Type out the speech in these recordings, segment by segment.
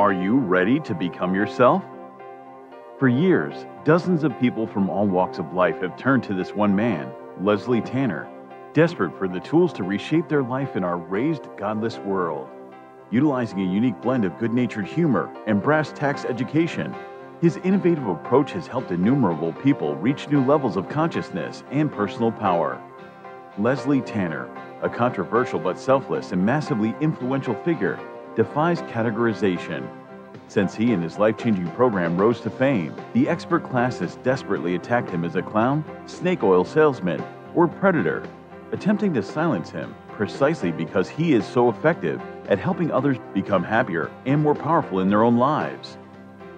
Are you ready to become yourself? For years, dozens of people from all walks of life have turned to this one man, Leslie Tanner, desperate for the tools to reshape their life in our raised, godless world. Utilizing a unique blend of good-natured humor and brass tacks education, his innovative approach has helped innumerable people reach new levels of consciousness and personal power. Leslie Tanner, a controversial but selfless and massively influential figure, defies categorization. Since he and his life-changing program rose to fame, the expert class has desperately attacked him as a clown, snake oil salesman, or predator, attempting to silence him precisely because he is so effective at helping others become happier and more powerful in their own lives.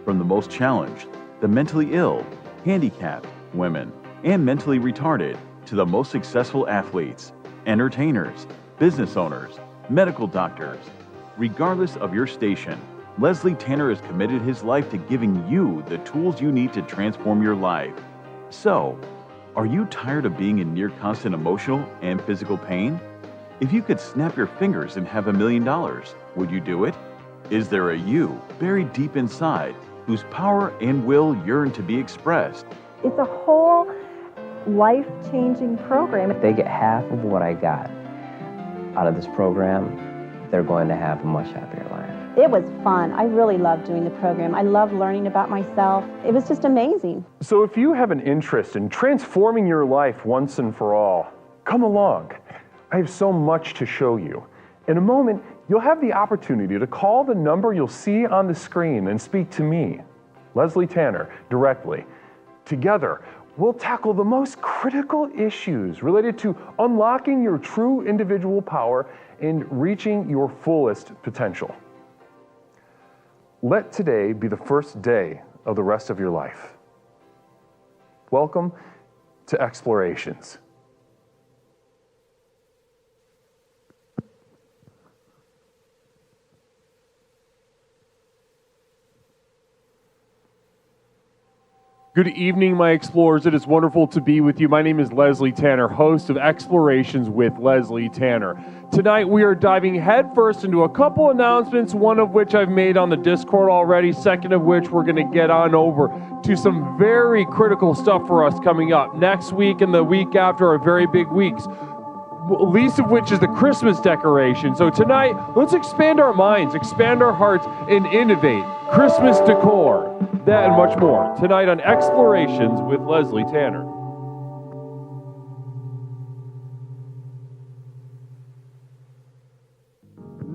From the most challenged, the mentally ill, handicapped, women, and mentally retarded, to the most successful athletes, entertainers, business owners, medical doctors. Regardless of your station, Leslie Tanner has committed his life to giving you the tools you need to transform your life. So, are you tired of being in near constant emotional and physical pain? If you could snap your fingers and have $1 million, would you do it? Is there a you buried deep inside whose power and will yearn to be expressed? It's a whole life-changing program. If they get half of what I got out of this program, they're going to have a much happier life. It was fun. I really loved doing the program. I loved learning about myself. It was just amazing. So if you have an interest in transforming your life once and for all, come along. I have so much to show you. In a moment, you'll have the opportunity to call the number you'll see on the screen and speak to me, Leslie Tanner, directly. Together, we'll tackle the most critical issues related to unlocking your true individual power and reaching your fullest potential. Let today be the first day of the rest of your life. Welcome to Explorations. Good evening, my explorers. It is wonderful to be with you. My name is Leslie Tanner, host of Explorations with Leslie Tanner. Tonight, we are diving headfirst into a couple announcements, one of which I've made on the Discord already, second of which we're going to get on over to some very critical stuff for us coming up. Next week and the week after are very big weeks, least of which is the Christmas decoration. So tonight, let's expand our minds, expand our hearts, and innovate. Christmas decor, that and much more. Tonight on Explorations with Leslie Tanner.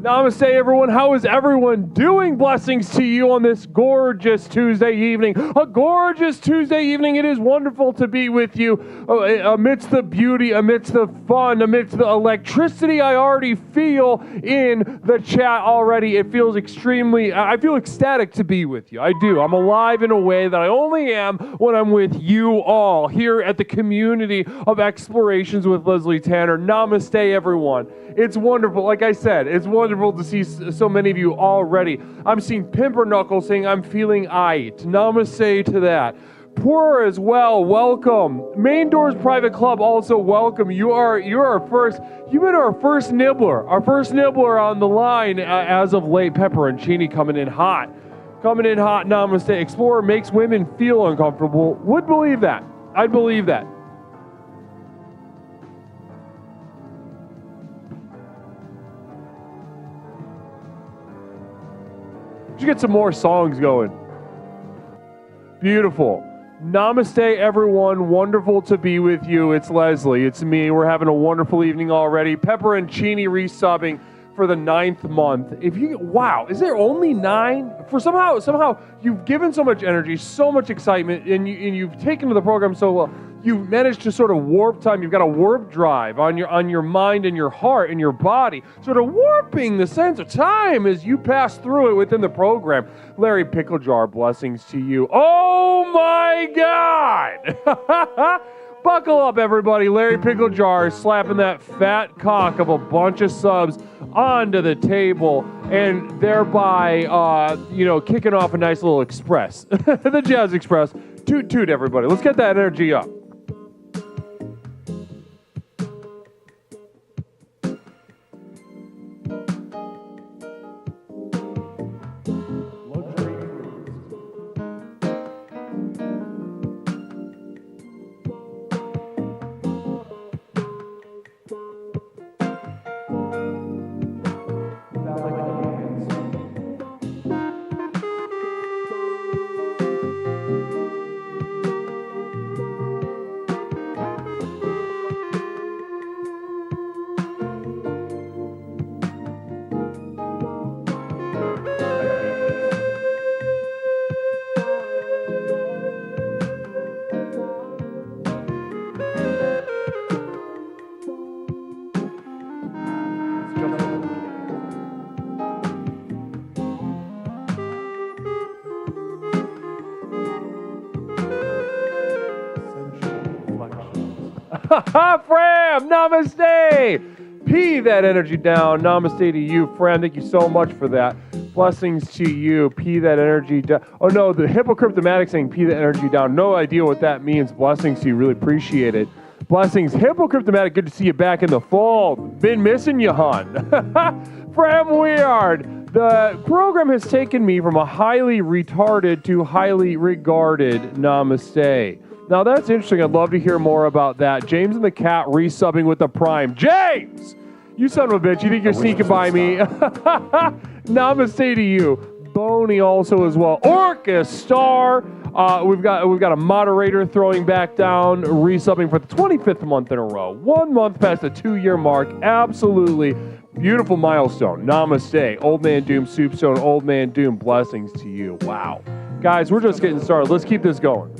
Namaste, everyone. How is everyone doing? Blessings to you on this gorgeous Tuesday evening. A gorgeous Tuesday evening. It is wonderful to be with you amidst the beauty, amidst the fun, amidst the electricity I already feel in the chat already. It feels I feel ecstatic to be with you. I do. I'm alive in a way that I only am when I'm with you all here at the community of Explorations with Leslie Tanner. Namaste, everyone. It's wonderful. Like I said, it's wonderful to see so many of you already. I'm seeing Pimperknuckle saying, I'm feeling aight. Namaste to that. Poor as well, welcome. Main Doors Private Club, also welcome. You've been our first nibbler on the line as of late. Pepperoncini coming in hot. Namaste. Explorer makes women feel uncomfortable. Would believe that. I'd believe that. Just get some more songs going. Beautiful. Namaste, everyone. Wonderful to be with you. It's Leslie. It's me. We're having a wonderful evening already. Pepperoncini resubbing for the 9th month. Wow, is there only 9? For somehow you've given so much energy, so much excitement, and you've taken to the program so well. You've managed to sort of warp time. You've got a warp drive on your mind and your heart and your body, sort of warping the sense of time as you pass through it within the program. Larry Picklejar, blessings to you. Oh my God! Buckle up, everybody. Larry Picklejar is slapping that fat cock of a bunch of subs onto the table and thereby, kicking off a nice little express. The Jazz Express. Toot toot, everybody. Let's get that energy up. Fram, namaste. Pee that energy down. Namaste to you, Fram. Thank you so much for that. Blessings to you. Pee that energy down. Oh, no, the Hippocryptomatic saying pee that energy down. No idea what that means. Blessings to you. Really appreciate it. Blessings. Hippocryptomatic, good to see you back in the fold. Been missing you, hon. Fram Weird. The program has taken me from a highly retarded to highly regarded. Namaste. Now, that's interesting. I'd love to hear more about that. James and the Cat resubbing with the Prime. James! You son of a bitch. You think you're sneaking by me? Namaste to you. Boney also as well. Orcus Star. We've got a moderator throwing back down, resubbing for the 25th month in a row. 1 month past the 2-year mark. Absolutely beautiful milestone. Namaste. Old Man Doom, Soupstone, Old Man Doom. Blessings to you. Wow. Guys, we're just getting started. Let's keep this going.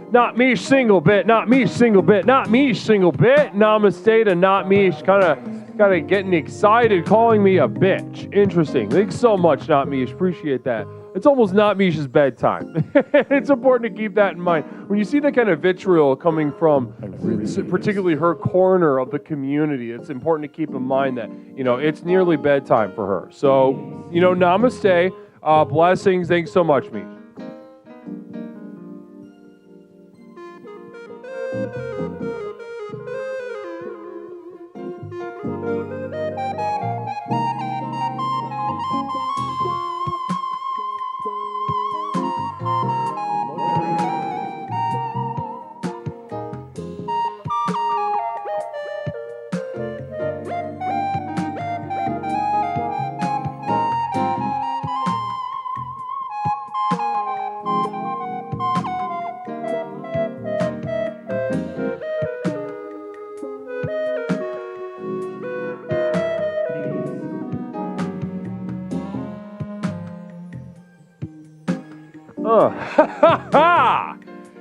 Not me single bit, not me single bit, not me single bit. Namaste to not me. Kind of getting excited, calling me a bitch. Interesting. Thanks so much, not me. Appreciate that. It's almost not Misha's bedtime. It's important to keep that in mind. When you see that kind of vitriol coming from particularly her corner of the community, it's important to keep in mind that, it's nearly bedtime for her. So, namaste. Blessings. Thanks so much, Misha.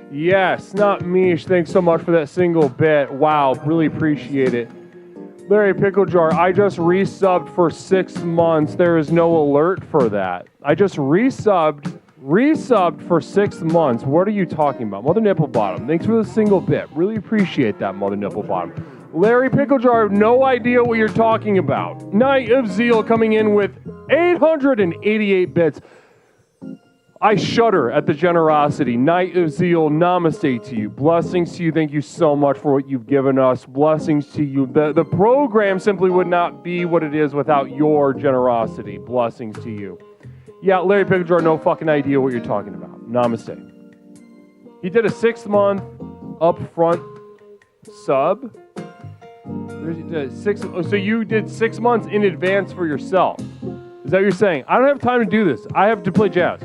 Yes, not Mish. Thanks so much for that single bit. Wow, really appreciate it. Larry Pickle Jar, I just resubbed for 6 months. There is no alert for that. I just resubbed for 6 months. What are you talking about? Mother Nipple Bottom, thanks for the single bit. Really appreciate that, Mother Nipple Bottom. Larry Pickle Jar, no idea what you're talking about. Night of Zeal coming in with 888 bits. I shudder at the generosity. Night of Zeal, namaste to you. Blessings to you. Thank you so much for what you've given us. Blessings to you. The program simply would not be what it is without your generosity. Blessings to you. Yeah, Larry Pickledar, no fucking idea what you're talking about. Namaste. He did a 6-month upfront sub. So you did 6 months in advance for yourself. Is that what you're saying? I don't have time to do this. I have to play jazz.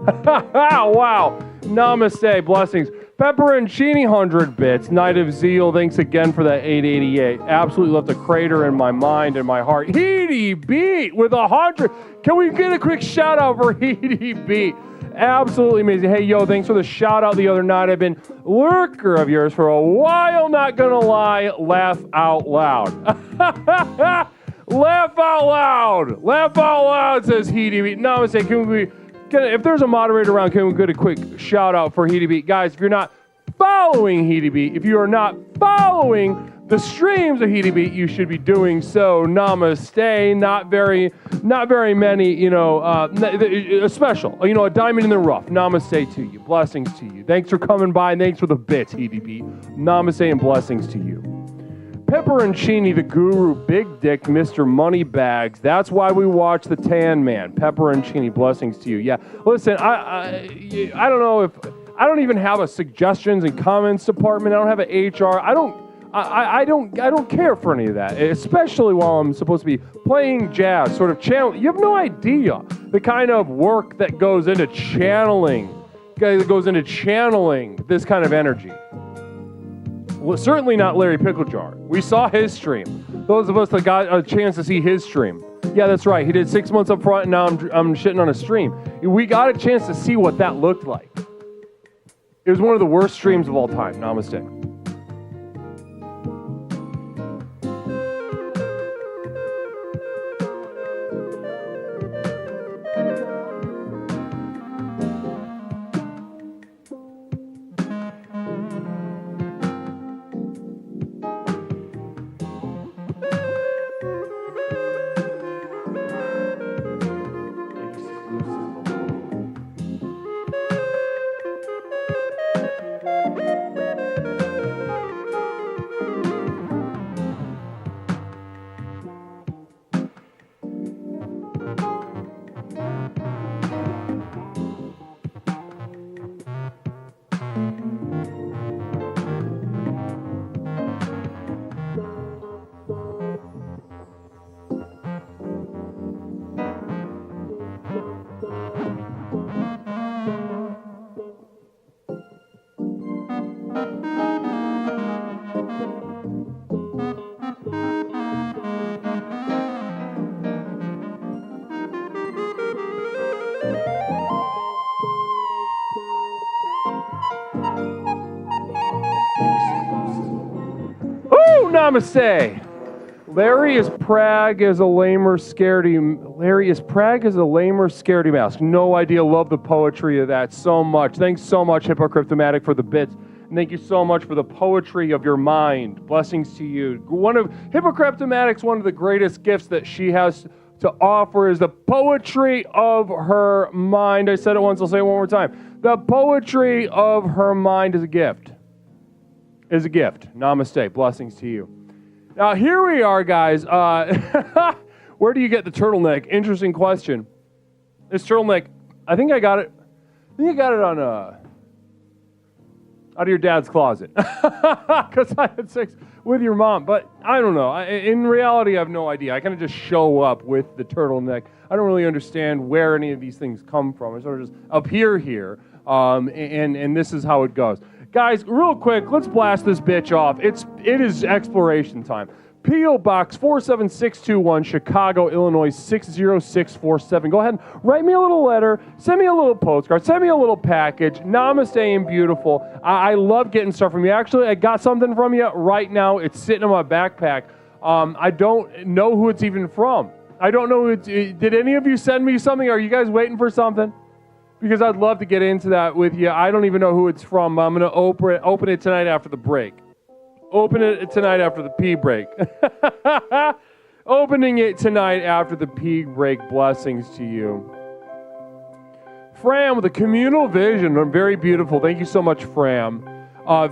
Wow. Namaste. Blessings. Pepperoncini 100 bits. Night of Zeal. Thanks again for that 888. Absolutely left a crater in my mind and my heart. Heedy Beat with 100. Can we get a quick shout out for Heedy Beat? Absolutely amazing. Hey, yo, thanks for the shout out the other night. I've been lurker of yours for a while. Not gonna lie. Laugh out loud. Laugh out loud. Laugh out loud, says Heedy Beat. Namaste. If there's a moderator around, can we get a quick shout out for Heedy Beat? Guys, if you're not following Heedy Beat, if you are not following the streams of Heedy Beat, you should be doing so. Namaste. Not very many, a special, a diamond in the rough. Namaste to you. Blessings to you. Thanks for coming by. Thanks for the bits, Heedy Beat. Namaste and blessings to you. Pepperoncini, the guru, big dick, Mr. Moneybags. That's why we watch The Tan Man. Pepperoncini, blessings to you. Yeah, listen, I don't know if I don't even have a suggestions and comments department. I don't have an HR. I don't care for any of that, especially while I'm supposed to be playing jazz, sort of channel. You have no idea the kind of work that goes into channeling this kind of energy. Well, certainly not Larry Picklejar. We saw his stream. Those of us that got a chance to see his stream. Yeah, that's right. He did 6 months up front, and now I'm shitting on a stream. We got a chance to see what that looked like. It was one of the worst streams of all time. Namaste. Namaste. Larry is Prague as a lamer scaredy. Larry is Prague as a lamer scaredy mask. No idea. Love the poetry of that so much. Thanks so much, Hippocryptomatic, for the bits. And thank you so much for the poetry of your mind. Blessings to you. Hippocryptomatic's one of the greatest gifts that she has to offer is the poetry of her mind. I said it once, I'll say it one more time. The poetry of her mind is a gift. Is a gift. Namaste. Blessings to you. Now, here we are, guys. Where do you get the turtleneck? Interesting question. This turtleneck, I think I got it on out of your dad's closet. Because I had sex with your mom. But I don't know. In reality, I have no idea. I kind of just show up with the turtleneck. I don't really understand where any of these things come from. I sort of just appear here, and this is how it goes. Guys, real quick, let's blast this bitch off. It is exploration time. P.O. Box 47621, Chicago, Illinois 60647. Go ahead and write me a little letter, send me a little postcard, send me a little package. Namaste and beautiful. I love getting stuff from you. Actually, I got something from you right now. It's sitting in my backpack. I don't know who it's even from. I don't know. Did any of you send me something? Are you guys waiting for something? Because I'd love to get into that with you. I don't even know who it's from. I'm going to open it tonight after the break. Open it tonight after the pee break. Opening it tonight after the pee break. Blessings to you. Fram with a communal vision. Very beautiful. Thank you so much, Fram.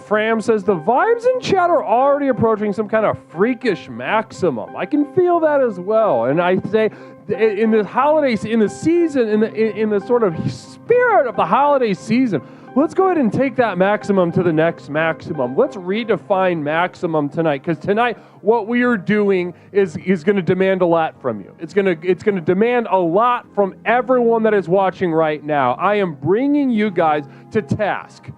Fram says, the vibes in chat are already approaching some kind of freakish maximum. I can feel that as well. And I say, in the holidays, in the season, in the sort of spirit of the holiday season, let's go ahead and take that maximum to the next maximum. Let's redefine maximum tonight, because tonight what we are doing is going to demand a lot from you. It's going to demand a lot from everyone that is watching right now. I am bringing you guys to task.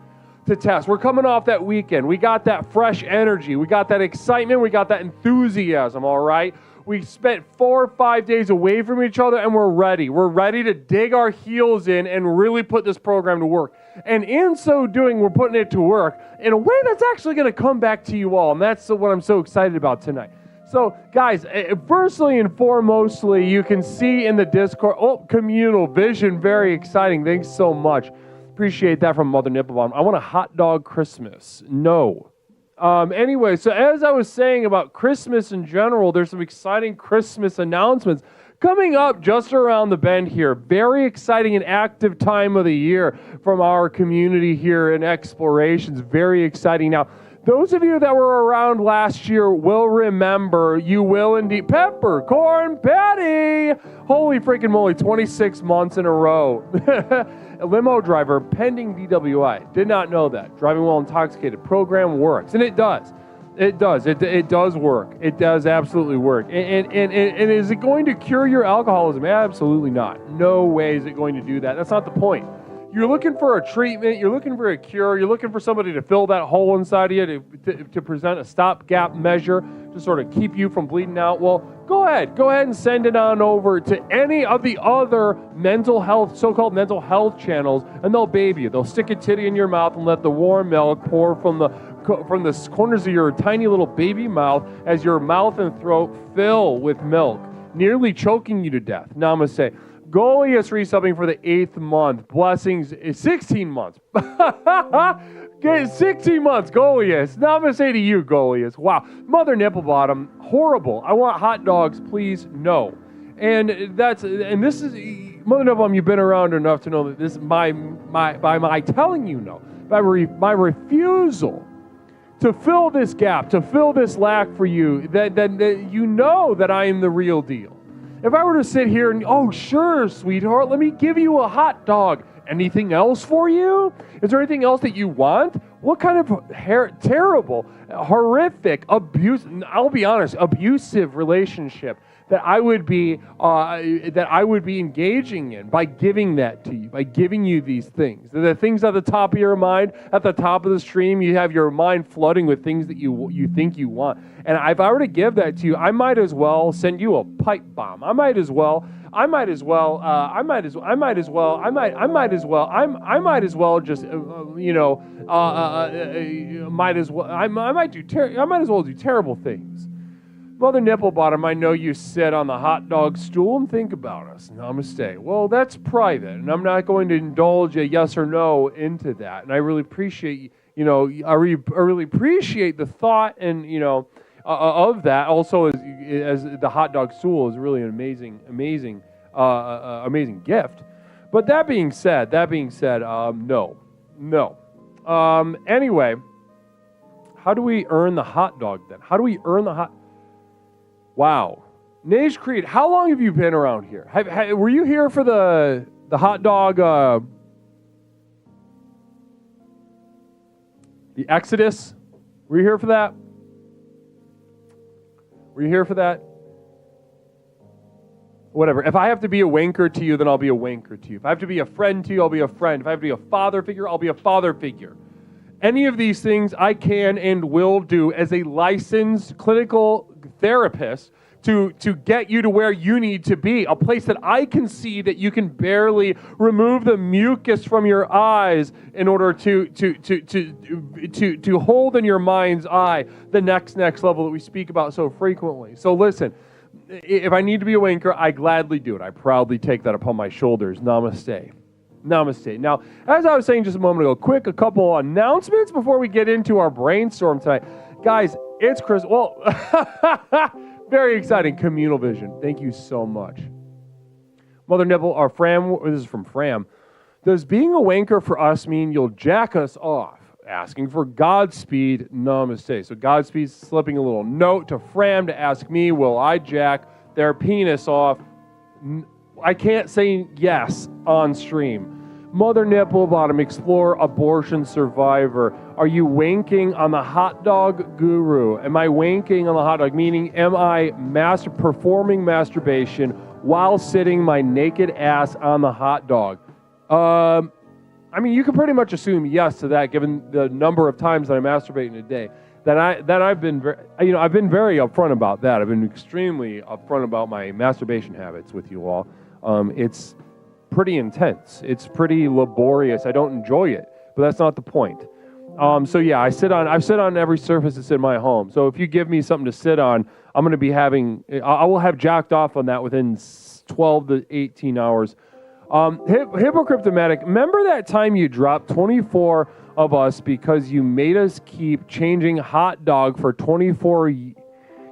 We're coming off that weekend. We got that fresh energy. We got that excitement. We got that enthusiasm, all right? We spent 4 or 5 days away from each other, and we're ready. We're ready to dig our heels in and really put this program to work. And in so doing, we're putting it to work in a way that's actually going to come back to you all, and that's what I'm so excited about tonight. So, guys, firstly and foremostly, you can see in the Discord, communal vision, very exciting. Thanks so much. Appreciate that from Mother Nipplebomb. I want a hot dog Christmas. No. Anyway, so as I was saying about Christmas in general, there's some exciting Christmas announcements coming up just around the bend here. Very exciting and active time of the year from our community here in Explorations. Very exciting. Now, those of you that were around last year will remember, you will indeed, Peppercorn Patty! Holy freaking moly, 26 months in a row. A limo driver pending DWI. Did not know that. Driving while intoxicated program works. And it does. It does. It does work. It does absolutely work. And is it going to cure your alcoholism? Absolutely not. No way is it going to do that. That's not the point. You're looking for a treatment. You're looking for a cure. You're looking for somebody to fill that hole inside of you, to present a stopgap measure to sort of keep you from bleeding out. Well, go ahead and send it on over to any of the other so-called mental health channels, and they'll baby you. They'll stick a titty in your mouth and let the warm milk pour from the corners of your tiny little baby mouth as your mouth and throat fill with milk, nearly choking you to death. Namaste. Goliath resubbing for the 8th month. Blessings, 16 months. 16 months, Goliath. Namaste to you, Goliath. Wow. Mother Nipplebottom, horrible. I want hot dogs, please, no. And this is, Mother Nipplebottom, you've been around enough to know that this, by my telling you no, by my refusal to fill this gap, to fill this lack for you, that you know that I am the real deal. If I were to sit here and, oh, sure, sweetheart, let me give you a hot dog. Anything else for you? Is there anything else that you want? What kind of terrible, horrific, I'll be honest, abusive relationship that I would be engaging in by giving that to you, by giving you these things. The things at the top of your mind, at the top of the stream, you have your mind flooding with things that you think you want. And if I were to give that to you, I might as well send you a pipe bomb. I might as well do terrible things. Mother Nipplebottom, I know you sit on the hot dog stool and think about us. Namaste. Well, that's private, and I'm not going to indulge a yes or no into that. And I really appreciate, I really appreciate the thought and, of that. Also, as the hot dog stool is really an amazing gift. But that being said, no. Anyway, how do we earn the hot dog then? How do we earn the hot? Wow. Nage Creed, how long have you been around here? Were you here for the hot dog, the Exodus? Were you here for that? Were you here for that? Whatever. If I have to be a wanker to you, then I'll be a wanker to you. If I have to be a friend to you, I'll be a friend. If I have to be a father figure, I'll be a father figure. Any of these things I can and will do as a licensed clinical therapist to get you to where you need to be, a place that I can see that you can barely remove the mucus from your eyes in order to hold in your mind's eye the next level that we speak about so frequently. So listen, if I need to be a wanker, I gladly do it. I proudly take that upon my shoulders. Namaste. Namaste. Now, as I was saying just a moment ago, a couple announcements before we get into our brainstorm tonight. Guys, it's Chris. Well, very exciting communal vision. Thank you so much. Mother Nibble, or Fram, this is from Fram. Does being a wanker for us mean you'll jack us off? Asking for Godspeed. Namaste. So Godspeed's slipping a little note to Fram to ask me, will I jack their penis off? I can't say yes on stream, Mother Nipple Bottom, Explore Abortion Survivor. Are you wanking on the hot dog guru? Am I wanking on the hot dog? Meaning, am I performing masturbation while sitting my naked ass on the hot dog? I mean, you can pretty much assume yes to that, given the number of times that I masturbate in a day. I've been very upfront about that. I've been extremely upfront about my masturbation habits with you all. It's pretty intense. It's pretty laborious. I don't enjoy it, but that's not the point. So yeah, I sit on every surface that's in my home. So if you give me something to sit on, I will have jacked off on that within 12 to 18 hours. Hypocryptomatic, remember that time you dropped 24 of us because you made us keep changing hot dog for 24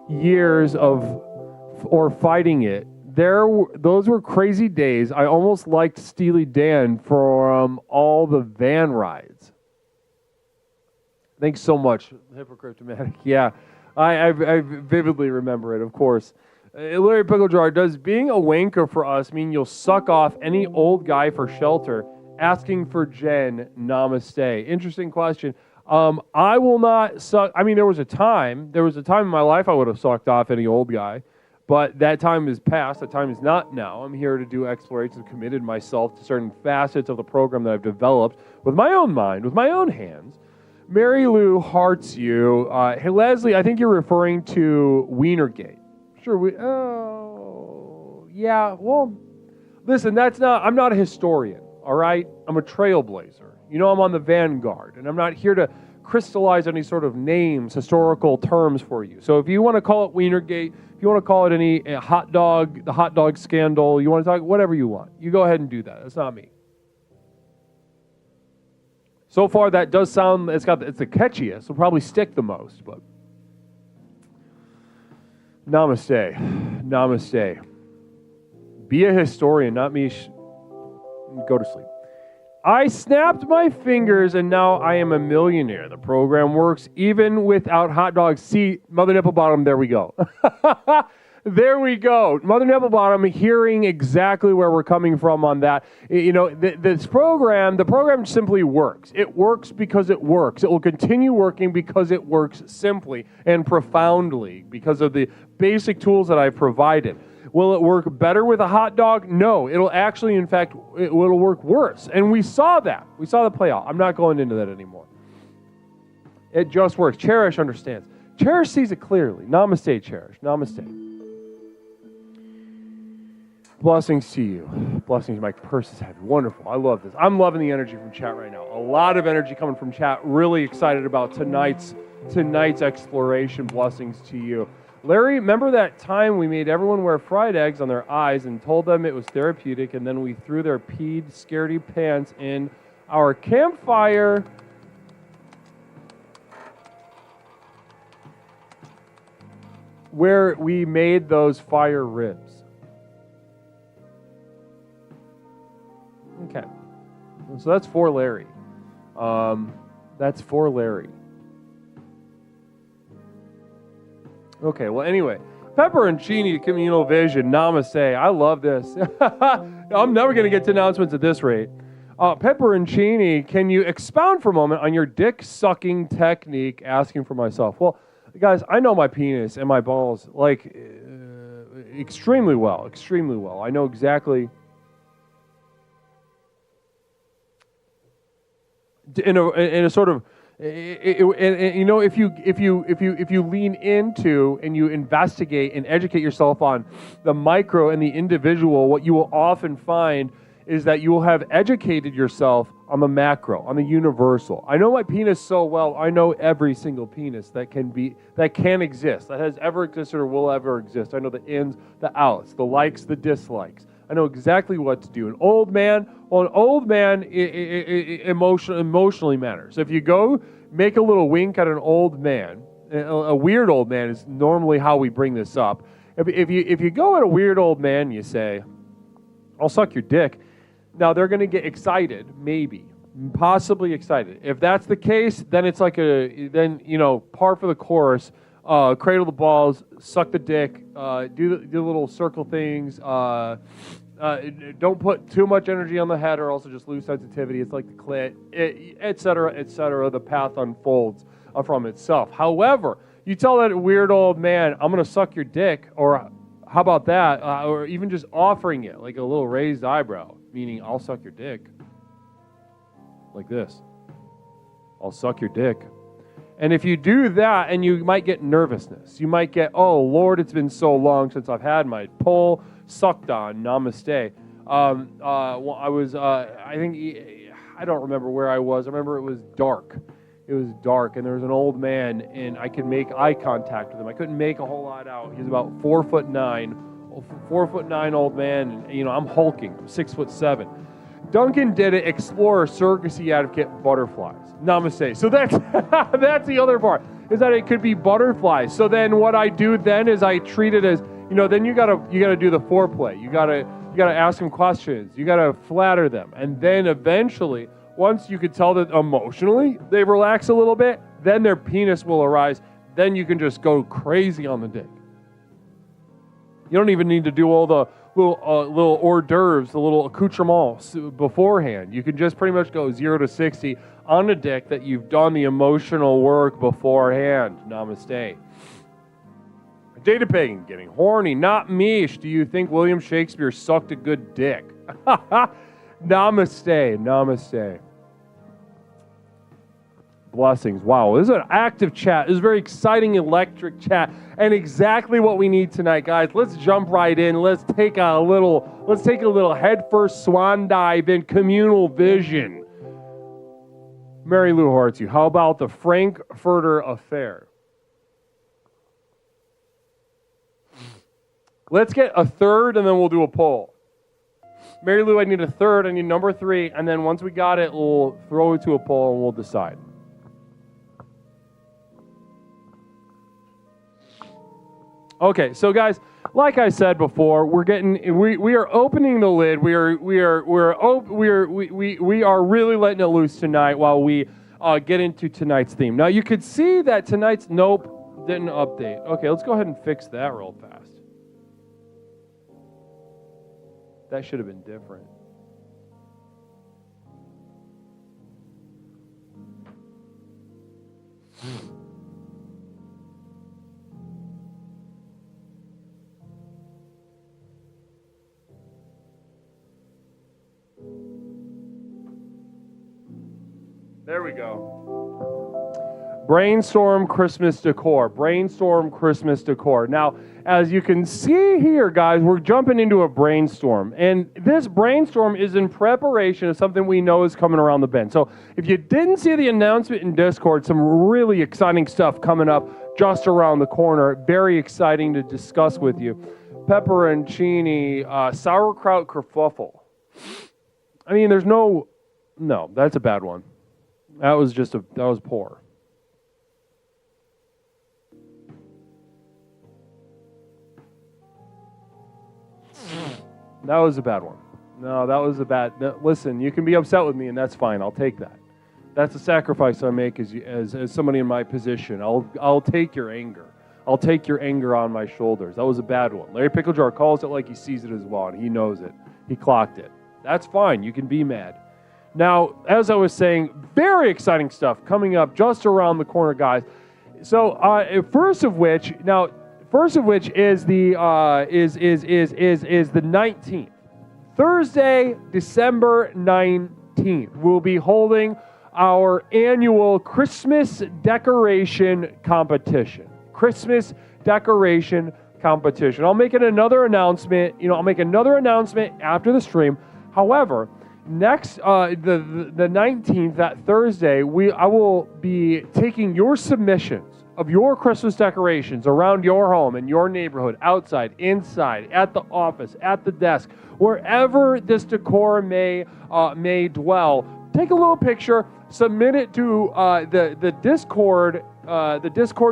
years or fighting it? Those were crazy days. I almost liked Steely Dan from all the van rides. Thanks so much, Hypocryptomatic. Yeah, I vividly remember it, of course. Larry Pickle Jar, does being a wanker for us mean you'll suck off any old guy for shelter? Asking for Jen, namaste. Interesting question. I will not suck. I mean, there was a time in my life I would have sucked off any old guy, but that time is past. That time is not now. I'm here to do explorations, committed myself to certain facets of the program that I've developed with my own mind, with my own hands. Mary Lou hearts you. Hey, Leslie, I think you're referring to Wienergate. Sure, yeah, well, listen, I'm not a historian, all right? I'm a trailblazer. You know, I'm on the vanguard, and I'm not here to crystallize any sort of names, historical terms for you. So if you want to call it Wienergate, if you want to call it the hot dog scandal, you want to talk, whatever you want, you go ahead and do that. That's not me. So far, that does sound, it's the catchiest, it'll probably stick the most, but Namaste. Be a historian, not me. Go to sleep. I snapped my fingers and now I am a millionaire. The program works even without hot dogs. See, Mother Nipple Bottom, there we go. There we go. Mother Nipple Bottom, hearing exactly where we're coming from on that. You know, the program simply works. It works because it works. It will continue working because it works simply and profoundly because of the basic tools that I've provided. Will it work better with a hot dog? No. It'll actually, in fact, it'll work worse. And we saw that. We saw the play out. I'm not going into that anymore. It just works. Cherish understands. Cherish sees it clearly. Namaste, Cherish. Namaste. Blessings to you. Blessings. My purse is heavy. Wonderful. I love this. I'm loving the energy from chat right now. A lot of energy coming from chat. Really excited about tonight's exploration. Blessings to you. Larry, remember that time we made everyone wear fried eggs on their eyes and told them it was therapeutic, and then we threw their peed scaredy pants in our campfire where we made those fire ribs? Okay. So that's for Larry. That's for Larry. Okay, well, anyway, Pepperoncini Communal Vision, namaste. I love this. I'm never going to get to announcements at this rate. Pepperoncini, can you expound for a moment on your dick-sucking technique? Asking for myself. Well, guys, I know my penis and my balls, like, extremely well, extremely well. I know exactly... In a sort of, you know, if you lean into and you investigate and educate yourself on the micro and the individual, what you will often find is that you will have educated yourself on the macro, on the universal. I know my penis so well. I know every single penis that can exist, that has ever existed or will ever exist. I know the ins, the outs, the likes, the dislikes. I know exactly what to do. An old man emotionally matters. If you go make a little wink at an old man, a weird old man is normally how we bring this up. If you go at a weird old man and you say, I'll suck your dick, now they're going to get excited, maybe, possibly excited. If that's the case, then it's like par for the course. Cradle the balls, suck the dick, do the little circle things, don't put too much energy on the head or else just lose sensitivity. It's like the clit, et cetera, the path unfolds from itself. However, you tell that weird old man, I'm going to suck your dick, or how about that, or even just offering it, like a little raised eyebrow, meaning I'll suck your dick, like this. I'll suck your dick. And if you do that, and you might get nervousness. You might get, oh, Lord, it's been so long since I've had my pole sucked on. Namaste. Well, I was, I don't remember where I was. I remember it was dark. It was dark, and there was an old man, and I could make eye contact with him. I couldn't make a whole lot out. He was about 4'9", 4'9" old man, and, you know, I'm hulking. I'm 6'7". Duncan did it, Explorer Surrogacy Advocate butterflies. Namaste. So that's that's the other part, is that it could be butterflies. So then what I do then is I treat it as, you know, then you gotta do the foreplay. You gotta ask them questions. You gotta flatter them, and then eventually, once you could tell that emotionally they relax a little bit, then their penis will arise. Then you can just go crazy on the dick. You don't even need to do all the little hors d'oeuvres, the little accoutrements beforehand. You can just pretty much go 0 to 60 on the dick that you've done the emotional work beforehand. Namaste. Data pagan, getting horny, not meesh. Do you think William Shakespeare sucked a good dick? Namaste, namaste. Blessings. Wow, this is an active chat. This is a very exciting, electric chat, and exactly what we need tonight, guys. Let's jump right in. Let's take a little headfirst swan dive in communal vision. Mary Lou Hortzy, how about the Frankfurter Affair? Let's get a third, and then we'll do a poll. Mary Lou, I need a third. I need number 3, and then once we got it, we'll throw it to a poll, and we'll decide. Okay, so guys, like I said before, we are opening the lid. We are really letting it loose tonight while we get into tonight's theme. Now you could see that tonight's nope didn't update. Okay, let's go ahead and fix that real fast. That should have been different. There we go. Brainstorm Christmas Decor. Brainstorm Christmas Decor. Now, as you can see here, guys, we're jumping into a brainstorm. And this brainstorm is in preparation of something we know is coming around the bend. So if you didn't see the announcement in Discord, some really exciting stuff coming up just around the corner. Very exciting to discuss with you. Pepperoncini, sauerkraut kerfuffle. I mean, there's no, that's a bad one. That was poor. That was a bad one. No, that was a bad. No, listen, you can be upset with me, and that's fine. I'll take that. That's a sacrifice I make as somebody in my position. I'll take your anger. I'll take your anger on my shoulders. That was a bad one. Larry Picklejar calls it like he sees it as well, and he knows it. He clocked it. That's fine. You can be mad. Now, as I was saying, very exciting stuff coming up just around the corner, guys. So, first of which is the 19th, Thursday, December 19th. We'll be holding our annual Christmas decoration competition. Christmas decoration competition. I'll make another announcement. I'll make another announcement after the stream. However, next, the 19th, that Thursday, I will be taking your submissions of your Christmas decorations around your home, in your neighborhood, outside, inside, at the office, at the desk, wherever this decor may dwell. Take a little picture, submit it to the Discord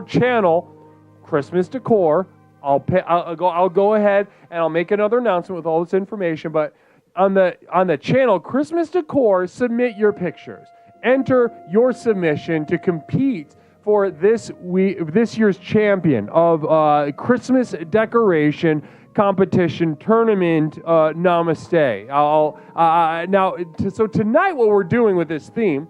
channel, Christmas Decor. I'll go ahead and I'll make another announcement with all this information, but on the channel Christmas Decor, submit your pictures. Enter your submission to compete for this year's champion of Christmas decoration competition tournament. Namaste. So tonight, what we're doing with this theme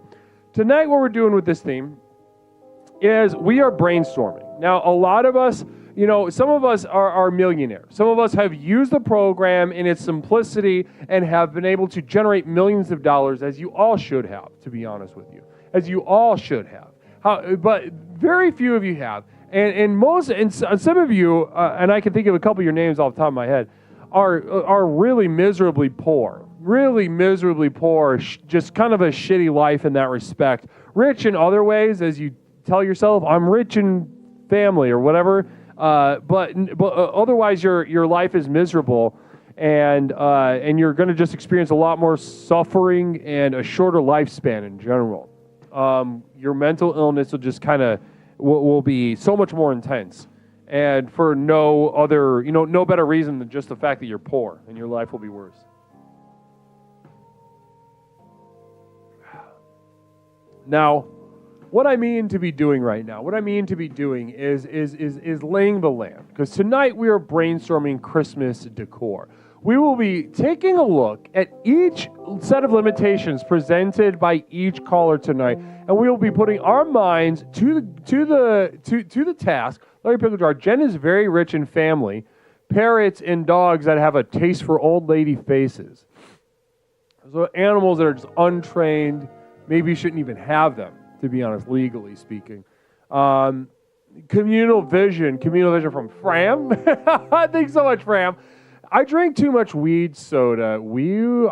is we are brainstorming. Now, a lot of us, some of us are millionaires. Some of us have used the program in its simplicity and have been able to generate millions of dollars, as you all should have, to be honest with you, as you all should have. But very few of you have. And some of you, and I can think of a couple of your names off the top of my head, are really miserably poor. Just kind of a shitty life in that respect. Rich in other ways, as you tell yourself, I'm rich in family or whatever. But otherwise, your life is miserable, and you're going to just experience a lot more suffering and a shorter lifespan in general. Your mental illness will just kind of will be so much more intense, and for no other, no better reason than just the fact that you're poor, and your life will be worse. Now, what I mean to be doing right now, is laying the land. Because tonight we are brainstorming Christmas decor. We will be taking a look at each set of limitations presented by each caller tonight, and we will be putting our minds to the task. Larry Pickle Jar, Jen is very rich in family, parrots and dogs that have a taste for old lady faces. So animals that are just untrained, maybe you shouldn't even have them, to be honest, legally speaking. Communal vision from Fram. Thanks so much, Fram. I drink too much weed soda.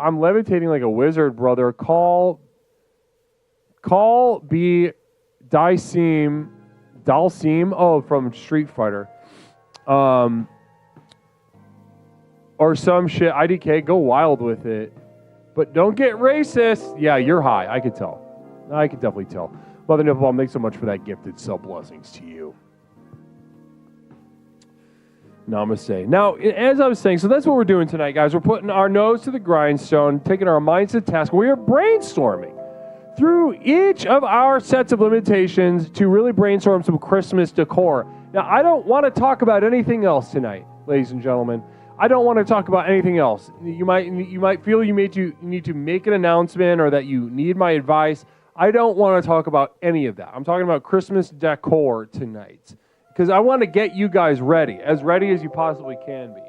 I'm levitating like a wizard, brother. Call B Dalsim. Oh, from Street Fighter. Or some shit. IDK, go wild with it. But don't get racist. Yeah, you're high. I could tell. I could definitely tell. Mother Nipple, thanks so much for that gifted sub. Blessings to you. Namaste. Now, as I was saying, so that's what we're doing tonight, guys. We're putting our nose to the grindstone, taking our minds to task. We are brainstorming through each of our sets of limitations to really brainstorm some Christmas decor. Now, I don't want to talk about anything else tonight, ladies and gentlemen. I don't want to talk about anything else. You might feel you need to make an announcement or that you need my advice. I don't want to talk about any of that. I'm talking about Christmas decor tonight because I want to get you guys ready as you possibly can be.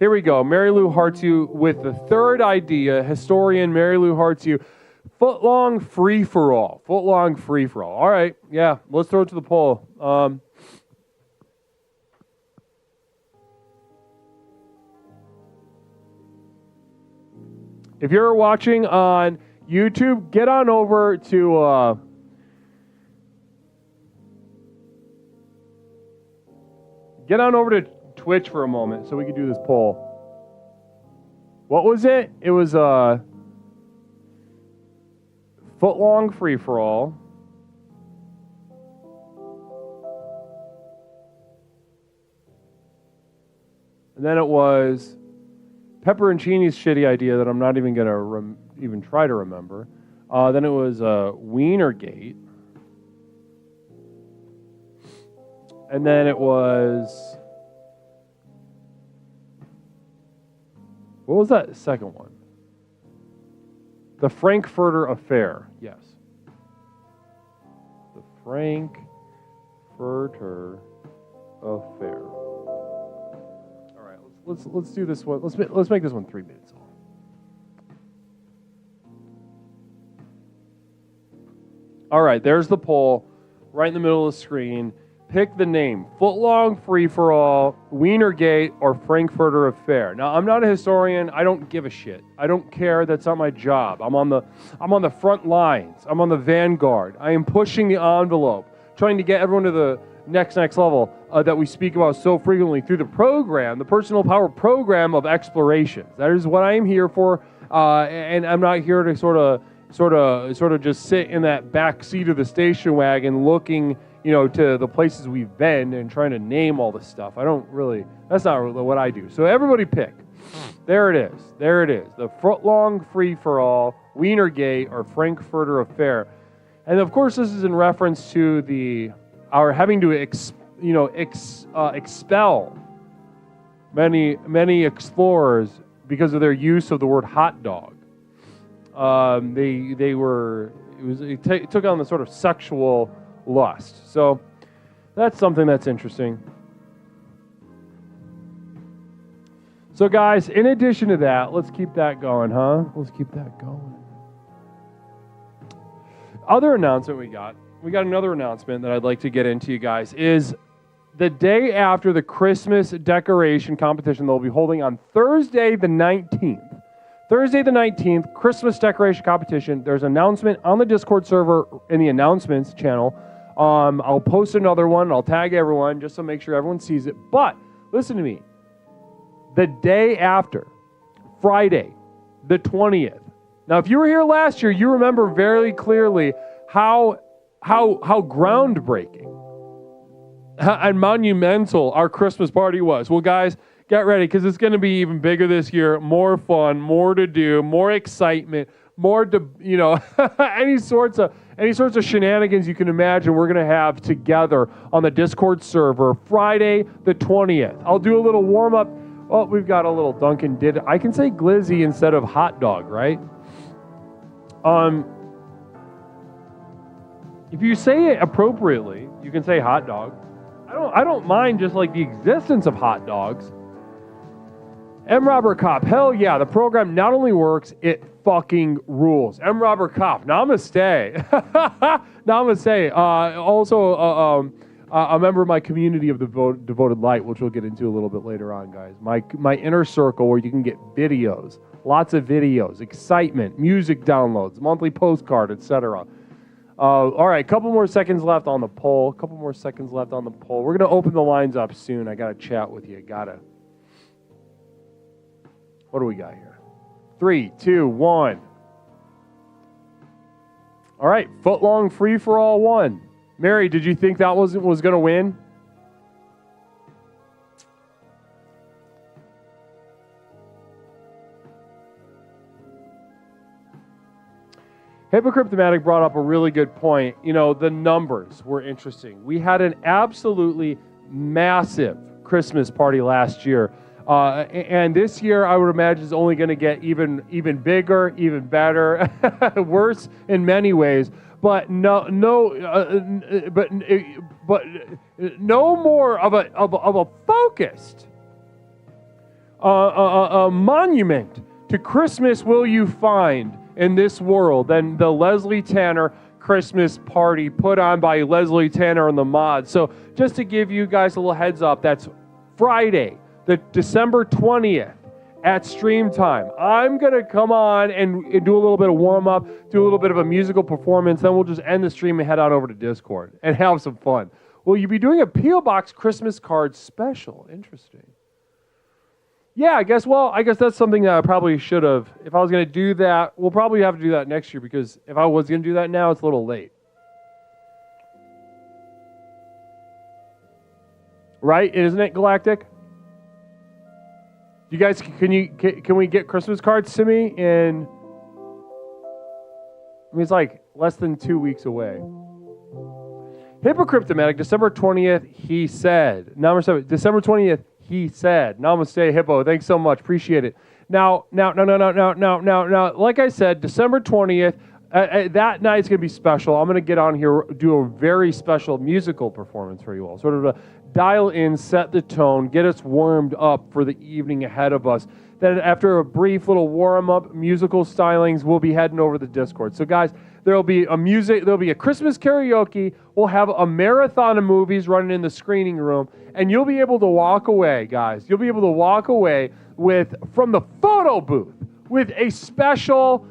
Here we go. Mary Lou hearts you with the third idea. Historian Mary Lou hearts you. Footlong free-for-all. Footlong free-for-all. All right. Yeah, let's throw it to the poll. If you're watching on YouTube, get on over to Twitch for a moment so we can do this poll. What was it? It was footlong free-for-all. And then it was Pepperoncini's shitty idea that I'm not even going to even try to remember. Then it was Wienergate. And then it was... What was that second one? The Frankfurter Affair. Yes. The Frankfurter Affair. All right, let's do this one. Let's make this one 3 minutes long. All right, there's the poll right in the middle of the screen. Pick the name: Footlong Free-for-All, Wienergate, or Frankfurter Affair. Now, I'm not a historian. I don't give a shit. I don't care. That's not my job. I'm on the front lines. I'm on the vanguard. I am pushing the envelope, trying to get everyone to the next level that we speak about so frequently through the program, the Personal Power Program of Explorations. That is what I am here for, and I'm not here to sort of just sit in that back seat of the station wagon looking, to the places we've been and trying to name all this stuff. That's not really what I do. So everybody pick. There it is. The Footlong Free-for-All, Wienergate, or Frankfurter Affair. And of course, this is in reference to our having to expel many explorers because of their use of the word hot dog. It took on the sort of sexual lust. So that's something that's interesting. So guys, in addition to that, let's keep that going, huh? Let's keep that going. Other announcement we got another announcement that I'd like to get into, you guys, is the day after the Christmas decoration competition they'll be holding on Thursday the 19th. Thursday the 19th, Christmas decoration competition. There's an announcement on the Discord server in the announcements channel. I'll post another one. I'll tag everyone just to make sure everyone sees it. But listen to me. The day after, Friday the 20th. Now, if you were here last year, you remember very clearly how groundbreaking and monumental our Christmas party was. Well, guys, get ready, because it's going to be even bigger this year. More fun, more to do, more excitement, more any sorts of shenanigans you can imagine we're going to have together on the Discord server Friday the 20th. I'll do a little warm up. Oh, we've got a little Duncan I can say glizzy instead of hot dog, right? If you say it appropriately, you can say hot dog. I don't mind just like the existence of hot dogs. M. Robert Kopp, hell yeah, the program not only works, it fucking rules. M. Robert Kopp, namaste. Namaste. Also, a member of my community of the Devoted Light, which we'll get into a little bit later on, guys. My inner circle where you can get videos, lots of videos, excitement, music downloads, monthly postcard, etc. All right, couple more seconds left on the poll. We're going to open the lines up soon. I got to chat with you. What do we got here? 3, 2, 1. All right, footlong free-for-all 1. Mary, did you think that was going to win? Hypocryptomatic brought up a really good point. The numbers were interesting. We had an absolutely massive Christmas party last year. And this year, I would imagine, is only going to get even bigger, even better, worse in many ways. But no more of a focused monument to Christmas will you find in this world than the Leslie Tanner Christmas party put on by Leslie Tanner and the Mods. So just to give you guys a little heads up, that's Friday, the December 20th at stream time. I'm going to come on and do a little bit of warm-up, do a little bit of a musical performance, then we'll just end the stream and head on over to Discord and have some fun. Will you be doing a P.O. Box Christmas card special? Interesting. Yeah, I guess that's something that I probably should have. If I was going to do that, we'll probably have to do that next year, because if I was going to do that now, it's a little late. Right? Isn't it, Galactic? You guys, can we get Christmas cards to me in, it's like less than 2 weeks away. Hypocryptomatic, December 20th, he said. Number 7, December 20th, he said. Namaste, Hippo. Thanks so much. Appreciate it. Now, like I said, December 20th, that night's going to be special. I'm going to get on here, do a very special musical performance for you all. Sort of a dial in, set the tone, get us warmed up for the evening ahead of us. Then after a brief little warm-up, musical stylings, we'll be heading over to the Discord. So guys, there'll be a Christmas karaoke. We'll have a marathon of movies running in the screening room, and you'll be able to walk away, guys. You'll be able to walk away from the photo booth with a special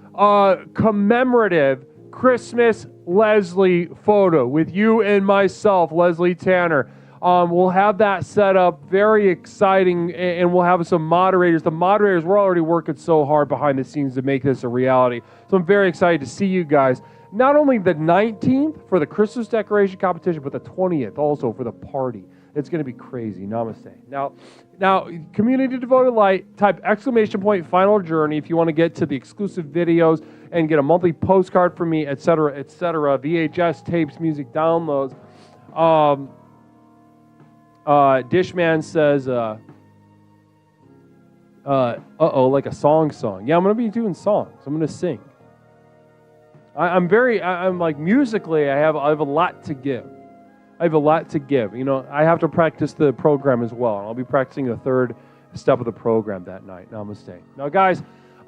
commemorative Christmas Leslie photo with you and myself, Leslie Tanner. We'll have that set up, very exciting, and we'll have some moderators. The moderators, we're already working so hard behind the scenes to make this a reality. So I'm very excited to see you guys. Not only the 19th for the Christmas decoration competition, but the 20th also for the party. It's going to be crazy. Namaste. Now, Now, community devoted light, type exclamation point final journey if you want to get to the exclusive videos and get a monthly postcard from me, etc., etc., VHS tapes, music downloads. Dishman says, like a song. Yeah, I'm going to be doing songs. I'm going to sing. I'm like musically, I have a lot to give. You know, I have to practice the program as well. And I'll be practicing the third step of the program that night. Namaste. Now, guys,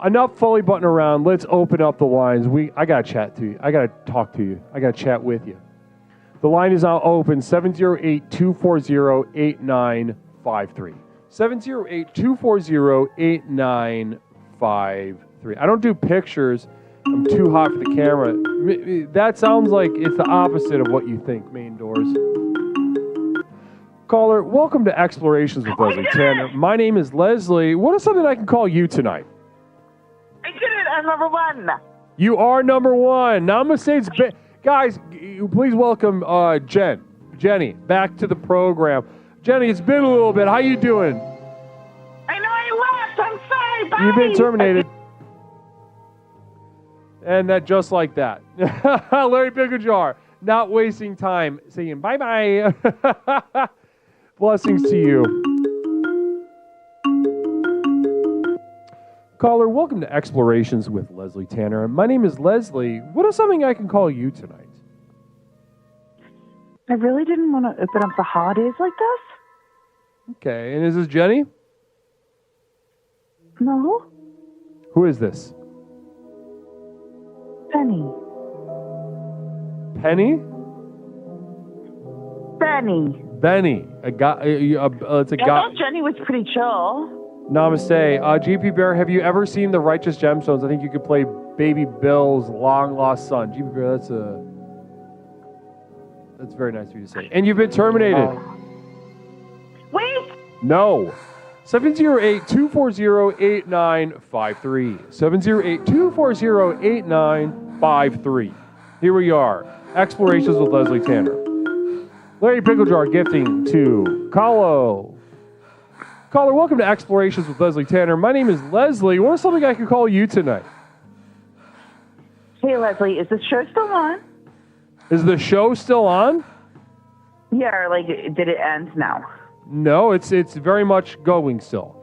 enough fully button around. Let's open up the lines. I got to chat to you. I got to talk to you. I got to chat with you. The line is now open, 708-240-8953. 708-240-8953. I don't do pictures. I'm too hot for the camera. That sounds like it's the opposite of what you think, main doors. Caller, welcome to Explorations with Leslie Tanner. My name is Leslie. What is something I can call you tonight? I did it. I'm number one. You are number one. Namaste. Guys, please welcome Jenny, back to the program. Jenny, it's been a little bit. How you doing? I know I left. I'm sorry. Bye. You've been terminated. And that just like that. Larry Picklejar, not wasting time, saying bye-bye. Blessings to you. Caller, welcome to Explorations with Leslie Tanner. My name is Leslie. What is something I can call you tonight? I really didn't want to open up the holidays like this. Okay, and is this Jenny? No. Who is this? Penny. Penny? Benny. A guy. It's a I guy. thought Jenny was pretty chill. Namaste. GP Bear, have you ever seen The Righteous Gemstones? I think you could play Baby Bill's long lost son. GP Bear, that's very nice of you to say. And you've been terminated. Wait. No. 708-240-8953. 708-240-8953. Here we are. Explorations with Leslie Tanner. Larry Picklejar gifting to Kahlo. Caller, welcome to Explorations with Leslie Tanner. My name is Leslie. What is something I can call you tonight? Hey, Leslie, is the show still on? Is the show still on? Yeah, or like, did it end now? No, it's very much going still.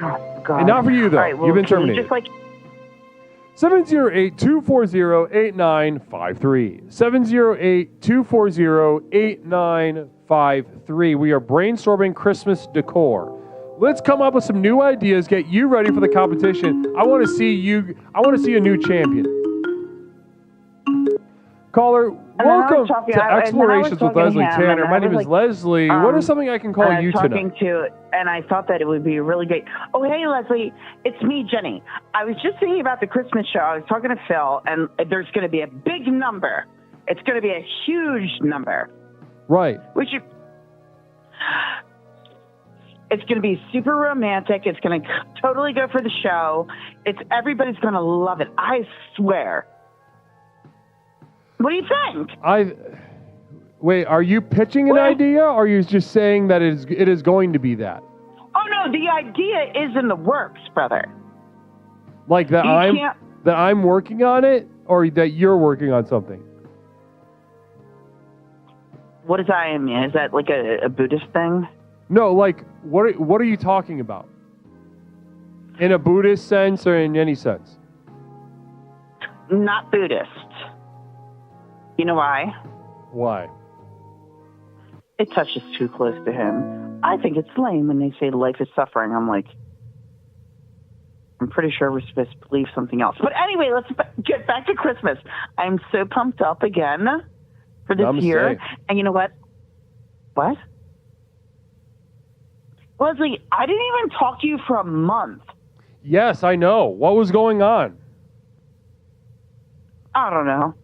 Oh, God. And not for you, though. All right, well, You've been can you terminated. just like 708-240-8953. 708-240-8953. We are brainstorming Christmas decor. Let's come up with some new ideas, get you ready for the competition. I want to see a new champion. Caller, welcome to Explorations with Leslie Tanner. My name is Leslie. What is something I can call you tonight? And I thought that it would be really great. Oh, hey, Leslie, it's me, Jenny. I was just thinking about the Christmas show. I was talking to Phil, and there's going to be a big number. It's going to be a huge number. Right. It's going to be super romantic. It's going to totally go for the show. Everybody's going to love it. I swear. What do you think? Wait, are you pitching an idea, or are you just saying that it is going to be that? Oh, no, the idea is in the works, brother. Like that I'm working on it, or that you're working on something? What does I mean? Is that like a Buddhist thing? No, like, what are you talking about? In a Buddhist sense or in any sense? Not Buddhist. You know why? Why? It touches too close to him. I think it's lame when they say life is suffering. I'm pretty sure we're supposed to believe something else. But anyway, let's get back to Christmas. I'm so pumped up again for this year. And you know what? What? Leslie, I didn't even talk to you for a month. Yes, I know. What was going on? I don't know.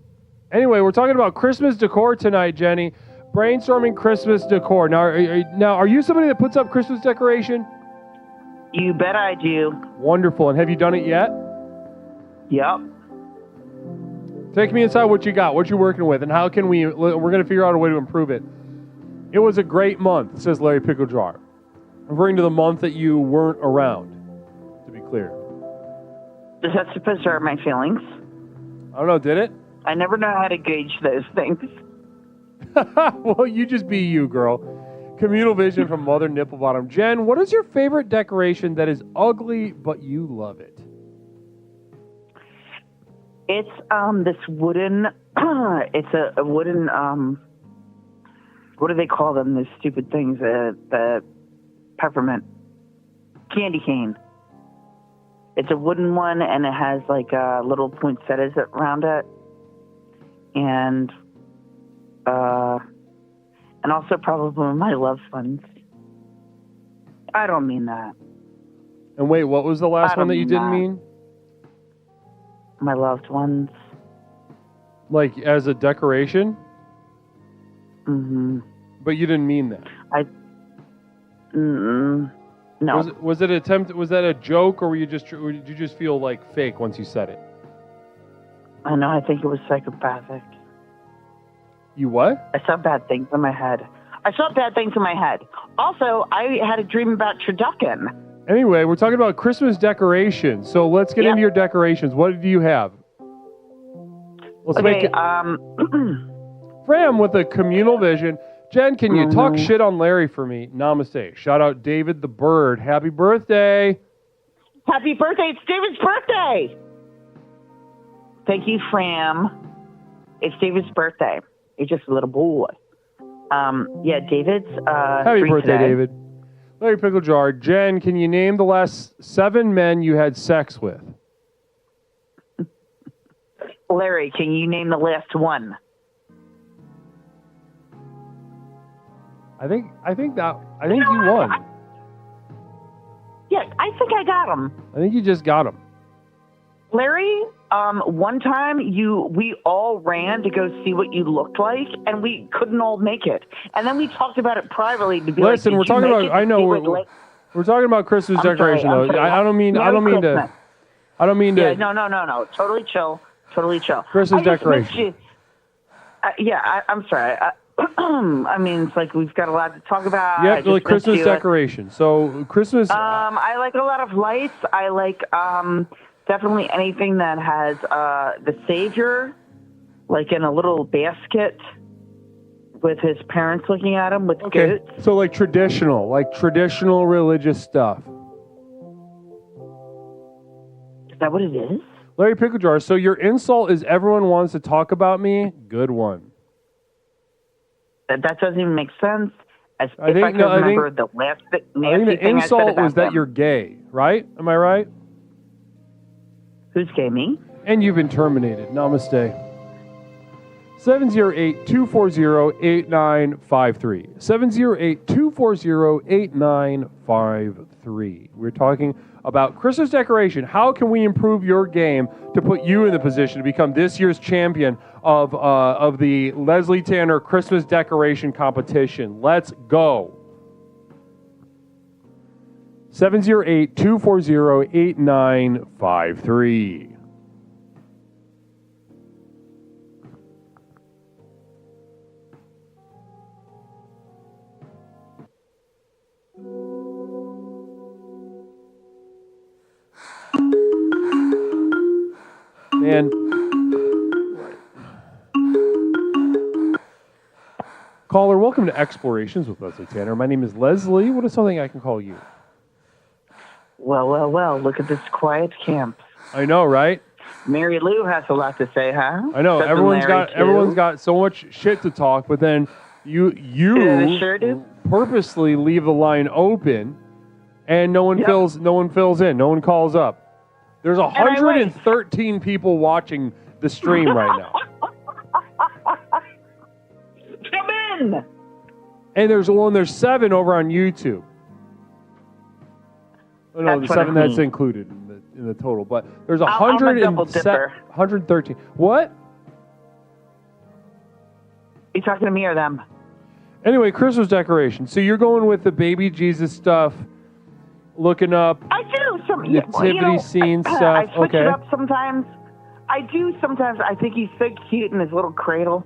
Anyway, we're talking about Christmas decor tonight, Jenny. Brainstorming Christmas decor. Now, are you somebody that puts up Christmas decoration? You bet I do. Wonderful. And have you done it yet? Yep. Take me inside what you got, what you're working with, and how can we're going to figure out a way to improve it. It was a great month, says Larry Picklejar. referring to the month that you weren't around, to be clear. Is that supposed to hurt my feelings? I don't know, did it? I never know how to gauge those things. Well, you just be you, girl. Communal vision from Mother Nipplebottom. Jen, what is your favorite decoration that is ugly but you love it? It's this wooden. It's a wooden. What do they call them? Those stupid things. The peppermint candy cane. It's a wooden one, and it has like little poinsettias around it, and also probably my loved ones. I don't mean that. And wait, what was the last one that you didn't mean? My loved ones. Like as a decoration? Mm-hmm. But you didn't mean that. No. Was it attempt? Was that a joke, or did you just feel like fake once you said it? I know. I think it was psychopathic. You what? I saw bad things in my head. Also, I had a dream about turducken. Anyway, we're talking about Christmas decorations, so let's get into your decorations. What do you have? Let's make it. Fram with a communal vision. Jen, can you talk shit on Larry for me? Namaste. Shout out David the Bird. Happy birthday. Happy birthday. It's David's birthday. Thank you, Fram. It's David's birthday. He's just a little boy. David's Happy birthday, today. David. Larry Pickle Jar. Jen, can you name the last 7 men you had sex with? Larry, can you name the last one? I think you won. Yeah, I think I got him. I think you just got him. Larry, one time we all ran to go see what you looked like, and we couldn't all make it. And then we talked about it privately to be Listen, like, we're talking about. I know we're talking about Christmas decoration though. I don't mean to. Yeah, no. Totally chill. Christmas decoration. I'm sorry. I mean, it's like we've got a lot to talk about. Yeah, like Christmas decoration. So Christmas. I like a lot of lights. I like definitely anything that has the Savior, like in a little basket with his parents looking at him with goats. So like traditional religious stuff. Is that what it is? Larry Pickle Jar. So your insult is everyone wants to talk about me. Good one. That doesn't even make sense. The last I think the insult was that you're gay, right? Am I right? Who's gay, me? And you've been terminated. Namaste. 708-240-8953. 708-240-8953. We're talking about Christmas decoration. How can we improve your game to put you in the position to become this year's champion of the Leslie Tanner Christmas decoration competition? Let's go. 708-240-8953. Man. Caller, welcome to Explorations with Leslie Tanner. My name is Leslie. What is something I can call you? Well, look at this quiet camp. I know, right? Mary Lou has a lot to say, huh? I know. Everyone's got so much shit to talk, but then you sure do. Purposely leave the line open, and no one fills in. No one calls up. There's 113 people watching the stream right now. Come in. And there's 7 over on YouTube. Oh, no, the 7 that's included in the total. But there's 113. What? You talking to me or them? Anyway, Christmas decoration. So you're going with the baby Jesus stuff, looking up. I do some nativity scene stuff. I switch it up sometimes. I do sometimes. I think he's so cute in his little cradle.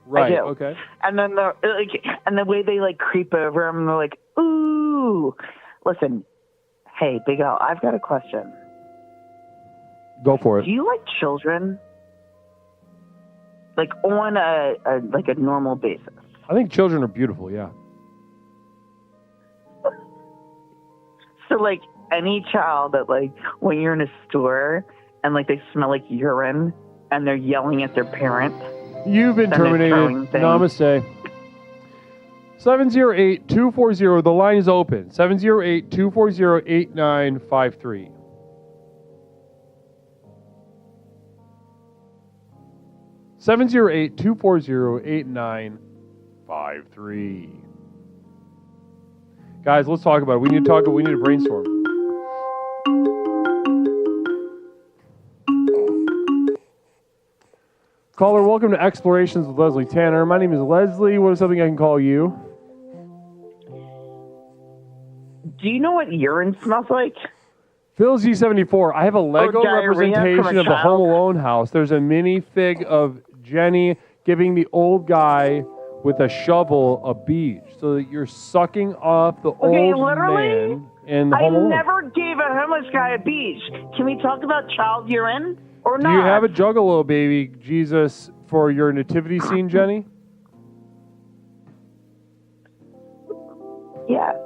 Right. I do. Okay. And then the way they like creep over him, and they're like, ooh, Ooh, listen. Hey, Big L, I've got a question. Go for it. Do you like children? Like on a normal basis? I think children are beautiful, yeah. So like any child that like when you're in a store and like they smell like urine and they're yelling at their parent. You've been terminated. Namaste. 708-240. The line is open. 708-240-8953. Seven zero eight 240-8953. Guys, let's talk about it. We need to brainstorm. Caller, welcome to Explorations with Leslie Tanner. My name is Leslie. What is something I can call you? Do you know what urine smells like? Phil Z74. I have a Lego representation of the Home Alone house. There's a minifig of Jenny giving the old guy with a shovel a beach, so that you're sucking off the old man in the Home Alone. I never gave a homeless guy a beach. Can we talk about child urine or not? Do you have a juggalo baby, Jesus, for your nativity scene, Jenny? Yes.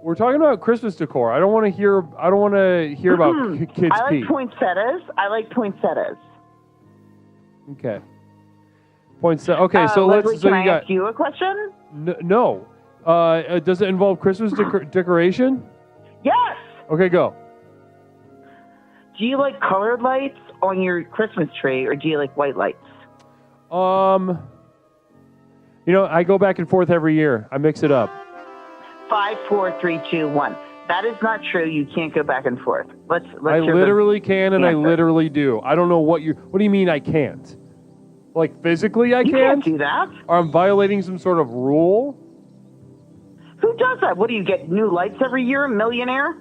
We're talking about Christmas decor. I don't want to hear about kids' I like pee. poinsettias. Okay. Okay, so Leslie, let's. So can you I got. ask you a question? No. Does it involve Christmas decoration? Yes. Okay, go. Do you like colored lights on your Christmas tree, or do you like white lights? I go back and forth every year. I mix it up. 5, 4, 3, 2, 1. That is not true. You can't go back and forth. Let's I literally can, and I literally do. I don't know what do you mean I can't? Like physically I can't? You can't do that. Or I'm violating some sort of rule? Who does that? What do you get? New lights every year? Millionaire?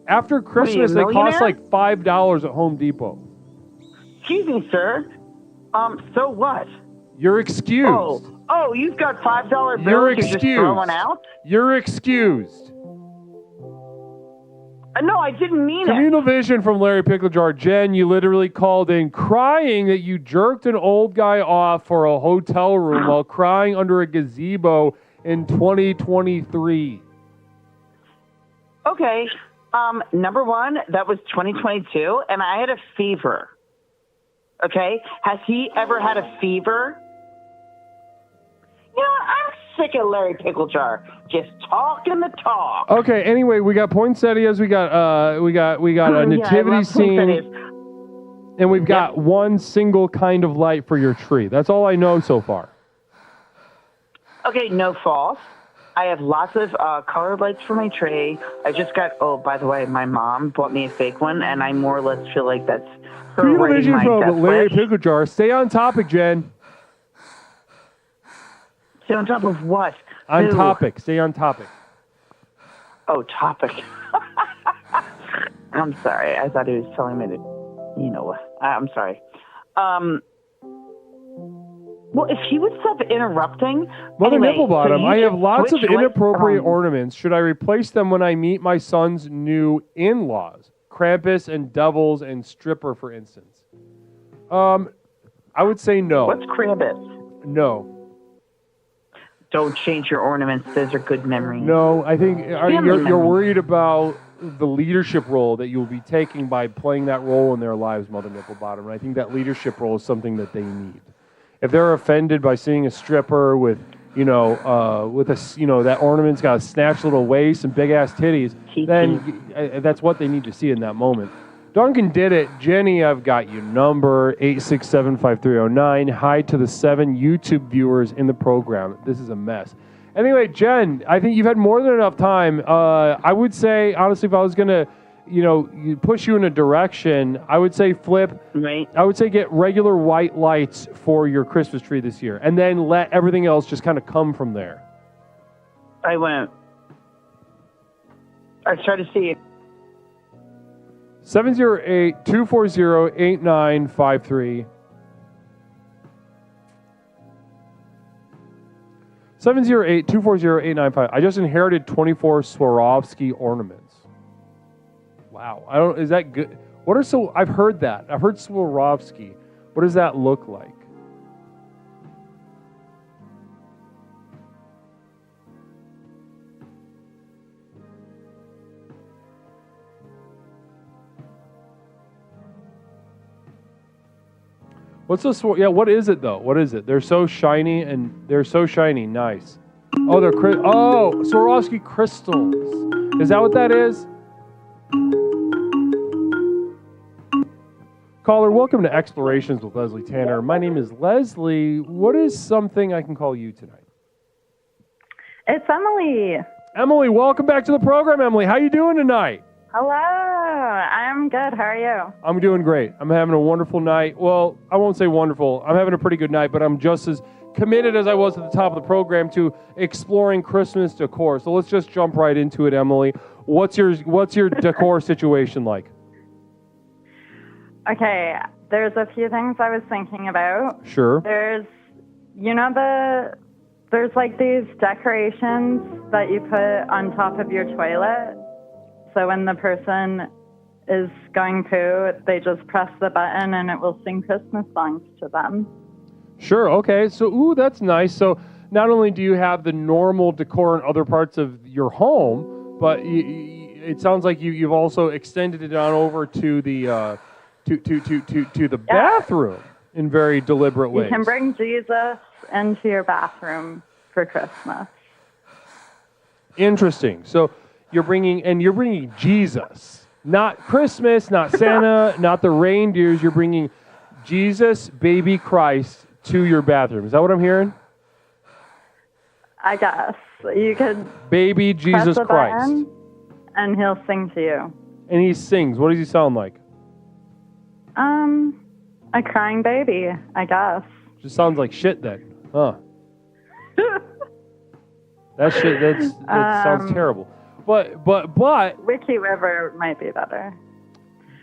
After Christmas, they cost like $5 at Home Depot. Excuse me, sir. So what? You're excused. Oh, you've got $5 bills You're you're just throwing out? You're excused. No, I didn't mean Communal vision from Larry Picklejar. Jen, you literally called in crying that you jerked an old guy off for a hotel room while crying under a gazebo in 2023. Okay. Number one, that was 2022, and I had a fever. Okay? Has he ever had a fever? You know, I'm sick of Larry Picklejar just talking the talk. Okay, anyway, we got poinsettias, we got a nativity scene, and we've got one single kind of light for your tree. That's all I know so far. Okay, no false. I have lots of colored lights for my tree. I just got, by the way, my mom bought me a fake one, and I more or less feel like that's her writing my death Larry wish. Picklejar. Stay on topic, Jen. Stay on top of what? On topic. Stay on topic. Oh, topic. I'm sorry. I thought he was telling me to, I'm sorry. Well, if he would stop interrupting. Mother anyway, Nipplebottom, so I have lots of inappropriate ornaments. ornaments. Should I replace them when I meet my son's new in-laws? Krampus and devils and stripper, for instance. I would say no. What's Krampus? No. Don't change your ornaments. Those are good memories. No, I think you're worried about the leadership role that you'll be taking by playing that role in their lives, Mother Nipplebottom. And I think that leadership role is something that they need. If they're offended by seeing a stripper with, that ornament's got a snatched little waist and big ass titties, then that's what they need to see in that moment. Duncan did it. Jenny, I've got your number, 867-5309. Hi to the 7 YouTube viewers in the program. This is a mess. Anyway, Jen, I think you've had more than enough time. I would say, honestly, if I was going to, push you in a direction, I would say flip. Right. I would say get regular white lights for your Christmas tree this year, and then let everything else just kind of come from there. I won't. I try to see it. 708-240-8953. 708-240-895. I just inherited 24 Swarovski ornaments. Wow. Is that good? I've heard that. I've heard Swarovski. What does that look like? What's this? Yeah, what is it though? What is it? They're so shiny Nice. Oh, Swarovski crystals. Is that what that is? Caller, welcome to Explorations with Leslie Tanner. My name is Leslie. What is something I can call you tonight? It's Emily. Emily, welcome back to the program, Emily. How you doing tonight? Hello. I'm good. How are you? I'm doing great. I'm having a wonderful night. Well, I won't say wonderful. I'm having a pretty good night, but I'm just as committed as I was at the top of the program to exploring Christmas decor. So let's just jump right into it, Emily. What's your decor situation like? Okay, there's a few things I was thinking about. Sure. There's like these decorations that you put on top of your toilet. So when the person is going poo, they just press the button and it will sing Christmas songs to them. Sure, okay. So, that's nice. So not only do you have the normal decor in other parts of your home, but it sounds like you've also extended it on over to the to the bathroom in very deliberate ways. You can bring Jesus into your bathroom for Christmas. Interesting. So you're bringing Jesus, not Christmas, not Santa, not the reindeers. You're bringing Jesus, baby Christ, to your bathroom. Is that what I'm hearing? I guess you could baby Jesus press the Christ, button and he'll sing to you. And he sings. What does he sound like? A crying baby, I guess. Just sounds like shit then, huh? That sounds terrible. But Wiki River might be better.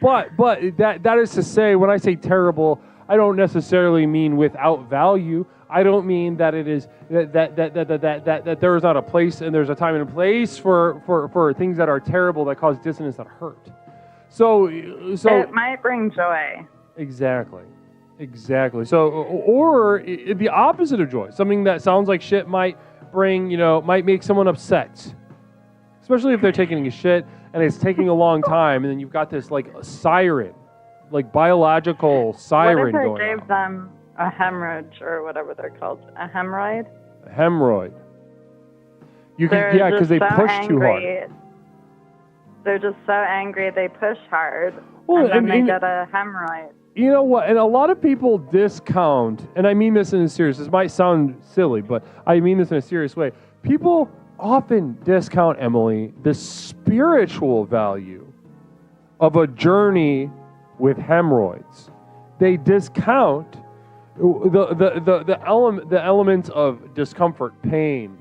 But that is to say, when I say terrible, I don't necessarily mean without value. I don't mean that it is that there is not a place and there's a time and a place for things that are terrible that cause dissonance that hurt. So it might bring joy. Exactly. So, or the opposite of joy, something that sounds like shit might make someone upset, especially if they're taking a shit and it's taking a long time, and then you've got this like a siren, like biological siren going on. What if I gave them a hemorrhage or whatever they're called, a hemorrhoid? A hemorrhoid. Because they push too hard. They're just so angry they push hard, well, and then they get a hemorrhoid. You know what? And a lot of people discount, and I mean this in a serious, this might sound silly, but I mean this in a serious way. People often discount, Emily, the spiritual value of a journey with hemorrhoids. They discount the elements of discomfort, pain,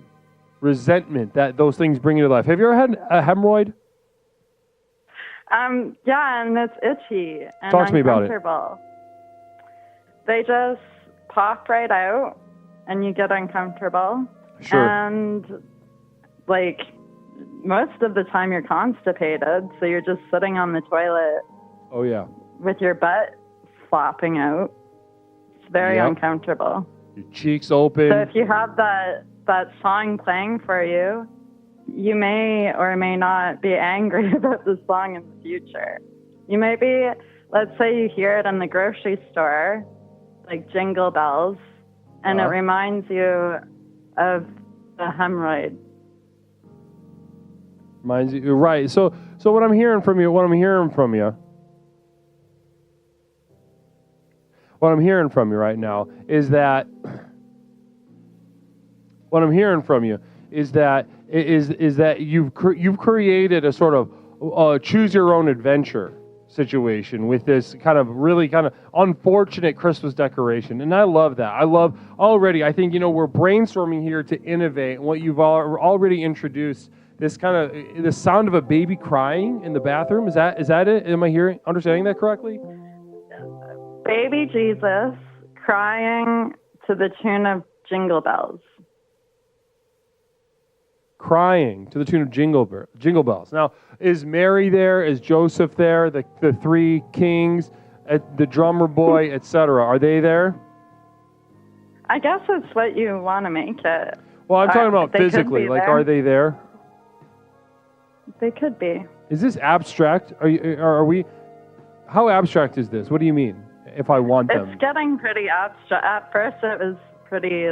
resentment that those things bring into life. Have you ever had a hemorrhoid? Yeah, and it's itchy and Talk to me about it. They just pop right out, and you get uncomfortable. Sure. And like most of the time, you're constipated, so you're just sitting on the toilet. Oh yeah. With your butt flopping out. It's very uncomfortable. Your cheeks open. So if you have that song playing for you, you may or may not be angry about the song in the future. You may be, let's say you hear it in the grocery store, like Jingle Bells, and it reminds you of the hemorrhoid. Reminds you, right. So what I'm hearing from you right now is that you've created a sort of choose your own adventure situation with this kind of unfortunate Christmas decoration, and I love that. I think we're brainstorming here to innovate. And what you've already introduced, this kind of the sound of a baby crying in the bathroom. Is that it? Am I understanding that correctly? Baby Jesus crying to the tune of Jingle Bells. crying to the tune of Jingle Bells. Now, is Mary there? Is Joseph there? The three kings, the drummer boy, etc. Are they there? I guess it's what you want to make it. Well, I'm talking about They could physically. be Like, there. are they there? They could be. Is this abstract? Are we? How abstract is this? What do you mean? If I want them, It's getting pretty abstract. At first, it was pretty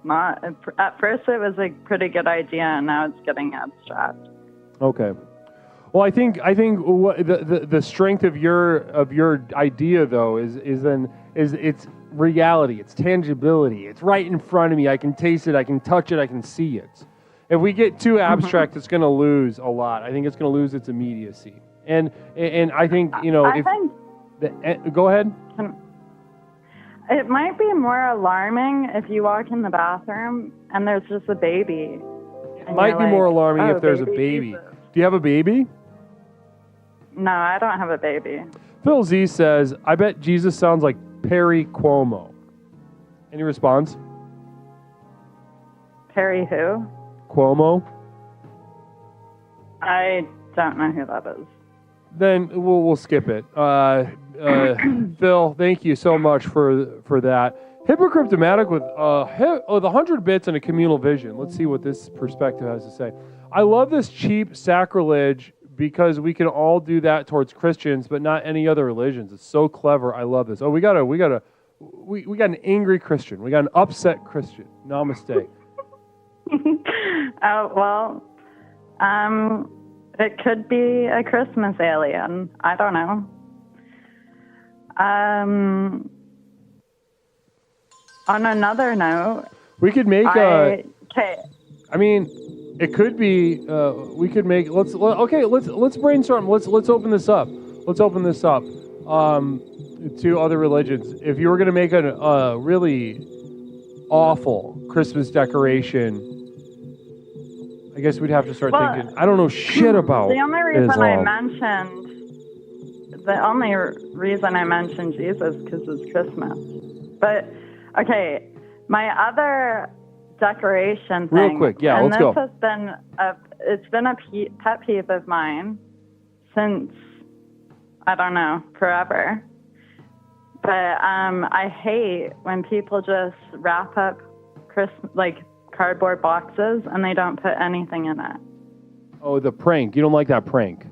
not. At first, it was a pretty good idea, and now it's getting abstract. okay. Well, I think what the strength of your idea though is it's reality, it's tangibility, it's right in front of me. I can taste it, I can touch it, I can see it. If we get too abstract, it's going to lose a lot. I think it's going to lose its immediacy. And I think go ahead. It might be more alarming if you walk in the bathroom and there's just a baby. It might be more alarming if there's a baby. Jesus. Do you have a baby? No, I don't have a baby. Phil Z says, I bet Jesus sounds like Perry Cuomo. Any response? Perry who? Cuomo? I don't know who that is. Then we'll skip it. Phil, thank you so much for that. Hypercryptomatic with the 100 bits and a communal vision. Let's see what this perspective has to say. I love this cheap sacrilege because we can all do that towards Christians, but not any other religions. It's so clever. I love this. Oh, we got an angry Christian. We got an upset Christian. Namaste. It could be a Christmas alien. I don't know. On another note, we could make okay. I mean, it could be. We could make. Let's brainstorm. Let's open this up. Let's open this up to other religions. If you were going to make a really awful Christmas decoration, I guess we'd have to start thinking. I don't know shit about the only reason Islam. The only reason I mentioned Jesus because it's Christmas. But okay, my other decoration thing. Real quick, yeah, and let's go. This has been a pet peeve of mine since I don't know, forever. But I hate when people just wrap up cardboard boxes and they don't put anything in it. Oh, the prank. You don't like that prank.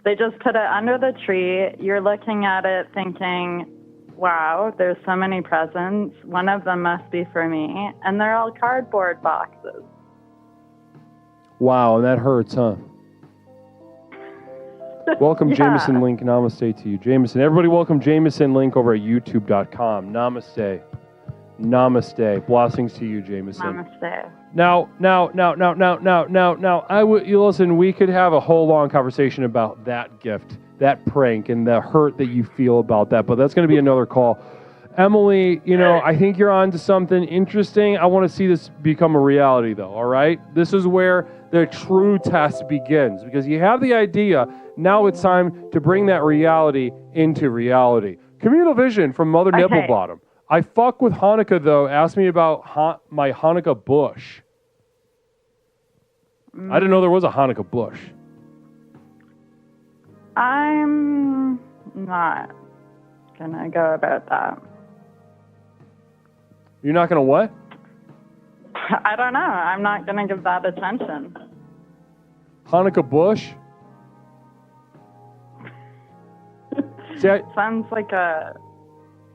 They just put it under the tree. You're looking at it thinking, wow, there's so many presents. One of them must be for me. And they're all cardboard boxes. Wow, and that hurts, huh? Welcome, Yeah. Jameson Link. Namaste to you, Jameson. Everybody welcome Jameson Link over at youtube.com. Namaste. Namaste. Blessings to you, Jameson. Namaste. Now, you listen, we could have a whole long conversation about that gift, that prank, and the hurt that you feel about that, but that's going to be another call. Emily, I think you're on to something interesting. I want to see this become a reality, though, all right? This is where the true test begins, because you have the idea. Now it's time to bring that reality into reality. Communal vision from Mother Nibblebottom. I fuck with Hanukkah, though. Ask me about my Hanukkah bush. I didn't know there was a Hanukkah bush. I'm not going to go about that. You're not going to what? I don't know. I'm not going to give that attention. Hanukkah bush? See, Sounds like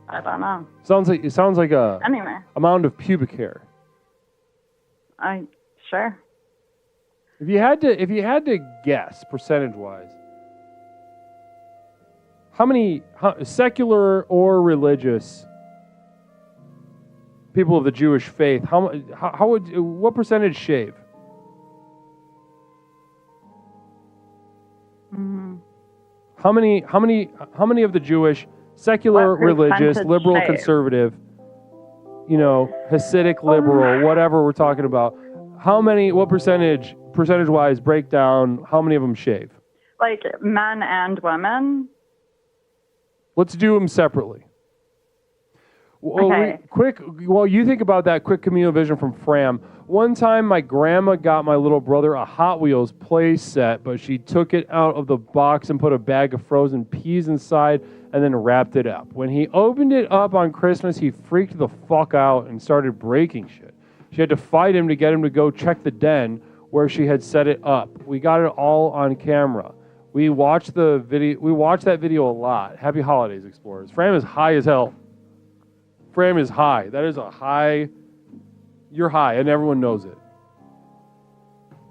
I don't know. it sounds like a Anyway, mound of pubic hair. Sure. If you had to guess percentage-wise, how many secular or religious people of the Jewish faith, what percentage shave? Mm-hmm. How many of the Jewish secular, What religious, percentage liberal, shave? conservative, Hasidic, liberal, whatever we're talking about, what percentage-wise break down, how many of them shave? Like men and women? Let's do them separately. Well, Okay. While you think about that, quick communal vision from Fram. One time, my grandma got my little brother a Hot Wheels play set, but she took it out of the box and put a bag of frozen peas inside and then wrapped it up. When he opened it up on Christmas, he freaked the fuck out and started breaking shit. She had to fight him to get him to go check the den where she had set it up. We got it all on camera. We watched the video. We watched that video a lot. Happy holidays, Explorers. Fram is high as hell. Fram is high. That is a high. You're high, and everyone knows it.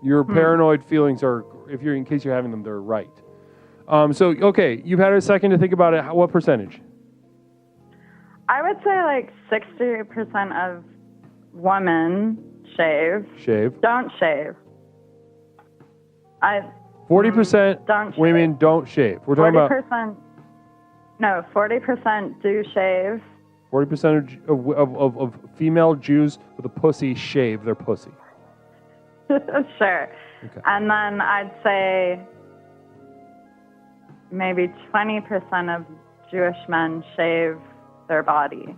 Your paranoid feelings are, in case you're having them, they're right. So, okay, you've had a second to think about it. What percentage? I would say like 60% of women shave. Shave. Don't shave. 40% don't shave. women don't shave. We're talking 40%. No, 40% do shave. 40% of female Jews with a pussy shave their pussy. Sure. Okay. And then I'd say maybe 20% of Jewish men shave their body.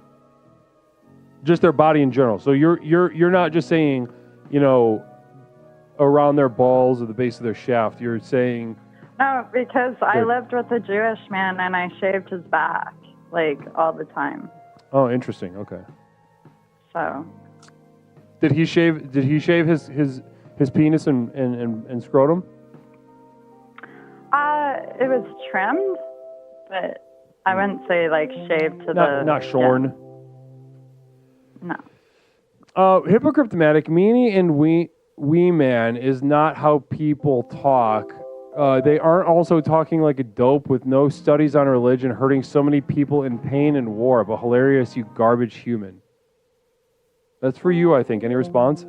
Just their body in general. So you're not just saying, around their balls or the base of their shaft. You're saying... No, because I lived with a Jewish man and I shaved his back, like, all the time. Oh, interesting. Okay. So... Did he shave his penis and scrotum? It was trimmed, but I wouldn't say, like, shaved to Not shorn? Yeah. No. Hypocriptomatic, meanie and wee man is not how people talk. They aren't also talking like a dope with no studies on religion, hurting so many people in pain and war, but hilarious, you garbage human. That's for you, I think. Any response?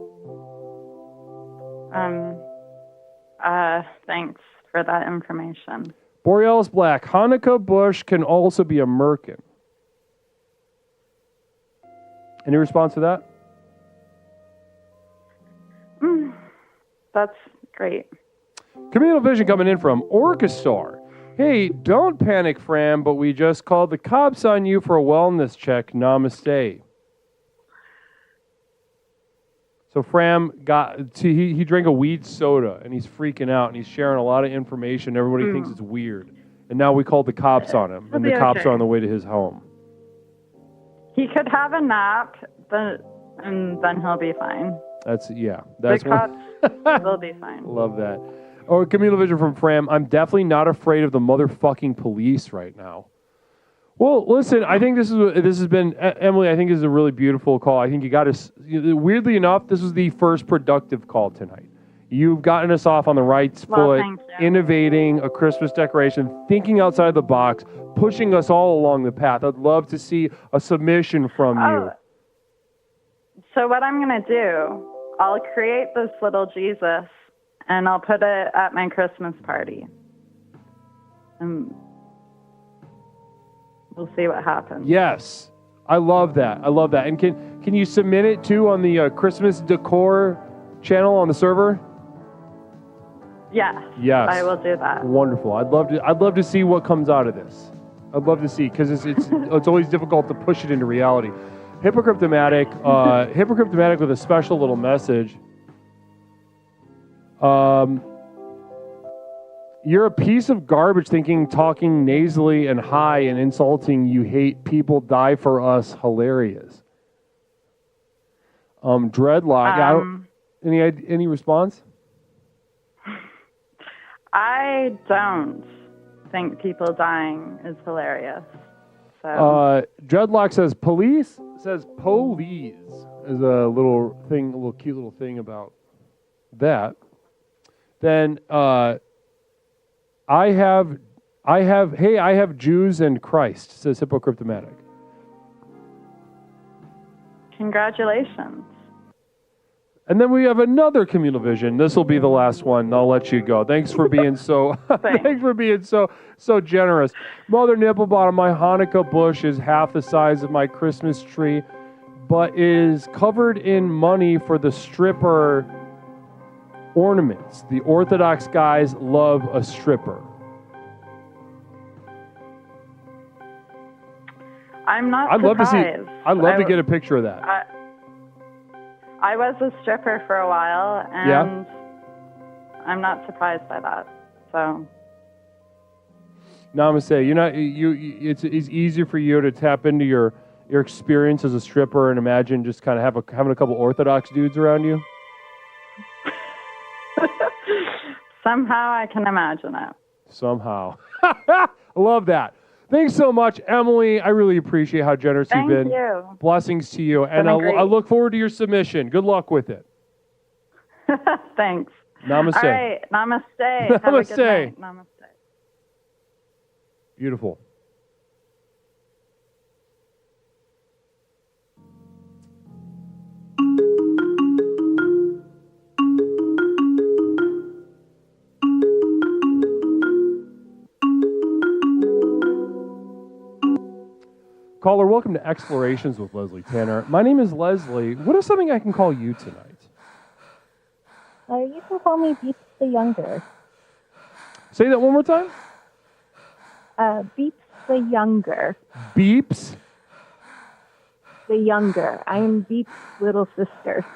Thanks for that information. Borealis Black, Hanukkah bush can also be a merkin. Any response to that? That's great. Communal vision coming in from Orchestar. Hey, don't panic, Fram, but we just called the cops on you for a wellness check. Namaste. So Fram he drank a weed soda, and he's freaking out, and he's sharing a lot of information. Everybody thinks it's weird. And now we called the cops on him, and the cops are on the way to his home. He could have a nap, and then he'll be fine. That's The cops will be fine. Love that. Or communal vision from Fram. I'm definitely not afraid of the motherfucking police right now. Well, listen, I think this has been, Emily, I think this is a really beautiful call. I think you got us, weirdly enough, this was the first productive call tonight. You've gotten us off on the right foot, innovating a Christmas decoration, thinking outside the box, pushing us all along the path. I'd love to see a submission from you. So what I'm going to do, I'll create this little Jesus, and I'll put it at my Christmas party. And we'll see what happens. Yes. I love that. And can you submit it too on the Christmas Decor channel on the server? Yes. I will do that. Wonderful. I'd love to see what comes out of this. I'd love to see, because it's always difficult to push it into reality. Hypocriptomatic with a special little message. You're a piece of garbage talking nasally and high and insulting. You hate people, die for us. Hilarious. Dreadlock. Any response? I don't think people dying is hilarious. So. Dreadlock says police. Says police is a cute little thing about that. Then I have Jews and Christ, says Hypocriptomatic. Congratulations. And then we have another communal vision. This will be the last one. I'll let you go. Thanks for being so thanks for being so generous. Mother Nipplebottom, my Hanukkah bush is half the size of my Christmas tree, but is covered in money for the stripper ornaments. The Orthodox guys love a stripper. I'm not I'd love to see. surprised. I'd love to get a picture of that. I was a stripper for a while, and I'm not surprised by that. So. Namaste. You're not. It's easier for you to tap into your experience as a stripper and imagine just kind of having a couple Orthodox dudes around you. Somehow I can imagine it. Somehow. I love that. Thanks so much, Emily. I really appreciate how generous you've been. Thank you. Blessings to you. And I look forward to your submission. Good luck with it. Thanks. Namaste. All right. Namaste. Have a good night. Namaste. Beautiful. Caller, welcome to Explorations with Leslie Tanner. My name is Leslie. What is something I can call you tonight? You can call me Beeps the Younger. Say that one more time. Beeps the Younger. Beeps? The Younger. I am Beeps' little sister.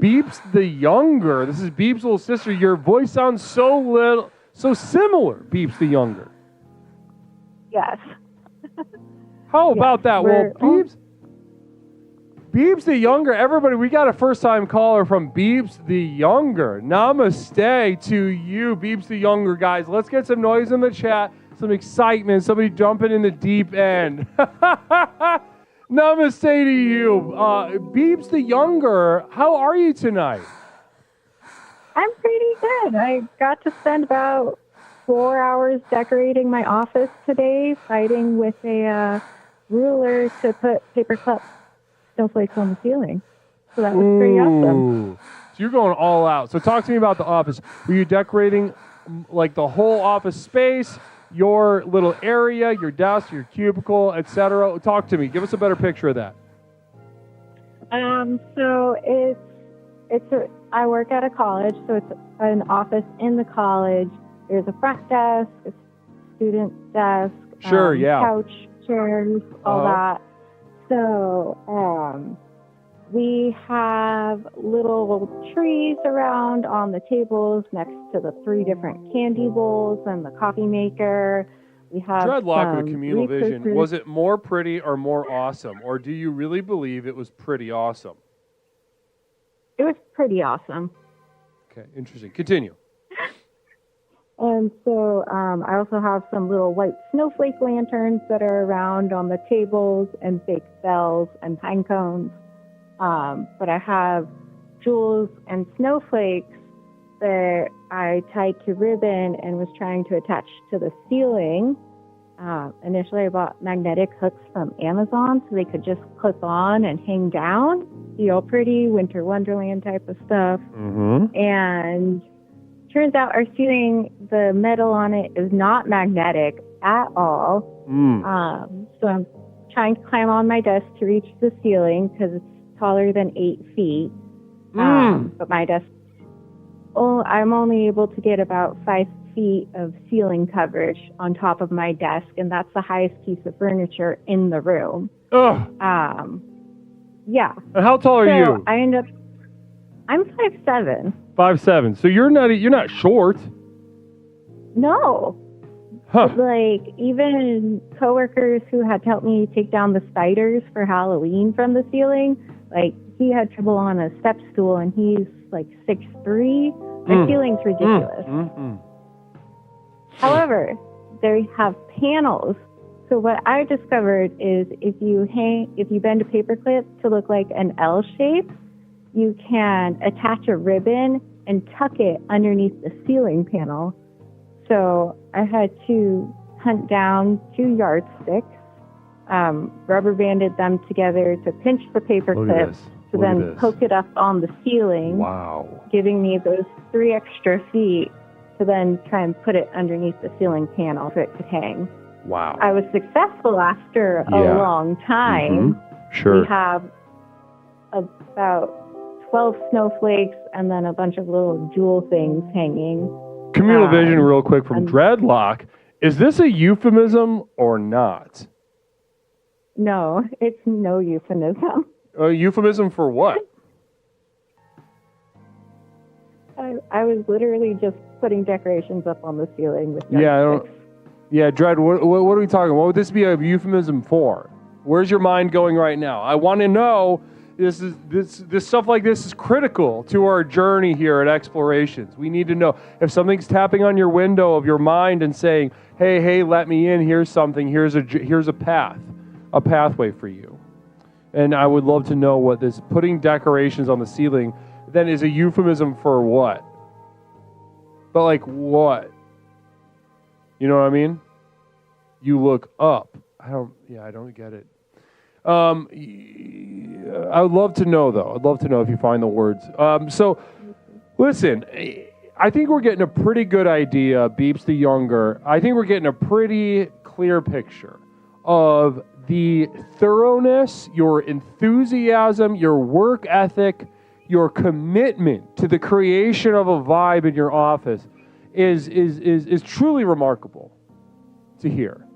Beeps the Younger. This is Beeps' little sister. Your voice sounds so similar, Beeps the Younger. Yes. How about that? Well, Beeps. Beeps the Younger. Everybody, we got a first-time caller from Beeps the Younger. Namaste to you, Beeps the Younger, guys. Let's get some noise in the chat, some excitement, somebody jumping in the deep end. Namaste to you. Beeps the Younger, how are you tonight? I'm pretty good. I got to spend about 4 hours decorating my office today, fighting with a ruler to put paperclip snowflakes on the ceiling. So that was pretty awesome. So you're going all out. So talk to me about the office. Were you decorating like the whole office space, your little area, your desk, your cubicle, etc.? Talk to me. Give us a better picture of that. So I work at a college, so it's an office in the college. There's a front desk, a student desk, Sure, yeah. couch, chairs, all that. So we have little trees around on the tables next to the 3 different candy bowls and the coffee maker. We have Dreadlock with a communal vision. Was it more pretty or more awesome? Or do you really believe it was pretty awesome? It was pretty awesome. Okay, interesting. Continue. And so I also have some little white snowflake lanterns that are around on the tables and fake bells and pine cones. But I have jewels and snowflakes that I tied to ribbon and was trying to attach to the ceiling. Initially, I bought magnetic hooks from Amazon so they could just clip on and hang down. Pretty winter wonderland type of stuff. Mm-hmm. And turns out our ceiling, the metal on it is not magnetic at all. So I'm trying to climb on my desk to reach the ceiling because it's taller than 8 feet. But my desk, I'm only able to get about 5 feet of ceiling coverage on top of my desk, and that's the highest piece of furniture in the room. Yeah. And how tall are you? I'm 5'7". 5'7". So you're not short. No. Huh. Like, even coworkers who had helped me take down the spiders for Halloween from the ceiling, like, he had trouble on a step stool, and he's like 6'3". The ceiling's ridiculous. However, they have panels. So what I discovered is if you bend a paperclip to look like an L shape, you can attach a ribbon and tuck it underneath the ceiling panel. So I had to hunt down 2 yardsticks, rubber banded them together to pinch the paperclip, to then poke it up on the ceiling. Wow. Giving me those 3 extra feet to then try and put it underneath the ceiling panel so it could hang. Wow. I was successful after a long time. Sure. We have about 12 snowflakes and then a bunch of little jewel things hanging. Communal vision, real quick, from Dreadlock. Is this a euphemism or not? No, it's no euphemism. A euphemism for what? I was literally just putting decorations up on the ceiling with Yeah, I don't. sticks. Yeah, Dred, what are we talking? What would this be a euphemism for? Where's your mind going right now? I want to know. This stuff like this is critical to our journey here at Explorations. We need to know if something's tapping on your window of your mind and saying, "Hey, let me in. Here's something. Here's a pathway for you." And I would love to know what this putting decorations on the ceiling then is a euphemism for what? But like what? You know what I mean? You look up. I don't get it. I would love to know, though. I'd love to know if you find the words. So, listen, I think we're getting a pretty good idea, Beeps the Younger. I think we're getting a pretty clear picture of the thoroughness, your enthusiasm, your work ethic, your commitment to the creation of a vibe in your office is truly remarkable to hear.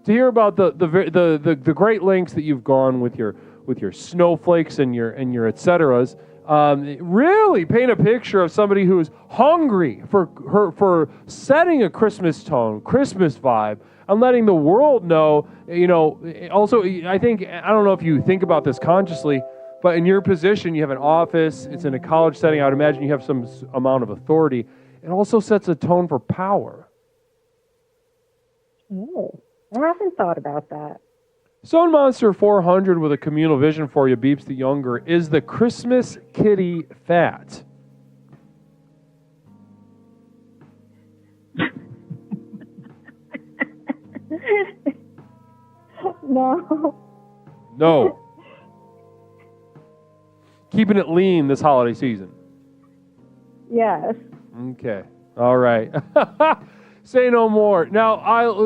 To hear about the great lengths that you've gone with your snowflakes and your et ceteras, really paint a picture of somebody who is hungry for setting a Christmas tone, Christmas vibe, and letting the world know. Also, I don't know if you think about this consciously, but in your position, you have an office. It's in a college setting. I would imagine you have some amount of authority. It also sets a tone for power. Oh. I haven't thought about that. Stone Monster 400 with a communal vision for you, Beeps the Younger, is the Christmas kitty fat? No. No. Keeping it lean this holiday season. Yes. Okay. All right. Say no more. Now,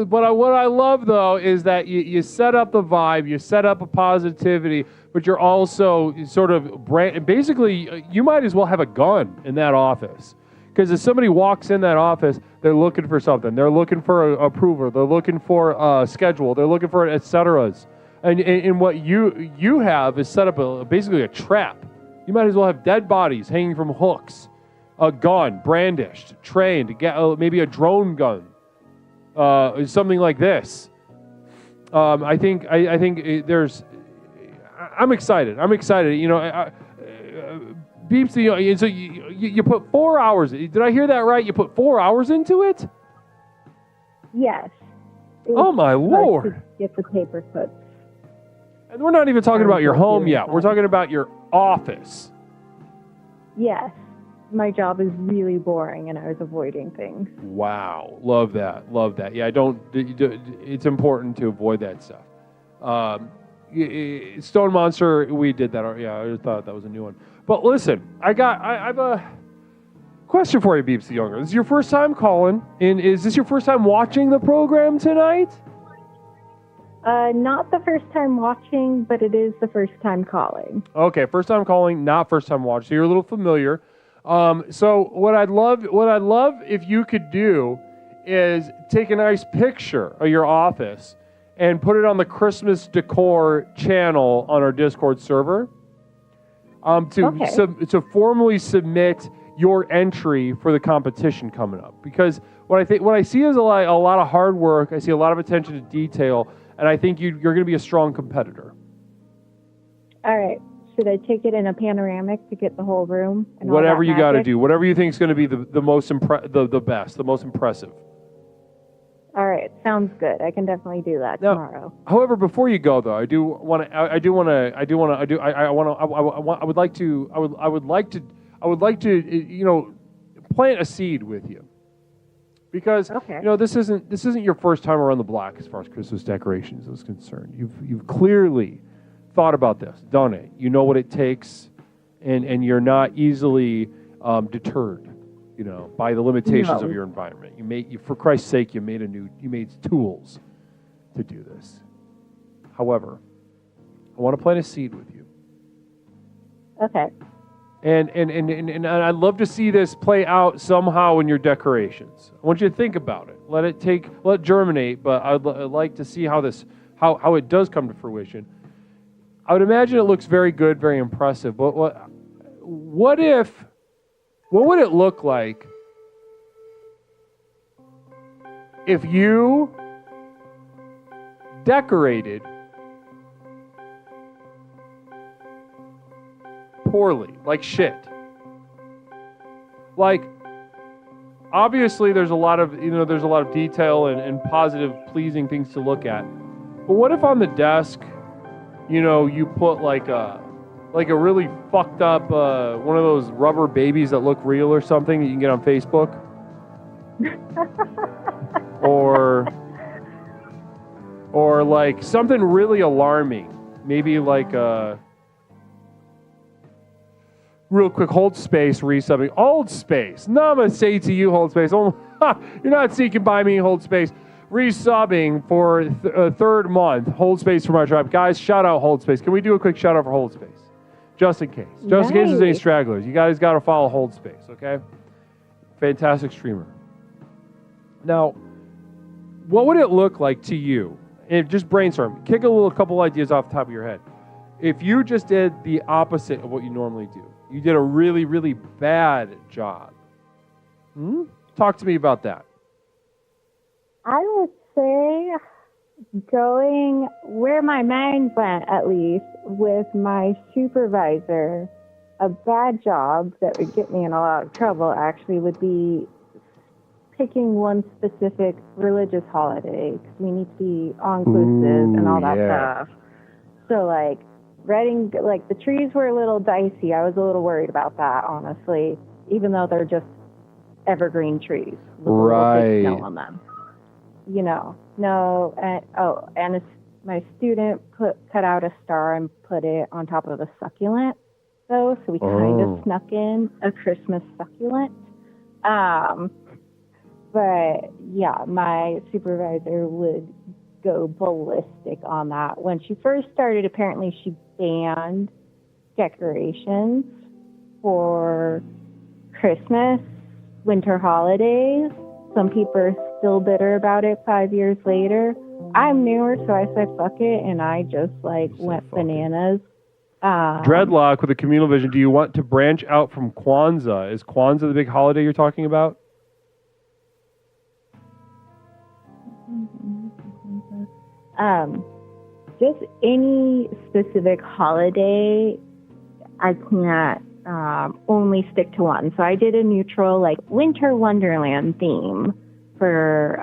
what I love, though, is that you set up the vibe, you set up a positivity, but you're also sort of basically, you might as well have a gun in that office. Because if somebody walks in that office, they're looking for something. They're looking for a approval. They're looking for a schedule. They're looking for et ceteras. And what you have is set up basically a trap. You might as well have dead bodies hanging from hooks. A gun, brandished, trained, maybe a drone gun, something like this. I think there's. I'm excited. Beeps the. So you put 4 hours. Did I hear that right? You put 4 hours into it? Yes. Oh my Lord! To get the paper clips. And we're not even talking about your home yet. We're talking about your office. Yes. My job is really boring, and I was avoiding things. Wow, love that. Yeah, it's important to avoid that stuff. Stone Monster, we did that. Yeah, I thought that was a new one. But listen, I have a question for you, Beeps the Younger. This is your first time calling, and is this your first time watching the program tonight? Not the first time watching, but it is the first time calling. Okay, first time calling, not first time watching. So you're a little familiar. So what I'd love if you could do is take a nice picture of your office and put it on the Christmas Decor channel on our Discord server. To formally submit your entry for the competition coming up. Because what I see is a lot of hard work. I see a lot of attention to detail, and I think you're going to be a strong competitor. All right. Should I take it in a panoramic to get the whole room? And whatever you got to do, whatever you think is going to be the most the best, the most impressive. All right, sounds good. I can definitely do that tomorrow. However, before you go though, I would like to plant a seed with you. Because this isn't your first time around the block as far as Christmas decorations is concerned. You've clearly thought about this, done it. You know what it takes, and you're not easily deterred, by the limitations of your environment. For Christ's sake, you made tools to do this. However, I want to plant a seed with you. Okay. And I'd love to see this play out somehow in your decorations. I want you to think about it. Let it germinate, but I'd like to see how this how it does come to fruition, I would imagine it looks very good, very impressive. But what would it look like if you decorated poorly, like shit? Like, obviously there's a lot of detail and positive, pleasing things to look at. But what if on the desk, you put like a really fucked up one of those rubber babies that look real or something that you can get on Facebook? or like something really alarming. Maybe like real quick, hold space, resubbing. Hold space. No, I'm going to say to you, hold space. Oh, you're not seeking by me, hold space. Resubbing for a third month. Hold space for my tribe. Guys, shout out hold space. Can we do a quick shout out for hold space? Just in case. Just in case there's any stragglers. You guys got to follow hold space, okay? Fantastic streamer. Now, what would it look like to you? And just brainstorm. Kick a couple ideas off the top of your head. If you just did the opposite of what you normally do. You did a really, really bad job. Talk to me about that. I would say going where my mind went, at least, with my supervisor, a bad job that would get me in a lot of trouble actually would be picking one specific religious holiday, because we need to be all-inclusive and all that stuff. So, like, the trees were a little dicey. I was a little worried about that, honestly, even though they're just evergreen trees with a little fake snow on them. My student cut out a star and put it on top of a succulent, though, so we kind of snuck in a Christmas succulent. But yeah, my supervisor would go ballistic on that. When she first started, apparently she banned decorations for Christmas, winter holidays. Some people are still bitter about it 5 years later. I'm newer, so I said fuck it, and I just went bananas. Dreadlock with a communal vision. Do you want to branch out from Kwanzaa? Is Kwanzaa the big holiday you're talking about? Just any specific holiday, I can't only stick to one. So I did a neutral, winter wonderland theme for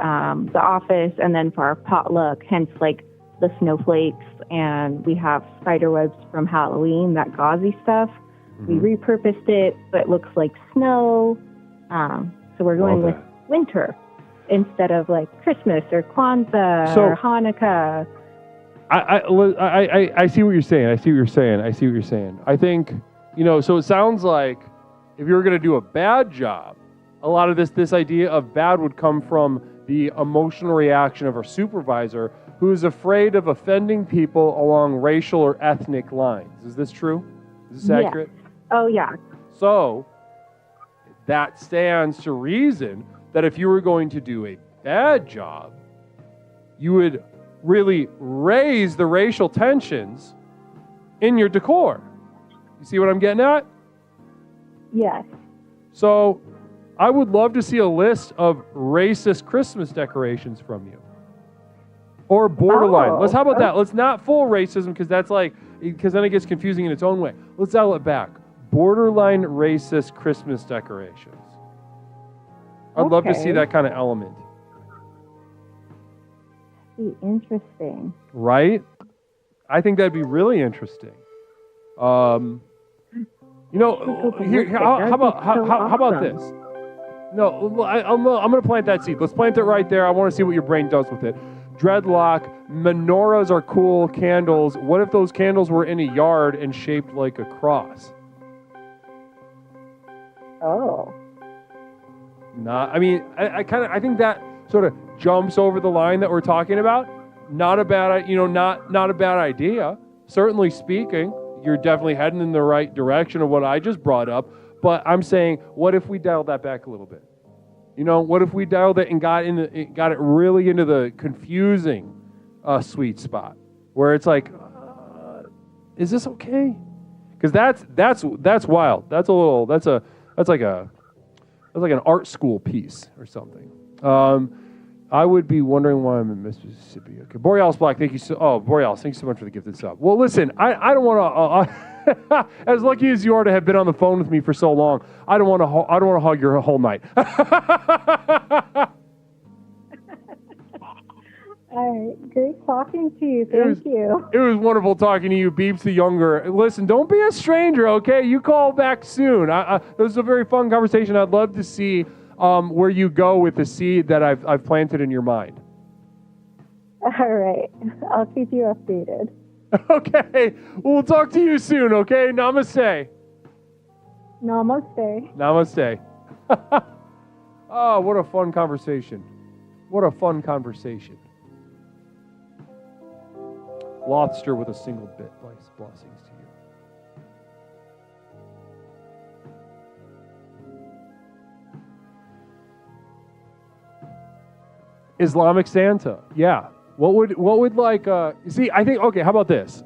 the office, and then for our potluck, hence the snowflakes, and we have spider webs from Halloween, that gauzy stuff. We repurposed it, but it looks like snow. So we're going with winter instead of Christmas or Kwanzaa or Hanukkah. I see what you're saying. I see what you're saying. I think, so it sounds like if you were going to do a bad job, a lot of this idea of bad would come from the emotional reaction of our supervisor, who is afraid of offending people along racial or ethnic lines. Is this true? Is this accurate? Oh, yeah. So that stands to reason that if you were going to do a bad job, you would really raise the racial tensions in your decor. You see what I'm getting at? Yes. So I would love to see a list of racist Christmas decorations from you. Or borderline. How about that? Let's not full racism, because then it gets confusing in its own way. Let's dial it back. Borderline racist Christmas decorations. I'd love to see that kind of element. Be interesting. Right? I think that'd be really interesting. How about this? No, I'm going to plant that seed. Let's plant it right there. I want to see what your brain does with it. Dreadlock, menorahs are cool candles. What if those candles were in a yard and shaped like a cross? Oh. I think that sort of jumps over the line that we're talking about. Not a bad, not a bad idea. Certainly speaking, you're definitely heading in the right direction of what I just brought up. But I'm saying, what if we dialed that back a little bit? What if we dialed it and got it really into the confusing sweet spot where it's like, is this okay? Because that's wild. That's like an art school piece or something. I would be wondering why I'm in Mississippi. Okay, Borealis Black, thank you so. Oh, Borealis, thank you so much for the gifted sub. Well, listen, I don't want to. As lucky as you are to have been on the phone with me for so long, I don't want to hug your whole night. All right, great talking to you. Thank you. It was wonderful talking to you, Beeps the Younger. Listen, don't be a stranger, okay? You call back soon. This was a very fun conversation. I'd love to see where you go with the seed that I've planted in your mind. All right, I'll keep you updated. Okay, we'll talk to you soon, okay? Namaste. Namaste. Namaste. Oh, what a fun conversation. What a fun conversation. Lothster with a single bit. Blessings to you. Islamic Santa. Yeah. What would like see, I think, okay, how about this?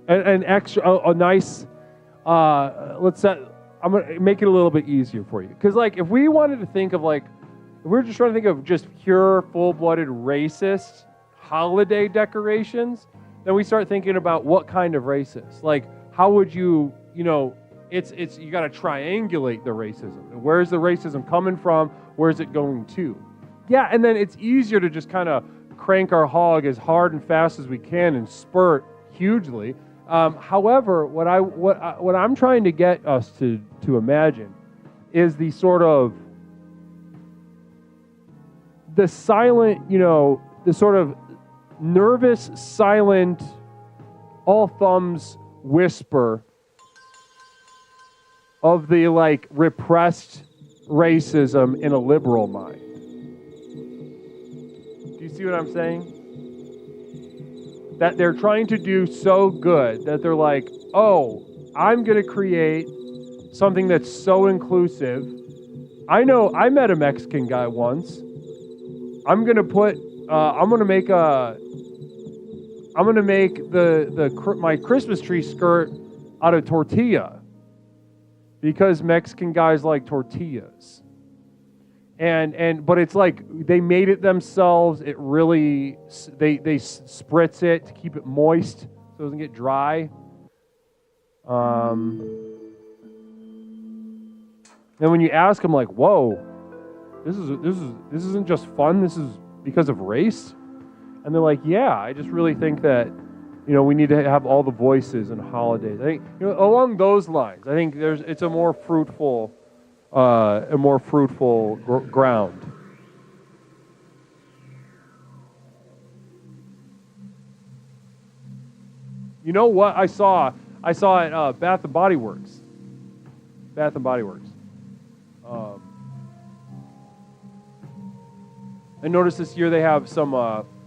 An extra a nice let's set, I'm gonna make it a little bit easier for you. Because like if we wanted to think of like, if we're just trying to think of just pure full-blooded racist holiday decorations, then we start thinking about what kind of racist. Like, how would you, it's you got to triangulate the racism. Where's the racism coming from? Where's it going to? Yeah, and then it's easier to just kind of crank our hog as hard and fast as we can and spurt hugely. However, what I'm trying to get us to imagine is the sort of the silent, the sort of nervous, silent, all thumbs whisper of the like repressed racism in a liberal mind. Do you see what I'm saying? That they're trying to do so good that they're like, oh, I'm going to create something that's so inclusive. I know I met a Mexican guy once. I'm going to make my Christmas tree skirt out of tortilla because Mexican guys like tortillas. But it's like they made it themselves. It really, they spritz it to keep it moist so it doesn't get dry. And when you ask them like, whoa, this isn't just fun, this is because of race? And they're like, yeah, I just really think that, we need to have all the voices and holidays. I think, along those lines, I think it's a more fruitful ground. You know what I saw? I saw at Bath and Body Works. Bath and Body Works. I noticed this year they have some.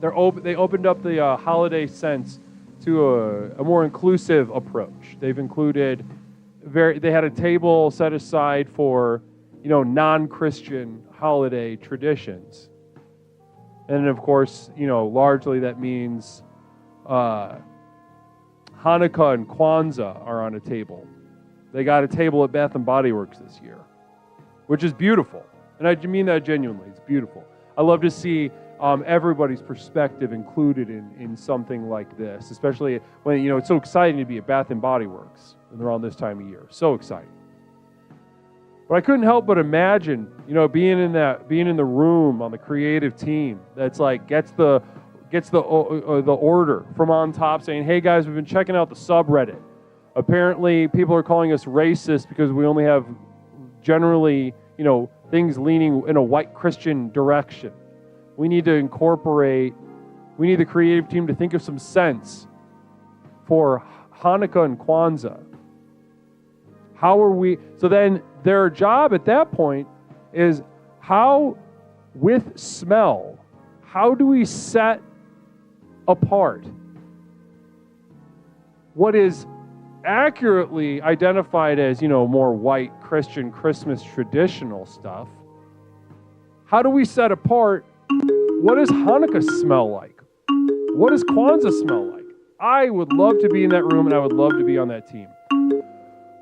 They opened up the holiday scents to a more inclusive approach. They've included they had a table set aside for non-Christian holiday traditions, and of course largely that means Hanukkah and Kwanzaa are on a table. They got a table at Bath and Body Works this year, which is beautiful, and I mean that genuinely. It's beautiful. I love to see everybody's perspective included in something like this, especially when it's so exciting to be at Bath and Body Works and they're on this time of year. So exciting. But I couldn't help but imagine, being in the room on the creative team that's like gets the order from on top saying, "Hey guys, we've been checking out the subreddit. Apparently, people are calling us racist because we only have generally, things leaning in a white Christian direction. We need the creative team to think of some sense for Hanukkah and Kwanzaa. How are we?" So then their job at that point is with smell, how do we set apart what is accurately identified as, more white Christian Christmas traditional stuff? How do we set apart what does Hanukkah smell like? What does Kwanzaa smell like? I would love to be in that room, and I would love to be on that team.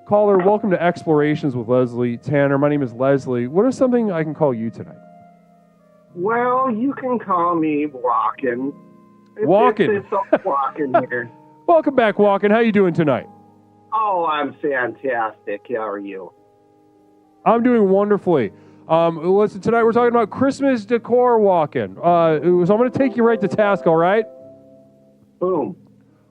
Caller, welcome to Explorations with Leslie Tanner. My name is Leslie. What is something I can call you tonight? Well, you can call me Walken. Walken. It's Walken here. Welcome back, Walken. How you doing tonight? Oh, I'm fantastic. How are you? I'm doing wonderfully. Listen, tonight we're talking about Christmas decor, Walken. So I'm going to take you right to task, all right? Boom.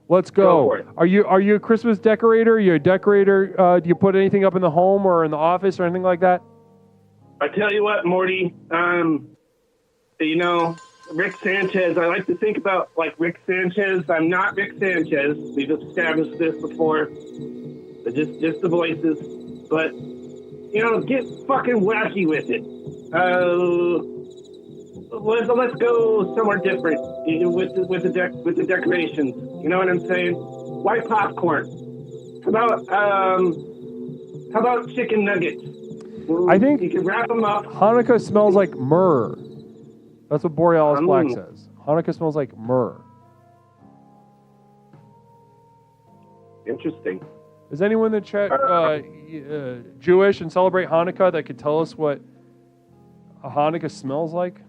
Let's Go go. for it. Are you a Christmas decorator? Are you a decorator? Do you put anything up in the home or in the office or anything like that? I tell you what, Morty, Rick Sanchez, I like to think about like Rick Sanchez. I'm not Rick Sanchez. We've established this before. Just the voices. But, get fucking wacky with it. Let's go somewhere different with the decorations. You know what I'm saying? Why popcorn? How about chicken nuggets? I think you can wrap them up. Hanukkah smells like myrrh. That's what Borealis Black says. Hanukkah smells like myrrh. Interesting. Is anyone in the chat Jewish and celebrate Hanukkah that could tell us what a Hanukkah smells like?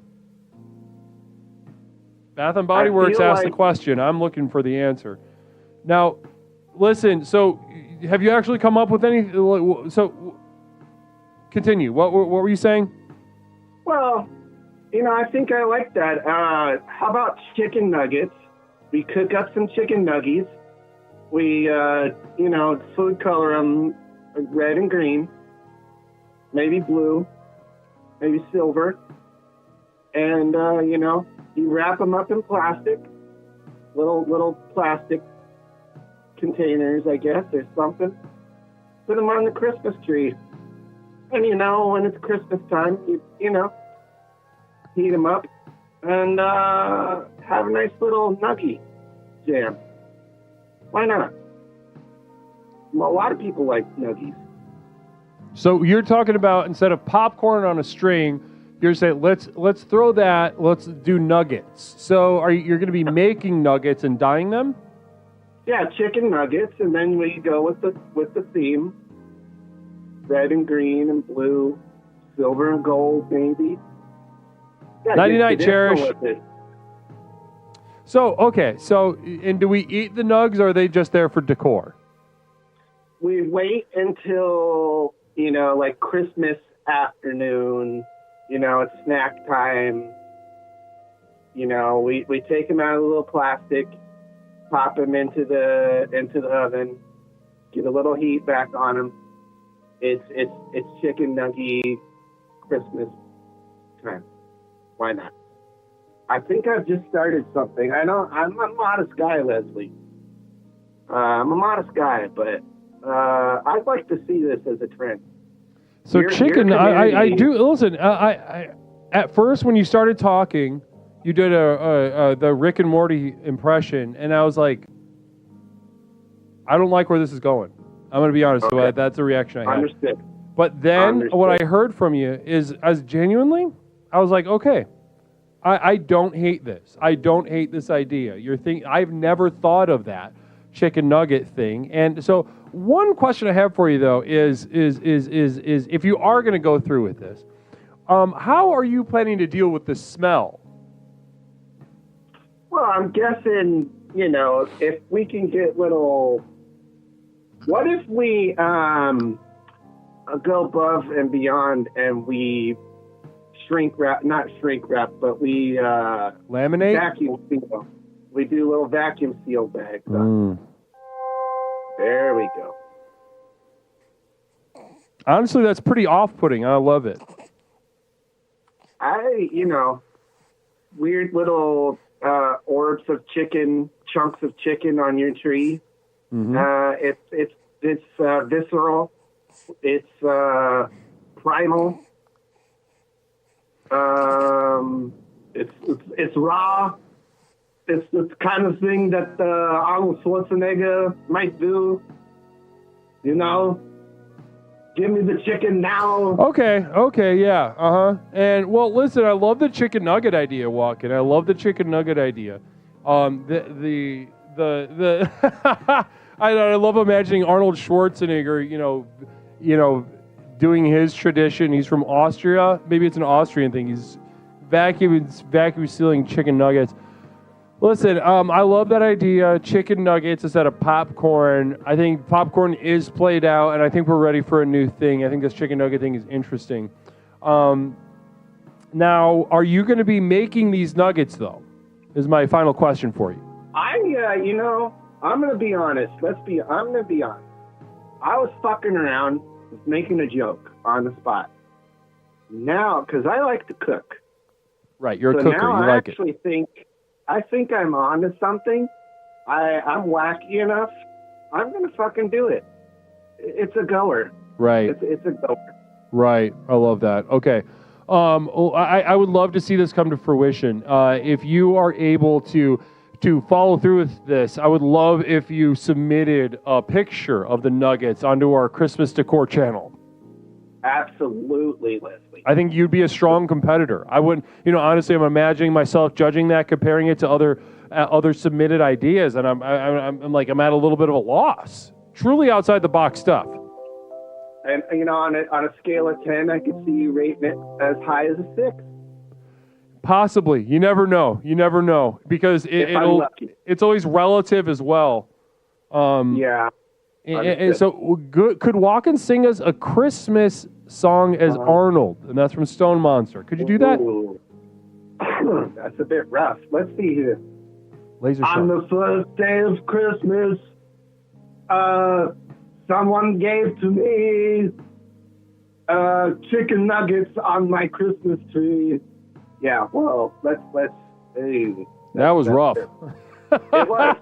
Bath and Body Works asked the question. I'm looking for the answer. Now, listen, so have you actually come up with any... So, continue. What were you saying? Well, I think I like that. How about chicken nuggets? We cook up some chicken nuggies. We, food color them red and green, maybe blue, maybe silver. And, you wrap them up in plastic, little plastic containers, I guess, or something. Put them on the Christmas tree. And, when it's Christmas time, you heat them up and have a nice little nuggie jam. Why not? Well, a lot of people like nuggies. So you're talking about instead of popcorn on a string, you're saying let's throw that. Let's do nuggets. So you're going to be making nuggets and dyeing them? Yeah, chicken nuggets, and then we go with the theme: red and green and blue, silver and gold, maybe. Yeah, 99 Cherish. So and do we eat the nugs, or are they just there for decor? We wait until like Christmas afternoon. It's snack time. We take them out of the little plastic, pop them into the oven, get a little heat back on them. It's chicken nugget Christmas time. Why not? I think I've just started something. I know I'm a modest guy, Leslie. I'm a modest guy, but I'd like to see this as a trend. So chicken, I do. Listen, I at first when you started talking, you did the Rick and Morty impression, and I was like, I don't like where this is going. I'm going to be honest. Okay. So that's the reaction I had. Understood. But then what I heard from you is, as genuinely, I was like, okay, I don't hate this. I don't hate this idea. I've never thought of that chicken nugget thing. And so one question I have for you though is if you are going to go through with this, how are you planning to deal with the smell? Well, I'm guessing, if we can get little. What if we go above and beyond and we not shrink wrap, but we laminate? Vacuum seal. We do little vacuum seal bags. There we go. Honestly, that's pretty off-putting. I love it. Weird little orbs of chicken, chunks of chicken on your tree. Mm-hmm. It's visceral. It's primal. It's raw. It's the kind of thing that Arnold Schwarzenegger might do. Give me the chicken now. Okay, yeah, And well, listen, I love the chicken nugget idea, Walken. I love the chicken nugget idea. The I love imagining Arnold Schwarzenegger, doing his tradition. He's from Austria. Maybe it's an Austrian thing. He's vacuum sealing chicken nuggets. Listen, I love that idea. Chicken nuggets instead of popcorn. I think popcorn is played out, and I think we're ready for a new thing. I think this chicken nugget thing is interesting. Now, are you going to be making these nuggets, though? Is my final question for you. I'm going to be honest. I'm going to be honest. I was fucking around with making a joke on the spot. Now, because I like to cook. Right, you're a so cooker. Now you like it. I think I'm on to something. I'm wacky enough. I'm going to fucking do it. It's a goer. Right. It's a goer. Right. I love that. Okay. I would love to see this come to fruition. If you are able to follow through with this, I would love if you submitted a picture of the nuggets onto our Christmas Decor channel. Absolutely, Leslie. I think you'd be a strong competitor. I wouldn't, honestly, I'm imagining myself judging that, comparing it to other submitted ideas, and I'm at a little bit of a loss. Truly outside the box stuff. And on a scale of 10, I could see you rating it as high as a 6. Possibly. You never know. Because it's always relative as well. Yeah. And so good. Could Walken sing us a Christmas song as Arnold? And that's from Stone Monster. Could you do that? Ooh. That's a bit rough. Let's see here. Laser shot. On the first day of Christmas, someone gave to me chicken nuggets on my Christmas tree. Yeah, well, let's. Hey, that was rough. It was.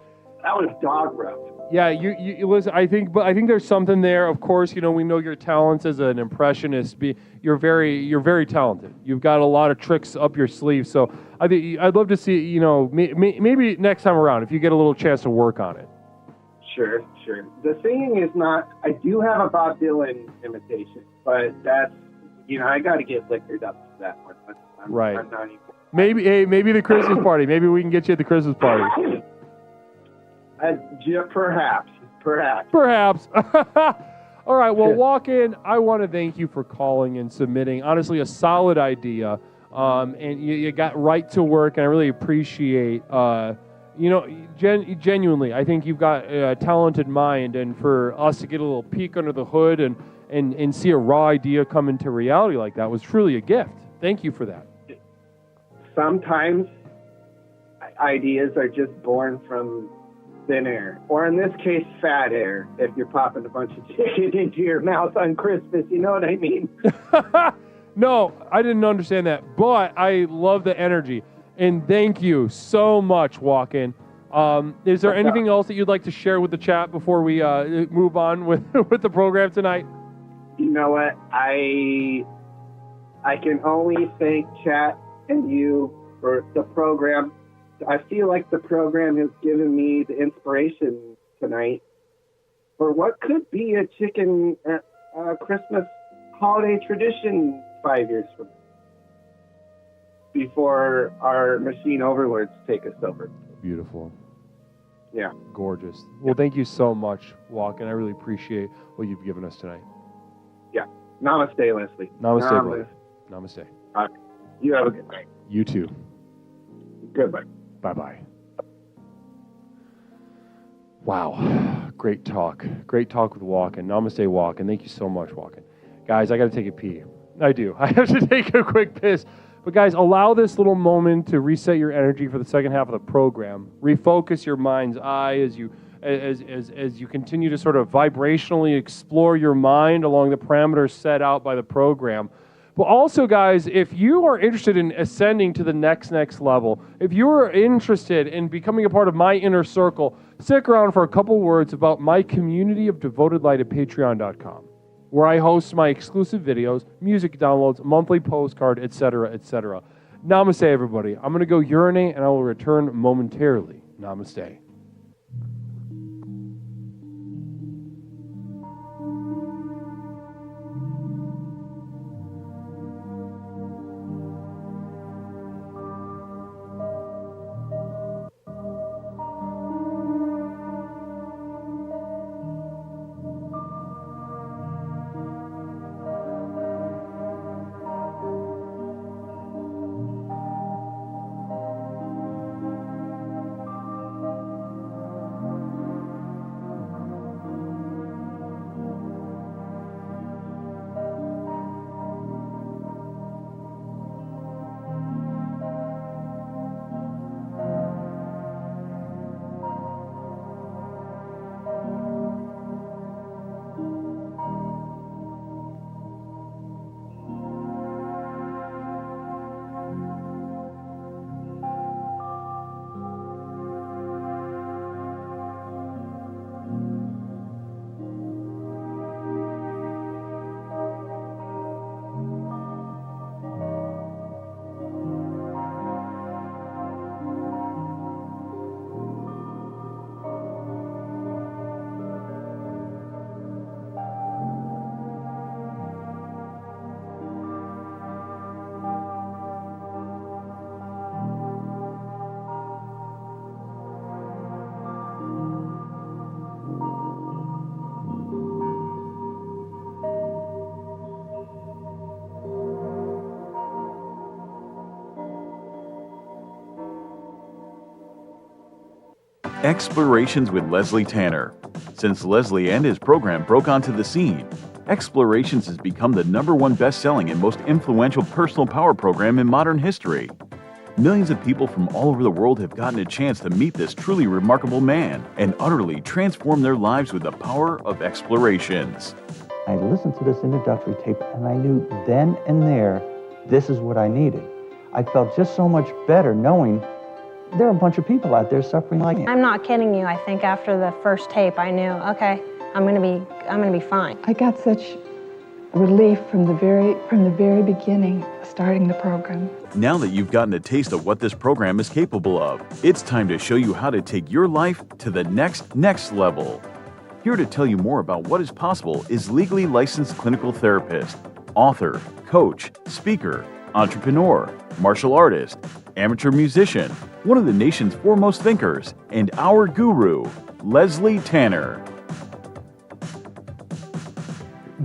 That was dog rough. Yeah, you listen. I think there's something there. Of course, we know your talents as an impressionist. You're very talented. You've got a lot of tricks up your sleeve. So I think I'd love to see. Maybe next time around, if you get a little chance to work on it. Sure. The singing is not. I do have a Bob Dylan imitation, but that's I got to get liquored up to that one. Right. I'm not even. Maybe the Christmas party. Maybe we can get you at the Christmas party. Perhaps. All right. Well, Walken, I want to thank you for calling and submitting. Honestly, a solid idea. And you got right to work, and I really appreciate. Genuinely, I think you've got a talented mind, and for us to get a little peek under the hood and see a raw idea come into reality like that was truly a gift. Thank you for that. Sometimes ideas are just born from thin air, or in this case, fat air, if you're popping a bunch of chicken into your mouth on Christmas, you know what I mean? No, I didn't understand that, but I love the energy, and thank you so much, Walken. Is there anything else that you'd like to share with the chat before we move on with the program tonight? You know what? I can only thank chat and you for the program. I feel like the program has given me the inspiration tonight for what could be a chicken Christmas holiday tradition 5 years from now, before our machine overlords take us over. Beautiful. Yeah. Gorgeous. Well, thank you so much, Walken. I really appreciate what you've given us tonight. Yeah. Namaste, Leslie. Namaste, brother. Namaste. You have a good night. You too. Goodbye. Bye-bye. Wow. Great talk. Great talk with Walken. Namaste, Walken. Thank you so much, Walken. Guys, I got to take a pee. I do. I have to take a quick piss. But guys, allow this little moment to reset your energy for the second half of the program. Refocus your mind's eye as you continue to sort of vibrationally explore your mind along the parameters set out by the program. But also, guys, if you are interested in ascending to the next level, if you are interested in becoming a part of my inner circle, stick around for a couple words about my community of devoted light at patreon.com, where I host my exclusive videos, music downloads, monthly postcard, etc., etc. Namaste, everybody. I'm going to go urinate, and I will return momentarily. Namaste. Explorations with Leslie Tanner. Since Leslie and his program broke onto the scene, Explorations has become the #1 best-selling and most influential personal power program in modern history. Millions of people from all over the world have gotten a chance to meet this truly remarkable man and utterly transform their lives with the power of Explorations. I listened to this introductory tape and I knew then and there, this is what I needed. I felt just so much better knowing there are a bunch of people out there suffering like me. I'm not kidding you. I think after the first tape, I knew, okay, I'm gonna be fine. I got such relief from the very beginning, starting the program. Now that you've gotten a taste of what this program is capable of, it's time to show you how to take your life to the next level. Here to tell you more about what is possible is legally licensed clinical therapist, author, coach, speaker, entrepreneur, martial artist, amateur musician, one of the nation's foremost thinkers, and our guru, Leslie Tanner.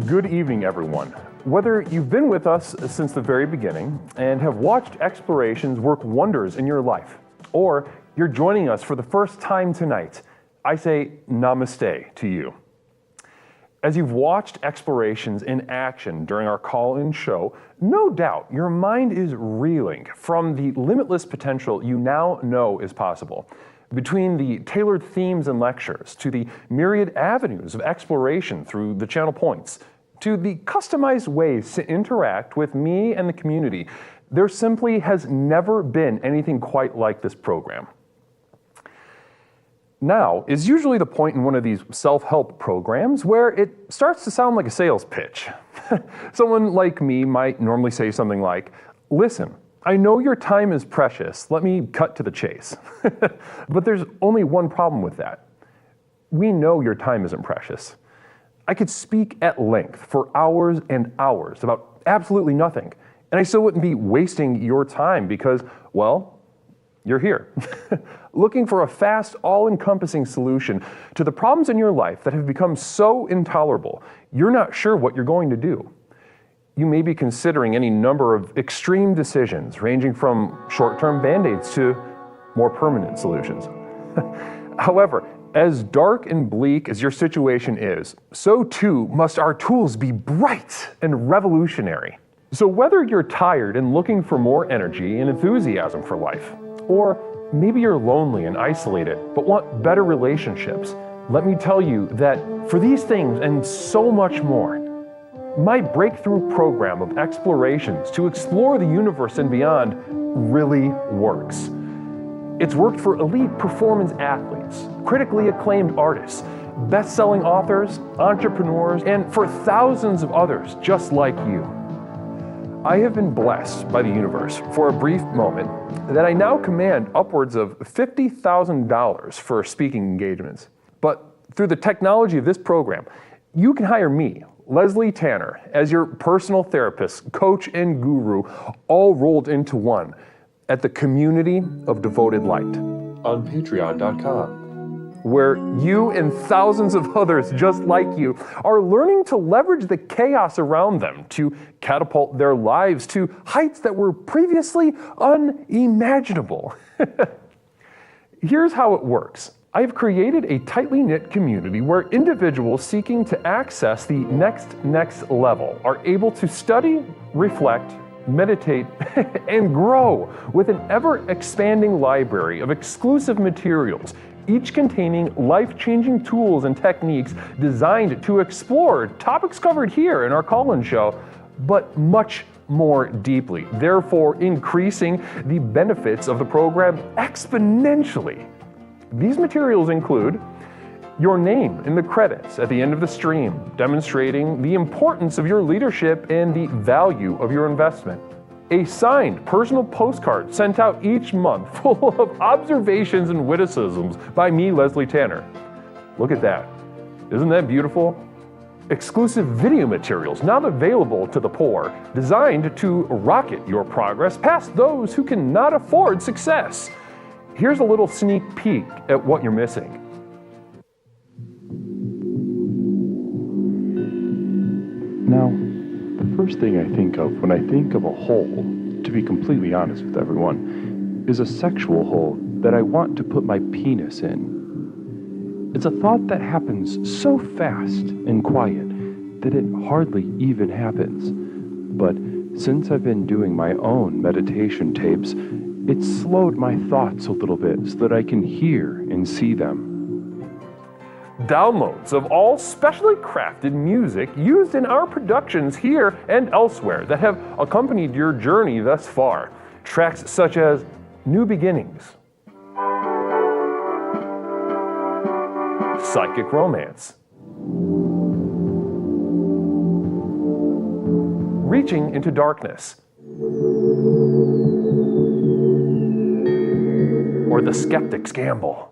Good evening, everyone. Whether you've been with us since the very beginning and have watched Explorations work wonders in your life, or you're joining us for the first time tonight, I say namaste to you. As you've watched Explorations in action during our call-in show, no doubt your mind is reeling from the limitless potential you now know is possible. Between the tailored themes and lectures, to the myriad avenues of exploration through the channel points, to the customized ways to interact with me and the community, there simply has never been anything quite like this program. Now is usually the point in one of these self-help programs where it starts to sound like a sales pitch. Someone like me might normally say something like, listen, I know your time is precious, let me cut to the chase. But there's only one problem with that. We know your time isn't precious. I could speak at length for hours and hours about absolutely nothing, and I still wouldn't be wasting your time because, well, you're here, looking for a fast, all-encompassing solution to the problems in your life that have become so intolerable, you're not sure what you're going to do. You may be considering any number of extreme decisions, ranging from short-term band-aids to more permanent solutions. However, as dark and bleak as your situation is, so too must our tools be bright and revolutionary. So whether you're tired and looking for more energy and enthusiasm for life, or maybe you're lonely and isolated but want better relationships, let me tell you that for these things and so much more, my breakthrough program of explorations to explore the universe and beyond really works. It's worked for elite performance athletes, critically acclaimed artists, best-selling authors, entrepreneurs, and for thousands of others just like you. I have been blessed by the universe for a brief moment that I now command upwards of $50,000 for speaking engagements. But through the technology of this program, you can hire me, Leslie Tanner, as your personal therapist, coach, and guru, all rolled into one at the Community of Devoted Light on Patreon.com, where you and thousands of others just like you are learning to leverage the chaos around them to catapult their lives to heights that were previously unimaginable. Here's how it works. I've created a tightly knit community where individuals seeking to access the next level are able to study, reflect, meditate, and grow with an ever-expanding library of exclusive materials, each containing life-changing tools and techniques designed to explore topics covered here in our call-in show, but much more deeply, therefore increasing the benefits of the program exponentially. These materials include your name in the credits at the end of the stream, demonstrating the importance of your leadership and the value of your investment. A signed personal postcard sent out each month full of observations and witticisms by me, Leslie Tanner. Look at that. Isn't that beautiful? Exclusive video materials not available to the poor, designed to rocket your progress past those who cannot afford success. Here's a little sneak peek at what you're missing. Now, the first thing I think of when I think of a hole, to be completely honest with everyone, is a sexual hole that I want to put my penis in. It's a thought that happens so fast and quiet that it hardly even happens. But since I've been doing my own meditation tapes, it's slowed my thoughts a little bit so that I can hear and see them. Downloads of all specially crafted music used in our productions here and elsewhere that have accompanied your journey thus far. Tracks such as New Beginnings, Psychic Romance, Reaching into Darkness, or The Skeptic's Gamble.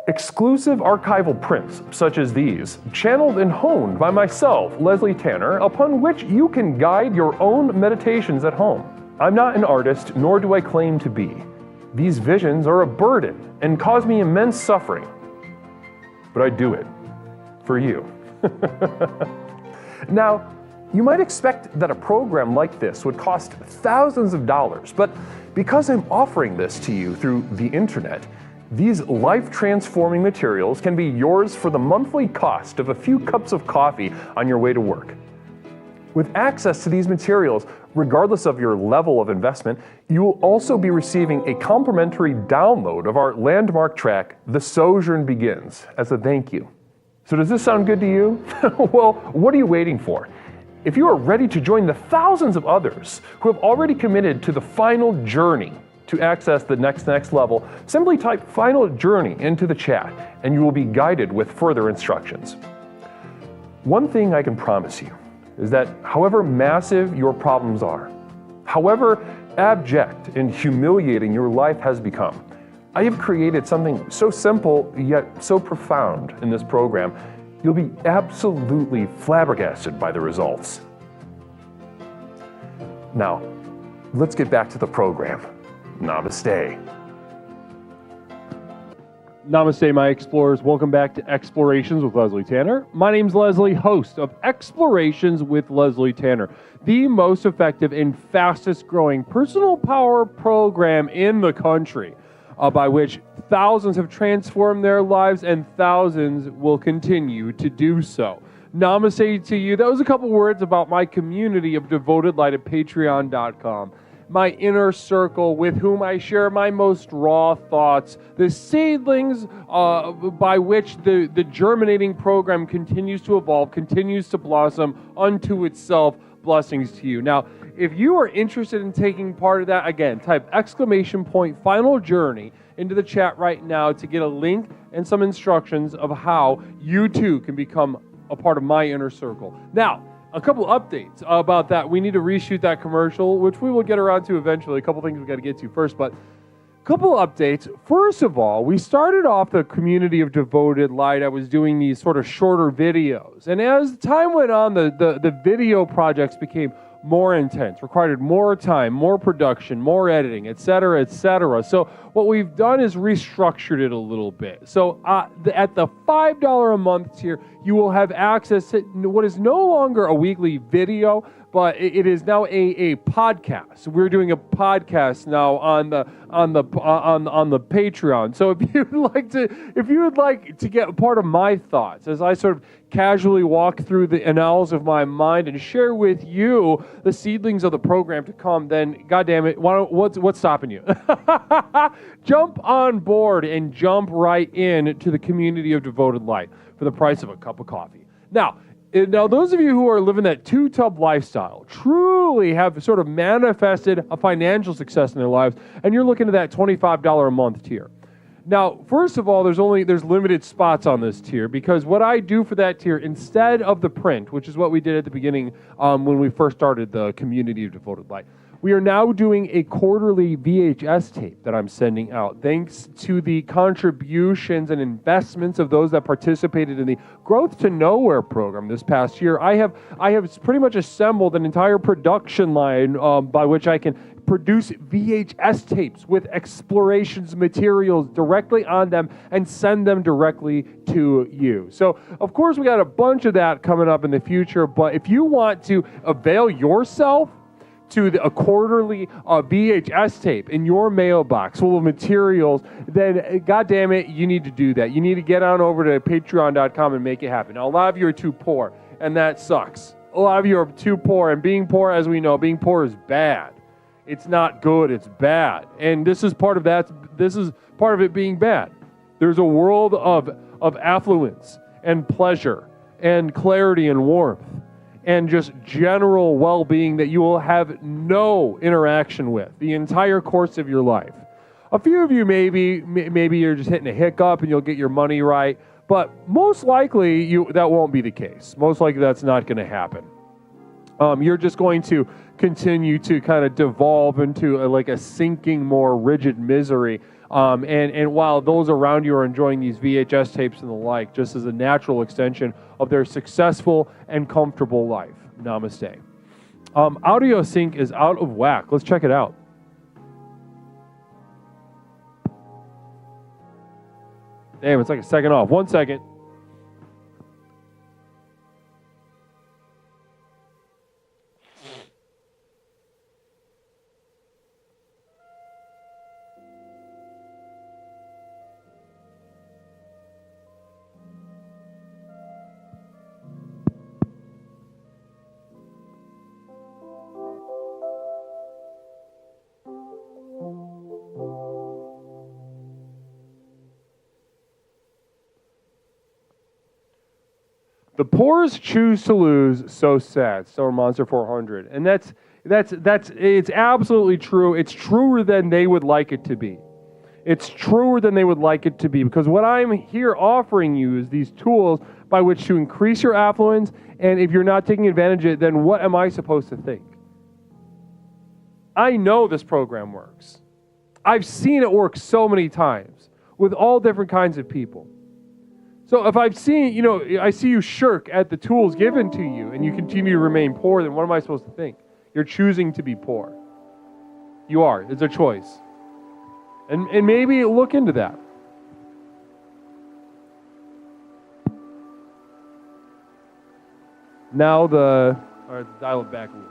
Exclusive archival prints, such as these, channeled and honed by myself, Leslie Tanner, upon which you can guide your own meditations at home. I'm not an artist, nor do I claim to be. These visions are a burden and cause me immense suffering. But I do it for you. Now, you might expect that a program like this would cost thousands of dollars, but because I'm offering this to you through the internet, these life-transforming materials can be yours for the monthly cost of a few cups of coffee on your way to work. With access to these materials, regardless of your level of investment, you will also be receiving a complimentary download of our landmark track, The Sojourn Begins, as a thank you. So does this sound good to you? Well, what are you waiting for? If you are ready to join the thousands of others who have already committed to the final journey to access the next level, simply type Final Journey into the chat and you will be guided with further instructions. One thing I can promise you is that however massive your problems are, however abject and humiliating your life has become, I have created something so simple yet so profound in this program, you'll be absolutely flabbergasted by the results. Now, let's get back to the program. Namaste. Namaste, my explorers. Welcome back to Explorations with Leslie Tanner. My name's Leslie, host of Explorations with Leslie Tanner, the most effective and fastest growing personal power program in the country, by which thousands have transformed their lives and thousands will continue to do so. Namaste to you. That was a couple words about my community of devoted light at patreon.com. My inner circle with whom I share my most raw thoughts, the seedlings by which the germinating program continues to evolve, continues to blossom unto itself. Blessings to you. Now, if you are interested in taking part of that, again, type !Final Journey into the chat right now to get a link and some instructions of how you too can become a part of my inner circle. Now, a couple updates about that. We need to reshoot that commercial, which we will get around to eventually. A couple things we got to get to first, but a couple updates. First of all, we started off the community of devoted light. I was doing these sort of shorter videos, and as time went on, the video projects became more intense, required more time, more production, more editing, etc., etc. So what we've done is restructured it a little bit. So at the $5 a month tier, you will have access to what is no longer a weekly video, but it is now a podcast. We're doing a podcast now on the Patreon. So if you would like to get a part of my thoughts as I sort of casually walk through the annals of my mind and share with you the seedlings of the program to come, then goddamn it, what's stopping you? Jump on board and jump right in to the community of devoted light for the price of a cup of coffee. Now, those of you who are living that two-tub lifestyle truly have sort of manifested a financial success in their lives, and you're looking at that $25 a month tier. Now, first of all, there's limited spots on this tier, because what I do for that tier, instead of the print, which is what we did at the beginning when we first started the community of devoted light, we are now doing a quarterly VHS tape that I'm sending out, thanks to the contributions and investments of those that participated in the Growth to Nowhere program this past year. I have pretty much assembled an entire production line by which I can produce VHS tapes with explorations materials directly on them and send them directly to you. So, of course, we got a bunch of that coming up in the future, but if you want to avail yourself to a quarterly VHS tape in your mailbox full of materials, then God damn it, you need to do that. You need to get on over to patreon.com and make it happen. Now, a lot of you are too poor, and that sucks. A lot of you are too poor, and being poor, as we know, being poor is bad. It's not good, it's bad. And this is part of that. This is part of it being bad. There's a world of affluence and pleasure and clarity and warmth and just general well-being that you will have no interaction with the entire course of your life. A few of you maybe you're just hitting a hiccup and you'll get your money right, but most likely that won't be the case. Most likely that's not going to happen. You're just going to continue to kind of devolve into a sinking, more rigid misery. And while those around you are enjoying these VHS tapes and the like, just as a natural extension of their successful and comfortable life. Namaste. Audio sync is out of whack. Let's check it out. Damn, it's like a second off. 1 second. The poor's choose to lose, so sad. Summer Monster 400. And that's it's absolutely true. It's truer than they would like it to be. It's truer than they would like it to be, because what I'm here offering you is these tools by which to increase your affluence, and if you're not taking advantage of it, then what am I supposed to think? I know this program works. I've seen it work so many times with all different kinds of people. So if I've seen, I see you shirk at the tools given to you and you continue to remain poor, then what am I supposed to think? You're choosing to be poor. You are. It's a choice. And maybe look into that. Now all right, dial it back a little.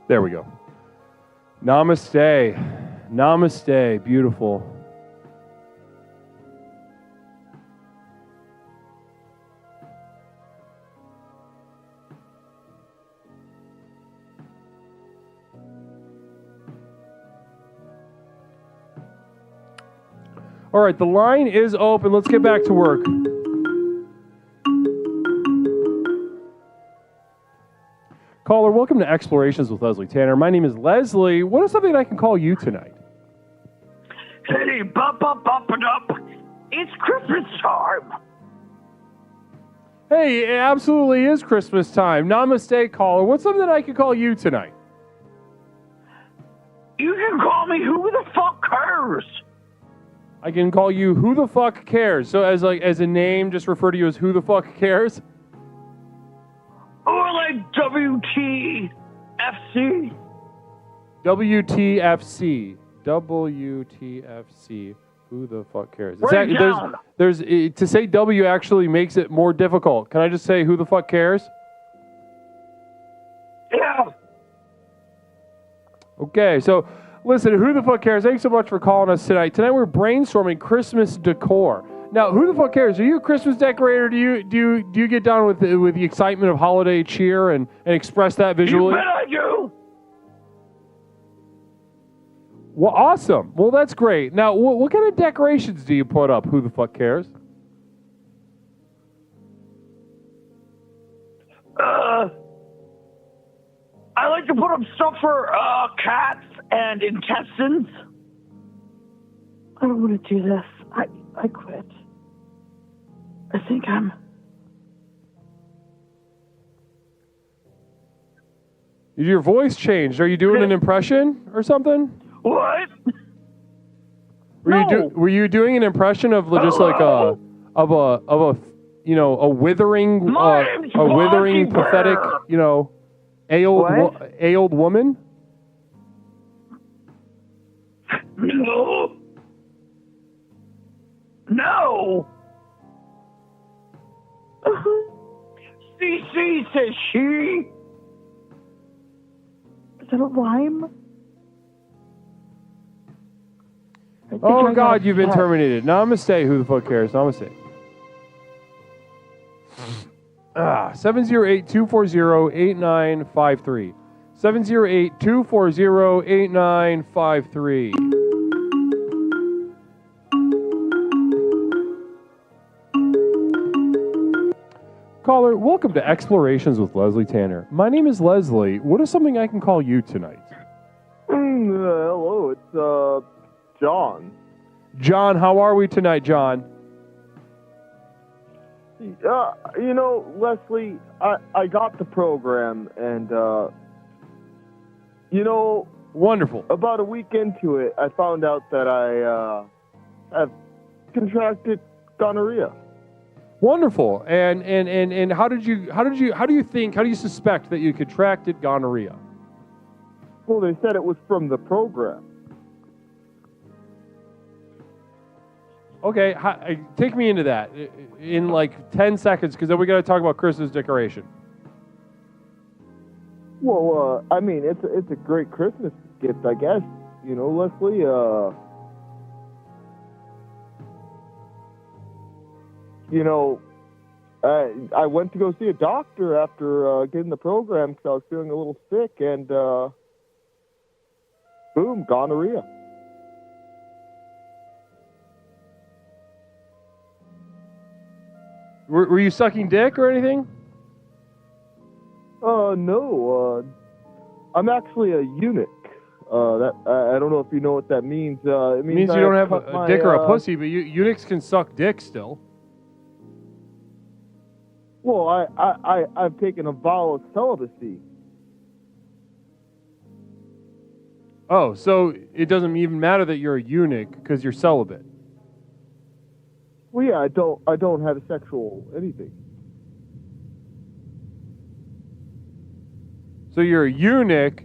There we go. Namaste. Namaste. Beautiful. All right, the line is open. Let's get back to work. Caller, welcome to Explorations with Leslie Tanner. My name is Leslie. What is something I can call you tonight? Hey, bop. It's Christmas time. Hey, it absolutely is Christmas time. Namaste, caller. What's something I can call you tonight? You can call me Who the Fuck Cares. I can call you Who the Fuck Cares. So as a name, just refer to you as Who the Fuck Cares? Or like WTFC. WTFC. Who the fuck cares? There's to say W actually makes it more difficult. Can I just say who the fuck cares? Yeah. Okay, so listen, who the fuck cares? Thanks so much for calling us tonight. Tonight we're brainstorming Christmas decor. Now, who the fuck cares? Are you a Christmas decorator? Do you get down with the excitement of holiday cheer and express that visually? You bet I do. Well, awesome. Well, that's great. Now, what kind of decorations do you put up? Who the fuck cares? I like to put up stuff for cats and intestines. I don't want to do this. I quit. I think I'm... Your voice changed. Are you doing an impression or something? What? Were you doing an impression of just like a withering pathetic, ailed woman? No. CC says she. Is that a rhyme? Oh God, you've been terminated. Namaste. Who the fuck cares? Namaste. 708-240-8953. 708-240-8953. Caller, welcome to Explorations with Leslie Tanner. My name is Leslie. What is something I can call you tonight? Hello, it's John. John, how are we tonight, John? Leslie, I got the program, and wonderful. About a week into it, I found out that I have contracted gonorrhea. Wonderful. And how do you suspect that you contracted gonorrhea? Well, they said it was from the program. Okay, take me into that in like 10 seconds, because then we got to talk about Christmas decoration. Well, I mean, it's a great Christmas gift, I guess. Leslie. I went to go see a doctor after getting the program because I was feeling a little sick, and boom, gonorrhea. Were you sucking dick or anything? No. I'm actually a eunuch. That I don't know if you know what that means. It means you don't have a dick or a pussy, but eunuchs can suck dick still. Well, I've taken a vow of celibacy. Oh, so it doesn't even matter that you're a eunuch because you're celibate. Well, yeah, I don't have sexual anything. So you're a eunuch,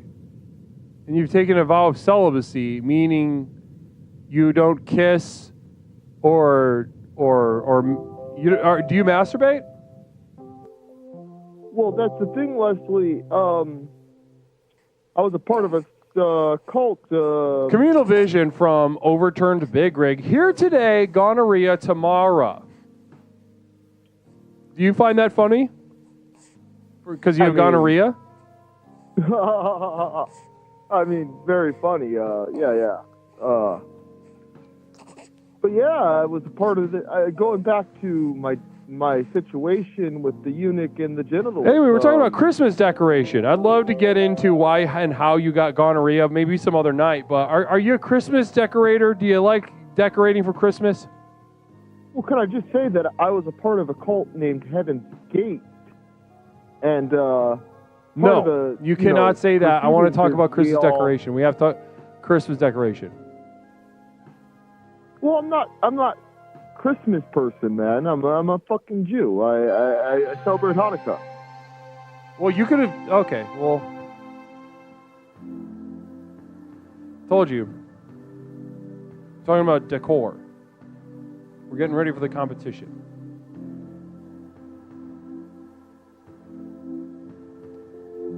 and you've taken a vow of celibacy, meaning you don't kiss, or do you masturbate? Well, that's the thing, Leslie. I was a part of a cult. Communal Vision from Overturned Big Rig. Here today, gonorrhea tomorrow. Do you find that funny? Because you have gonorrhea? I mean, very funny. Yeah. But yeah, I was a part of it. Going back to my situation with the eunuch and the genitals. Hey, we were talking about Christmas decoration. I'd love to get into why and how you got gonorrhea, maybe some other night. But are you a Christmas decorator? Do you like decorating for Christmas? Well, can I just say that I was a part of a cult named Heaven's Gate, and no, you cannot say that. I want to talk about Christmas decoration. We have to talk Christmas decoration. Well, I'm not Christmas person, man. I'm a fucking Jew. I celebrate Hanukkah. Well, you could have. Okay, well, told you. Talking about Decor. We're getting ready for the competition.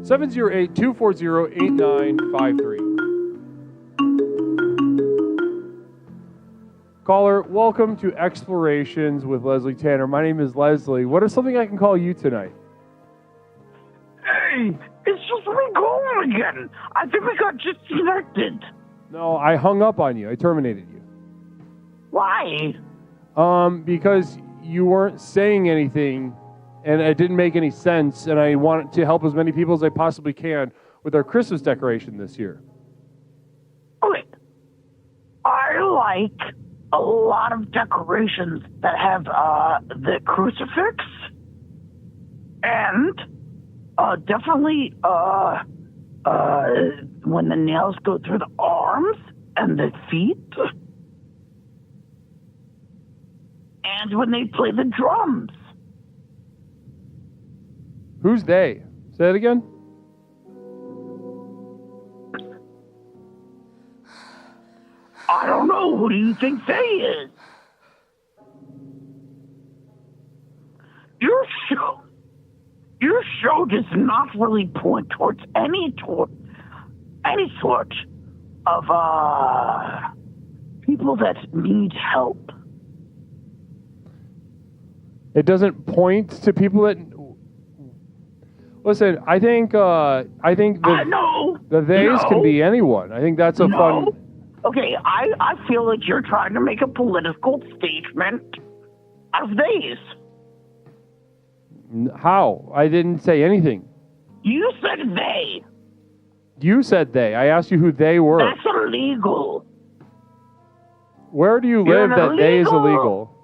Seven 708-240-8953. Caller, welcome to Explorations with Leslie Tanner. My name is Leslie. What is something I can call you tonight? Hey, it's just me calling again. I think we got disconnected. No, I hung up on you. I terminated you. Why? Because you weren't saying anything, and it didn't make any sense, and I wanted to help as many people as I possibly can with our Christmas decoration this year. Okay. I like a lot of decorations that have the crucifix, and definitely when the nails go through the arms and the feet, and when they play the drums. Who's they? Say it again. I don't know. Who do you think they is? Your show does not really point towards any sort of people that need help. It doesn't point to people that. Listen, I think the theys can be anyone. I think that's a fun. Okay, I feel like you're trying to make a political statement out of these. How? I didn't say anything. You said they. You said they. I asked you who they were. That's illegal. Where do you live that they is illegal?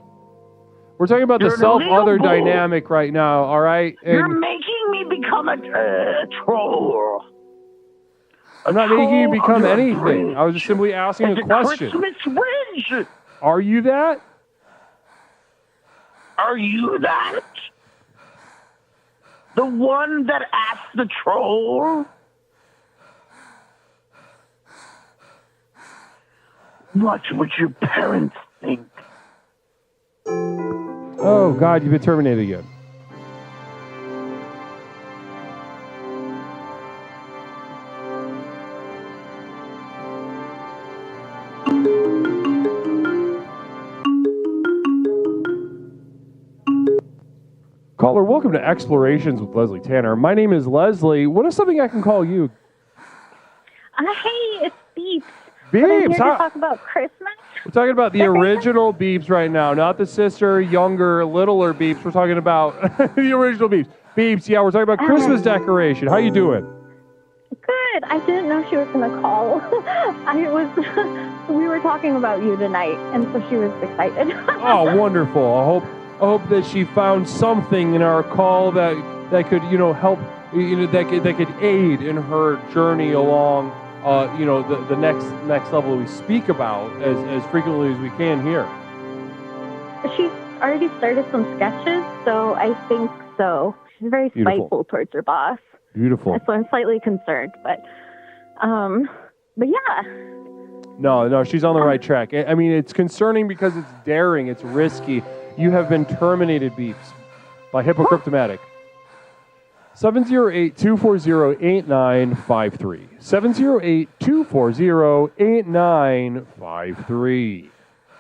We're talking about the self-other dynamic right now, all right? And you're making me become a troll. I'm not making you become anything. I was just simply asking a question. Christmas Ridge. Are you that? Are you that? The one that asked the troll? What would your parents think? Oh, God, you've been terminated again. Caller, welcome to Explorations with Leslie Tanner. My name is Leslie. What is something I can call you? Hey, it's Beeps. Beeps, But I'm here to talk about Christmas. We're talking about the original Beeps right now, not the sister, younger, littler Beeps. We're talking about the original Beeps. Beeps, yeah, we're talking about Christmas decoration. How you doing? Good. I didn't know she was going to call. We were talking about you tonight, and so she was excited. Oh, wonderful. I hope that she found something in our call that could, help, that could aid in her journey along, the next level we speak about as frequently as we can here. She's already started some sketches, so I think so. She's very spiteful towards her boss. Beautiful. So I'm slightly concerned, but yeah. No, she's on the right track. I mean, it's concerning because it's daring, it's risky. You have been terminated, Beeps, by Hippocryptomatic. 708-240-8953. 708-240-8953.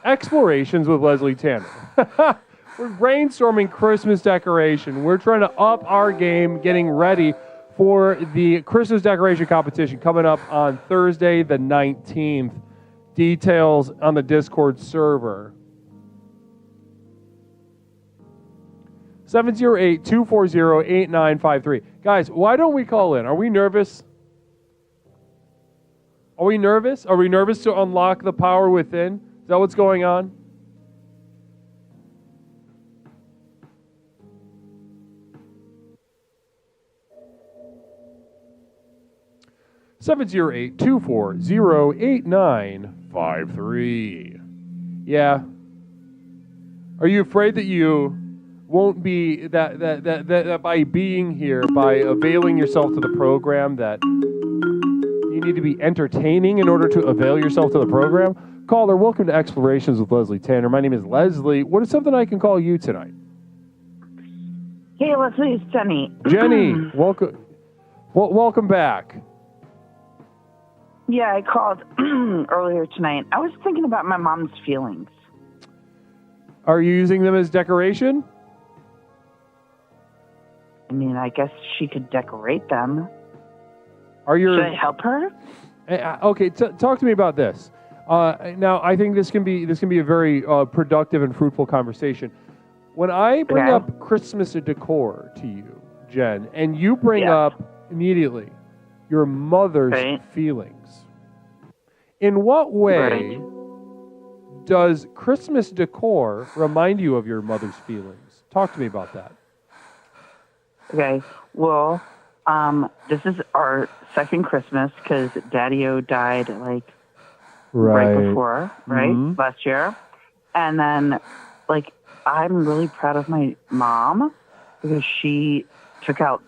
Explorations with Leslie Tanner. We're brainstorming Christmas decoration. We're trying to up our game, getting ready for the Christmas decoration competition coming up on Thursday the 19th. Details on the Discord server. 708-240-8953. Guys, why don't we call in? Are we nervous? Are we nervous? Are we nervous to unlock the power within? Is that what's going on? (708-240-8953). Yeah. Are you afraid that you won't be that by being here, by availing yourself to the program, that you need to be entertaining in order to avail yourself to the program? Caller, welcome to Explorations with Leslie Tanner. My name is Leslie. What is something I can call you tonight? Hey, Leslie, it's Jenny. Jenny, welcome back. Yeah, I called earlier tonight. I was thinking about my mom's feelings. Are you using them as decoration? I mean, I guess she could decorate them. Should I help her? Okay, talk to me about this. Now, I think this can be a very productive and fruitful conversation. When I bring up Christmas decor to you, Jen, and you bring up immediately your mother's feelings, in what way does Christmas decor remind you of your mother's feelings? Talk to me about that. Okay, well, this is our second Christmas because Daddy-O died like right before, right? Last year. And then, like, I'm really proud of my mom because she took out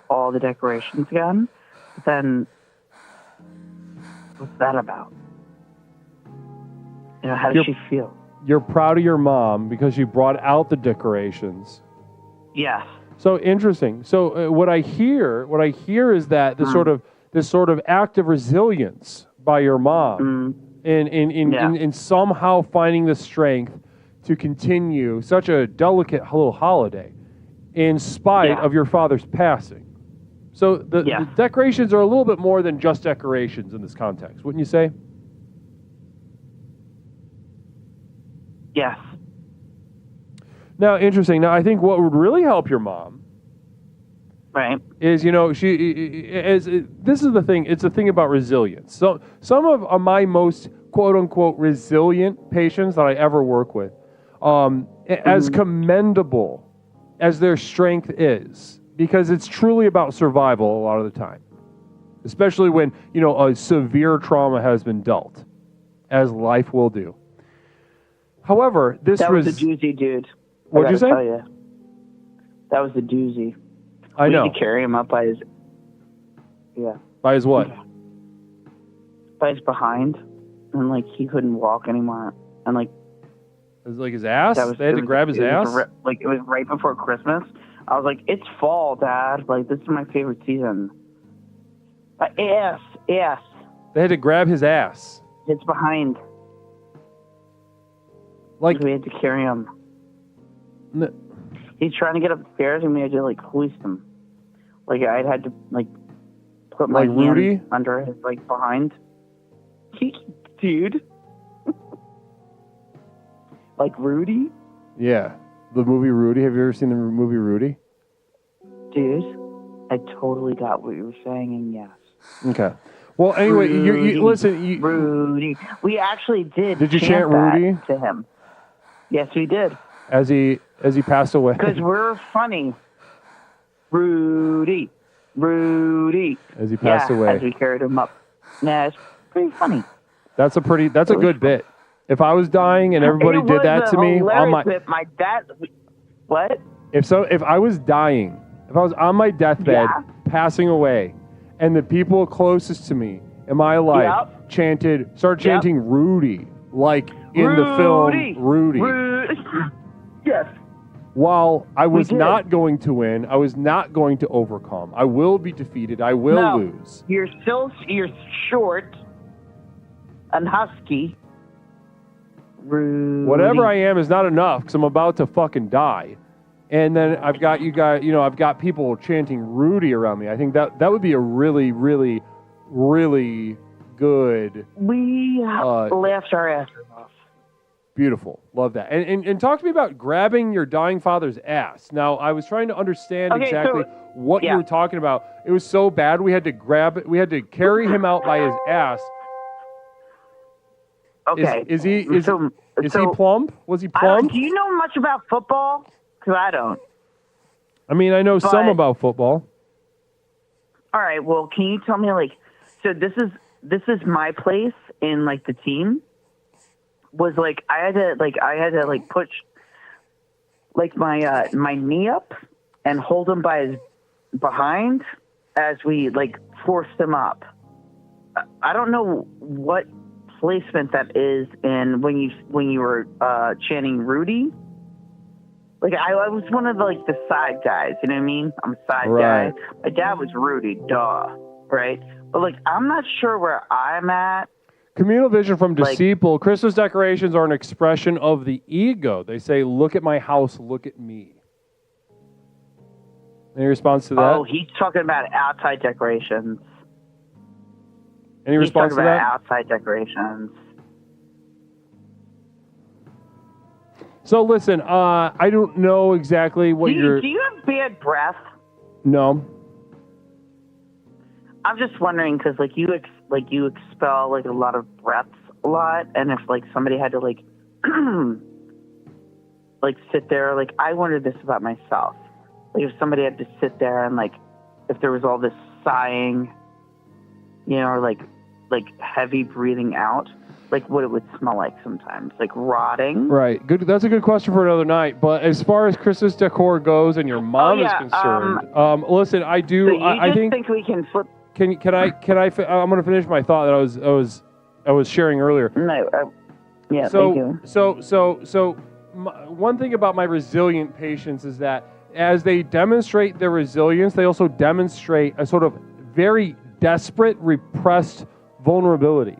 all the decorations again. But then, what's that about? You know, how does she feel? You're proud of your mom because she brought out the decorations. Yes. So interesting. So what I hear is that this sort of act of resilience by your mom in somehow finding the strength to continue such a delicate little holiday in spite of your father's passing. So the decorations are a little bit more than just decorations in this context, wouldn't you say? Yes. Now, interesting. Now, I think what would really help your mom, right, is this is the thing. It's a thing about resilience. So, some of my most quote unquote resilient patients that I ever work with, as commendable as their strength is, because it's truly about survival a lot of the time, especially when a severe trauma has been dealt, as life will do. However, that was a doozy, dude. What'd you say? Tell you. That was a doozy. I know. We had to carry him up by his. Yeah. By his what? By his behind, and he couldn't walk anymore, and It was like his ass. They had to grab his ass. It was right before Christmas. I was like, "It's fall, Dad. This is my favorite season." Ass. They had to grab his ass. It's behind. We had to carry him. He's trying to get upstairs, and we had to hoist him. I had to put my hand under his behind. Dude. Rudy. Yeah, the movie Rudy. Have you ever seen the movie Rudy? Dude, I totally got what you were saying, and yes. Okay. Well, anyway, you listen. Rudy. We actually did. Did you chant Rudy to him? Yes, we did. As he passed away. Because we're funny. Rudy. As he passed away. As we carried him up. Yeah, it's pretty funny. That's a good bit. If I was dying and everybody did that to me on my dad. What? If I was dying, if I was on my deathbed passing away, and the people closest to me in my life started chanting Rudy, in the film Rudy. Yes. While I was not going to win, I was not going to overcome. I will be defeated. I will lose. You're short and husky. Rudy. Whatever I am is not enough because I'm about to fucking die. And then I've got you guys, I've got people chanting Rudy around me. I think that would be a really, really, really good. We laughed our asses off. Beautiful. Love that. And talk to me about grabbing your dying father's ass. Now, I was trying to understand exactly what you were talking about. It was so bad we had to carry him out by his ass. Okay. Is he plump? Was he plump? Do you know much about football? Because I don't. I mean, I know some about football. All right. Well, can you tell me so this is my place in the team. Was I had to push my knee up and hold him by his behind as we forced him up. I don't know what placement that is in when you were chanting Rudy. I was one of the side guys, you know what I mean? I'm a side guy. My dad was Rudy, duh, right? But I'm not sure where I'm at. Communal vision from Disciple. Christmas decorations are an expression of the ego. They say, look at my house, look at me. Any response to that? Oh, he's talking about outside decorations. Any response to that? He's talking about outside decorations. So listen, I don't know exactly what you're... Do you have bad breath? No. I'm just wondering because you expel a lot of breaths a lot, and if like somebody had to like like sit there, like I wondered this about myself. Like if somebody had to sit there and like if there was all this sighing, you know, or like heavy breathing out, like what it would smell like sometimes, like rotting. Right. Good. That's a good question for another night. But as far as Christmas decor goes, and your mom is concerned, listen, I do. So I think we can flip. Can I? I'm going to finish my thought that I was sharing earlier. No. Yeah. So, thank you. So, one thing about my resilient patients is that as they demonstrate their resilience, they also demonstrate a sort of very desperate, repressed vulnerability.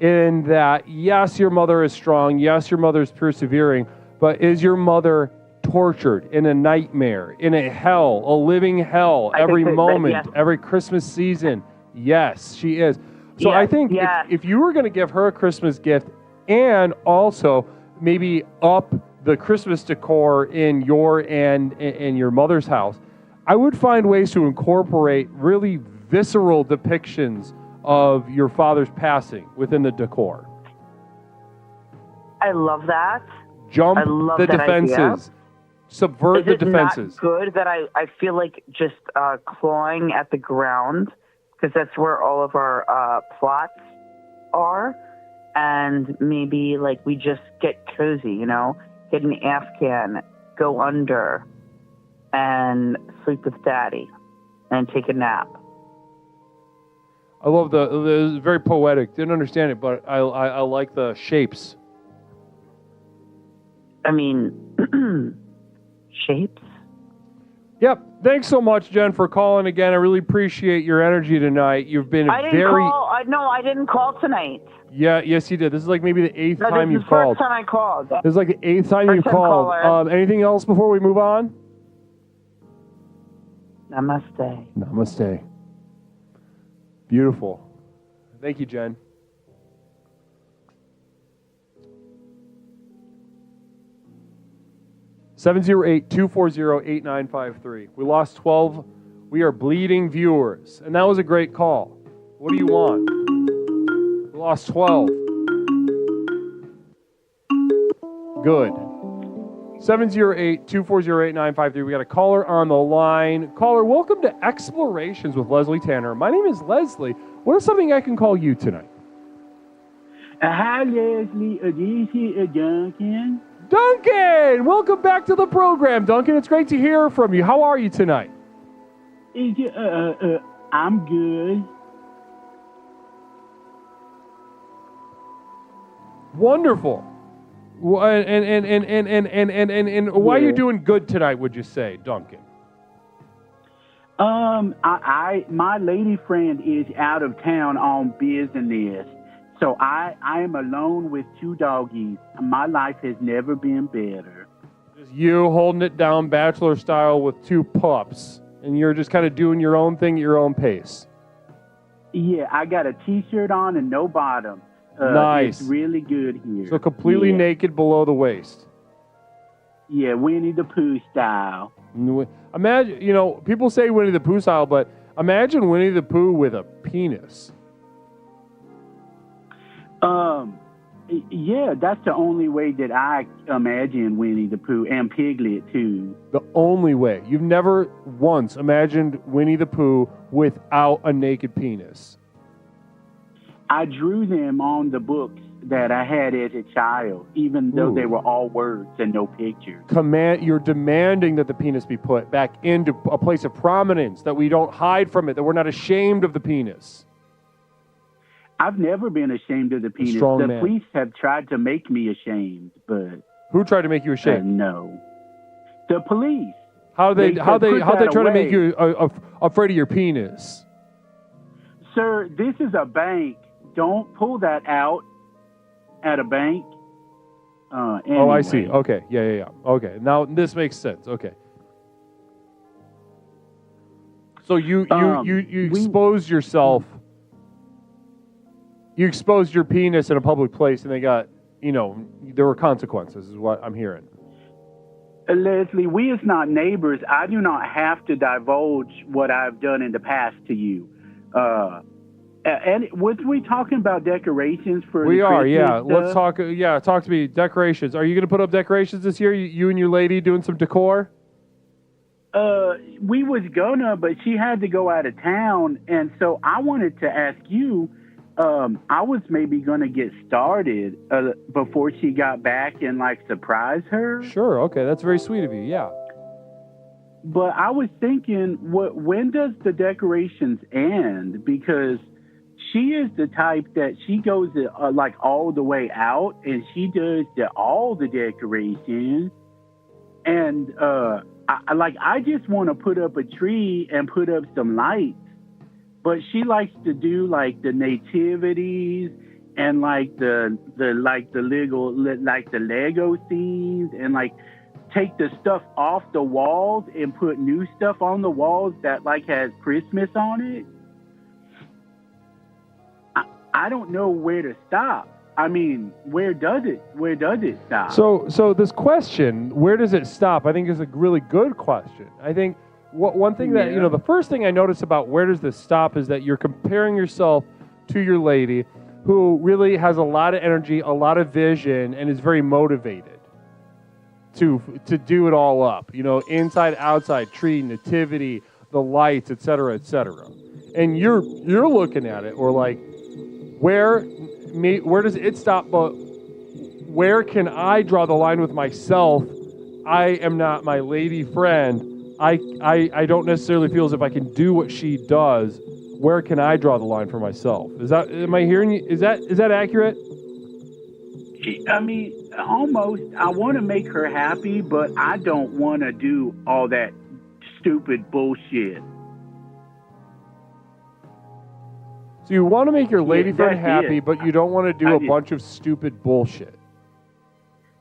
In that, yes, your mother is strong, yes, your mother is persevering, but is your mother tortured in a nightmare, in a hell, a living hell, every moment, yes. every Christmas season? Yes, she is. So Yes, I think yes. if you were going to give her a Christmas gift and also maybe up the Christmas decor in your and your mother's house, I would find ways to incorporate really visceral depictions of your father's passing within the decor. I love that. Jump I love the that defenses. idea. Subvert the Is it defenses. not good that I feel like just clawing at the ground, because that's where all of our plots are, and maybe like we just get cozy, you know, get an Afghan, go under, and sleep with daddy, and take a nap. I love the very poetic. Didn't understand it, but I like the shapes. I mean, shapes? Yep. Thanks so much, Jen, for calling again. I really appreciate your energy tonight. You've been I didn't call tonight. Yeah, yes, you did. This is like maybe the eighth time you've This is the called. first time I called. This is like the eighth time you've First time called. caller. Anything else before we move on? Namaste. Namaste. Beautiful. Thank you, Jen. (708-240-8953). We lost 12. We are bleeding viewers, and that was a great call. What do you want? We lost 12. Good. 708-240-8953. We got a caller on the line. Caller, welcome to Explorations with Leslie Tanner. My name is Leslie. What is something I can call you tonight? Hi, Leslie. This is Duncan. Duncan! Welcome back to the program, Duncan. It's great to hear from you. How are you tonight? I'm good. Wonderful. And why are you doing good tonight, would you say, Duncan? My lady friend is out of town on business, so I am alone with two doggies. My life has never been better. Just you holding it down bachelor style with two pups, and you're just kind of doing your own thing at your own pace. Yeah, I got a T-shirt on and no bottom. Nice. It's really good here. So completely naked below the waist. Yeah, Winnie the Pooh style. Imagine, people say Winnie the Pooh style, but imagine Winnie the Pooh with a penis. Yeah, that's the only way that I imagine Winnie the Pooh, and Piglet too. The only way. You've never once imagined Winnie the Pooh without a naked penis. I drew them on the books that I had as a child, even though they were all words and no pictures. You're demanding that the penis be put back into a place of prominence, that we don't hide from it, that we're not ashamed of the penis. I've never been ashamed of the penis. Strong The man. police have tried to make me ashamed, but Who tried to make you ashamed? no. The police. How they They try said, "Put that to make away." you afraid of your penis? Sir, this is a bank. Don't pull that out at a bank. Oh, I see. Anyway. Okay. Yeah. Okay. Now this makes sense. Okay. So you exposed yourself. You exposed your penis in a public place, and they got, there were consequences, is what I'm hearing. Leslie, we is not neighbors. I do not have to divulge what I've done in the past to you. And was we talking about decorations for? We the are, Christmas yeah. stuff? Let's talk. Yeah, talk to me. Decorations. Are you going to put up decorations this year? You and your lady doing some decor? We was gonna, but she had to go out of town, and so I wanted to ask you. I was maybe gonna get started before she got back and like surprise her. Sure. Okay, that's very sweet of you. Yeah. But I was thinking, when does the decorations end? Because she is the type that she goes like all the way out, and she does all the decorations. And I just want to put up a tree and put up some lights. But she likes to do like the nativities and like the Lego scenes and like take the stuff off the walls and put new stuff on the walls that like has Christmas on it. I don't know where to stop. I mean, where does it stop? So this question, where does it stop? I think is a really good question. I think one thing that, the first thing I notice about where does this stop is that you're comparing yourself to your lady who really has a lot of energy, a lot of vision, and is very motivated to do it all up. Inside, outside, tree, nativity, the lights, et cetera, and you're looking at it or like, where does it stop? But where can I draw the line with myself? I am not my lady friend. I don't necessarily feel as if I can do what she does. Where can I draw the line for myself? Am I hearing you? Is that accurate? I mean, almost. I want to make her happy, but I don't want to do all that stupid bullshit. So you want to make your lady friend happy, it. But you don't want to do a bunch of stupid bullshit.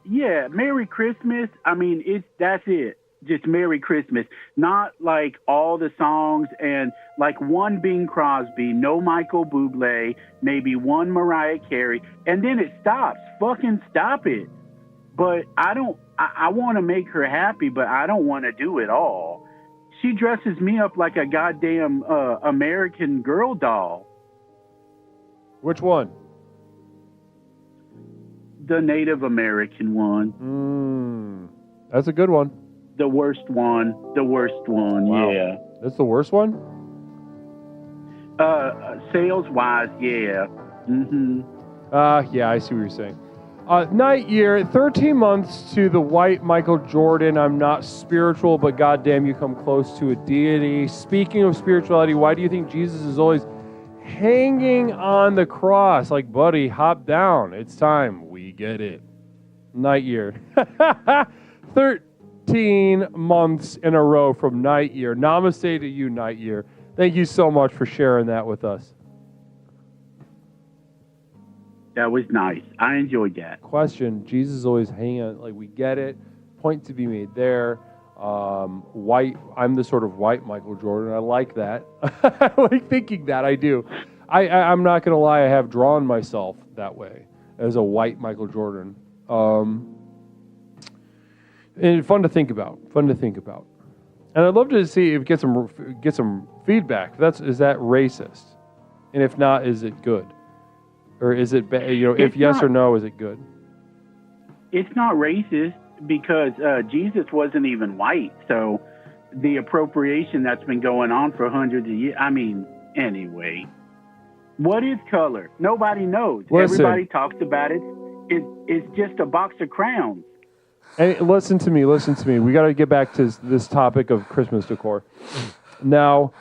Yeah, Merry Christmas. I mean, that's it. Just Merry Christmas. Not like all the songs and like one Bing Crosby, no Michael Bublé, maybe one Mariah Carey, and then it stops. Fucking stop it. But I want to make her happy, but I don't want to do it all. She dresses me up like a goddamn American Girl doll. Which one? The Native American one. That's a good one. The worst one. Wow. Yeah. That's the worst one? Sales-wise, yeah. Mm-hmm. Yeah, I see what you're saying. Night Year, 13 months to the white Michael Jordan. I'm not spiritual, but goddamn, you come close to a deity. Speaking of spirituality, why do you think Jesus is always hanging on the cross? Like, buddy, hop down. It's time. We get it. Night Year. 13 months in a row from Night Year. Namaste to you, Night Year. Thank you so much for sharing that with us. That was nice. I enjoyed that. Question, Jesus is always hanging on, like, we get it. Point to be made there. White, I'm the sort of white Michael Jordan. I like that. I like thinking that, I do. I'm not going to lie, I have drawn myself that way as a white Michael Jordan. And fun to think about. And I'd love to see if get some feedback. Is that racist? And if not, is it good? Or is it if yes or no, is it good? It's not racist because Jesus wasn't even white. So the appropriation that's been going on for hundreds of years. I mean, anyway, what is color? Nobody knows. Listen. Everybody talks about it. It's just a box of crowns. And listen to me. We got to get back to this topic of Christmas decor. Now,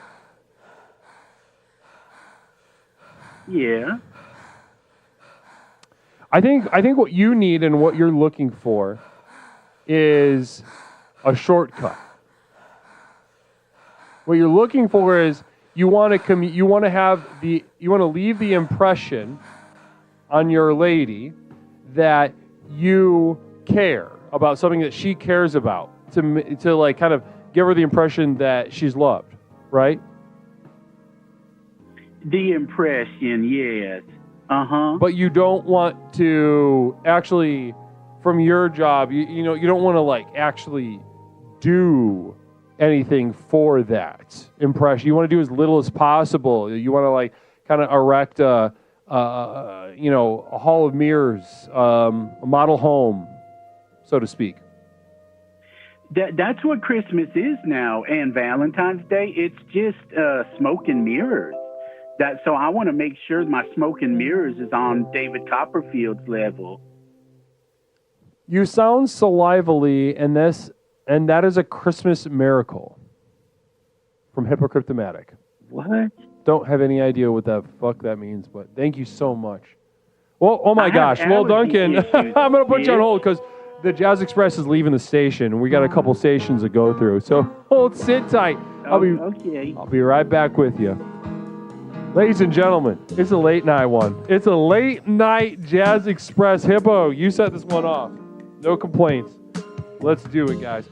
yeah. I think what you need and what you're looking for is a shortcut. What you're looking for is you want to leave the impression on your lady that you care about something that she cares about to like kind of give her the impression that she's loved, right? The impression, yes. But you don't want to actually, from your job, you don't want to like actually do anything for that impression. You want to do as little as possible. You want to like kind of erect a hall of mirrors, a model home, so to speak. That's what Christmas is now, and Valentine's Day. It's just smoke and mirrors. So I want to make sure my smoke and mirrors is on David Copperfield's level. You sound salivally, and that is a Christmas miracle from Hippocryptomatic. What? Don't have any idea what the fuck that means, but thank you so much. Well, oh my gosh. Well, Duncan, I'm going to put you on hold because the Jazz Express is leaving the station, and we got a couple stations to go through. So sit tight. I'll be right back with you. Ladies and gentlemen, it's a late night one. It's a late night Jazz Express. Hippo, you set this one off. No complaints. Let's do it, guys.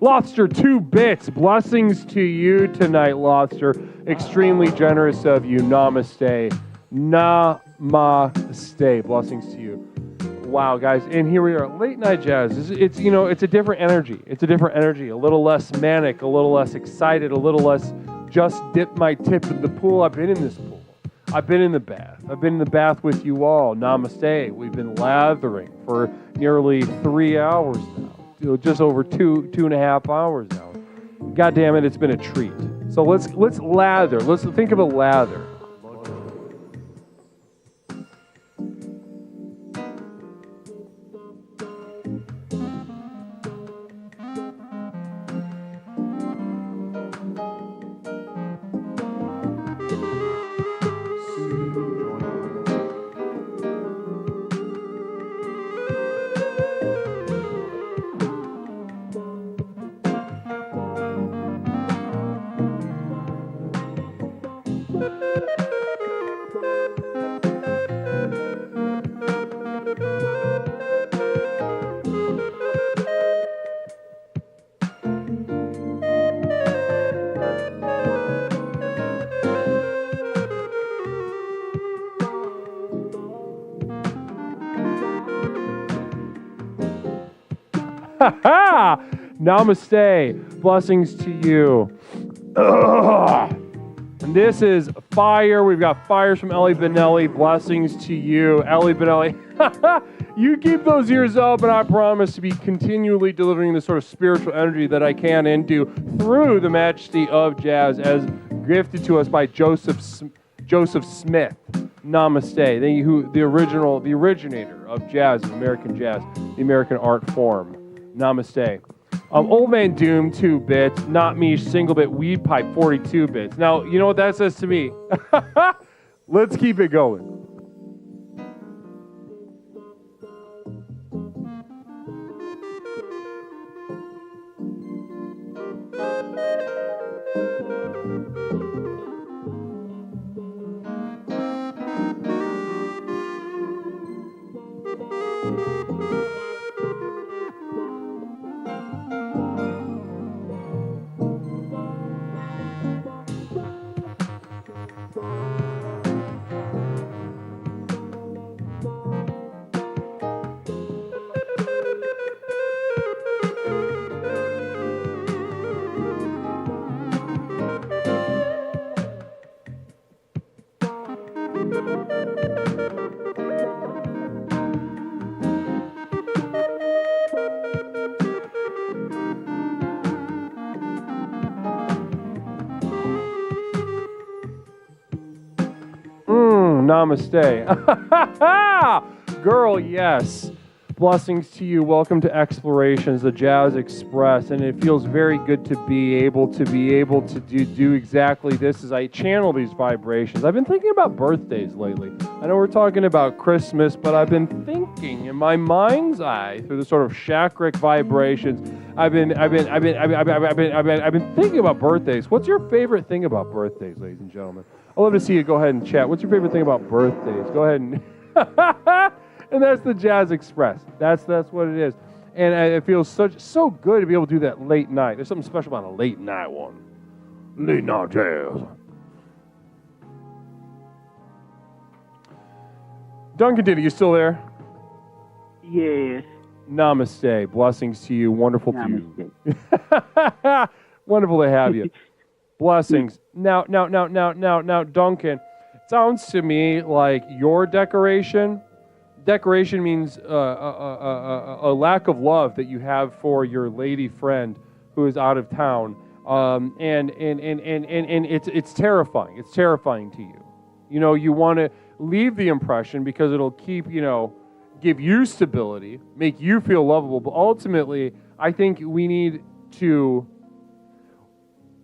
Lobster, 2 bits. Blessings to you tonight, Lobster. Extremely generous of you. Namaste. Namaste. Blessings to you. Wow, guys. And here we are. Late night jazz. It's a different energy. It's a different energy. A little less manic, a little less excited, a little less just dip my tip in the pool. I've been in this pool. I've been in the bath. I've been in the bath with you all. Namaste. We've been lathering for nearly 3 hours now. Just over two and a half hours now. God damn it, it's been a treat. So let's lather. Let's think of a lather. Namaste. Blessings to you. Ugh. And this is fire. We've got fires from Ellie Benelli. Blessings to you, Ellie Benelli. You keep those ears up, and I promise to be continually delivering the sort of spiritual energy that I can and do through the majesty of jazz as gifted to us by Joseph Smith. Namaste. The originator of jazz, American jazz, the American art form. Namaste. Old Man Doom, 2 bits. Not Me, single bit. Weed Pipe, 42 bits. Now, you know what that says to me? Let's keep it going. Namaste. Girl, yes. Blessings to you. Welcome to Explorations, the Jazz Express, and it feels very good to be able to do exactly this as I channel these vibrations. I've been thinking about birthdays lately. I know we're talking about Christmas, but I've been thinking in my mind's eye through the sort of chakric vibrations. I've been thinking about birthdays. What's your favorite thing about birthdays, ladies and gentlemen? I'd love to see you go ahead and chat. What's your favorite thing about birthdays? Go ahead and and that's the Jazz Express. That's what it is. And it feels so good to be able to do that late night. There's something special about a late night one. Late night jazz. Duncan Diddy, you still there? Yes. Namaste. Blessings to you. Wonderful to you. Wonderful to have you. Blessings. Now, Duncan, it sounds to me like your decoration means a lack of love that you have for your lady friend who is out of town, and it's terrifying. It's terrifying to you. You know, you want to leave the impression because it'll keep, give you stability, make you feel lovable. But ultimately, I think we need to.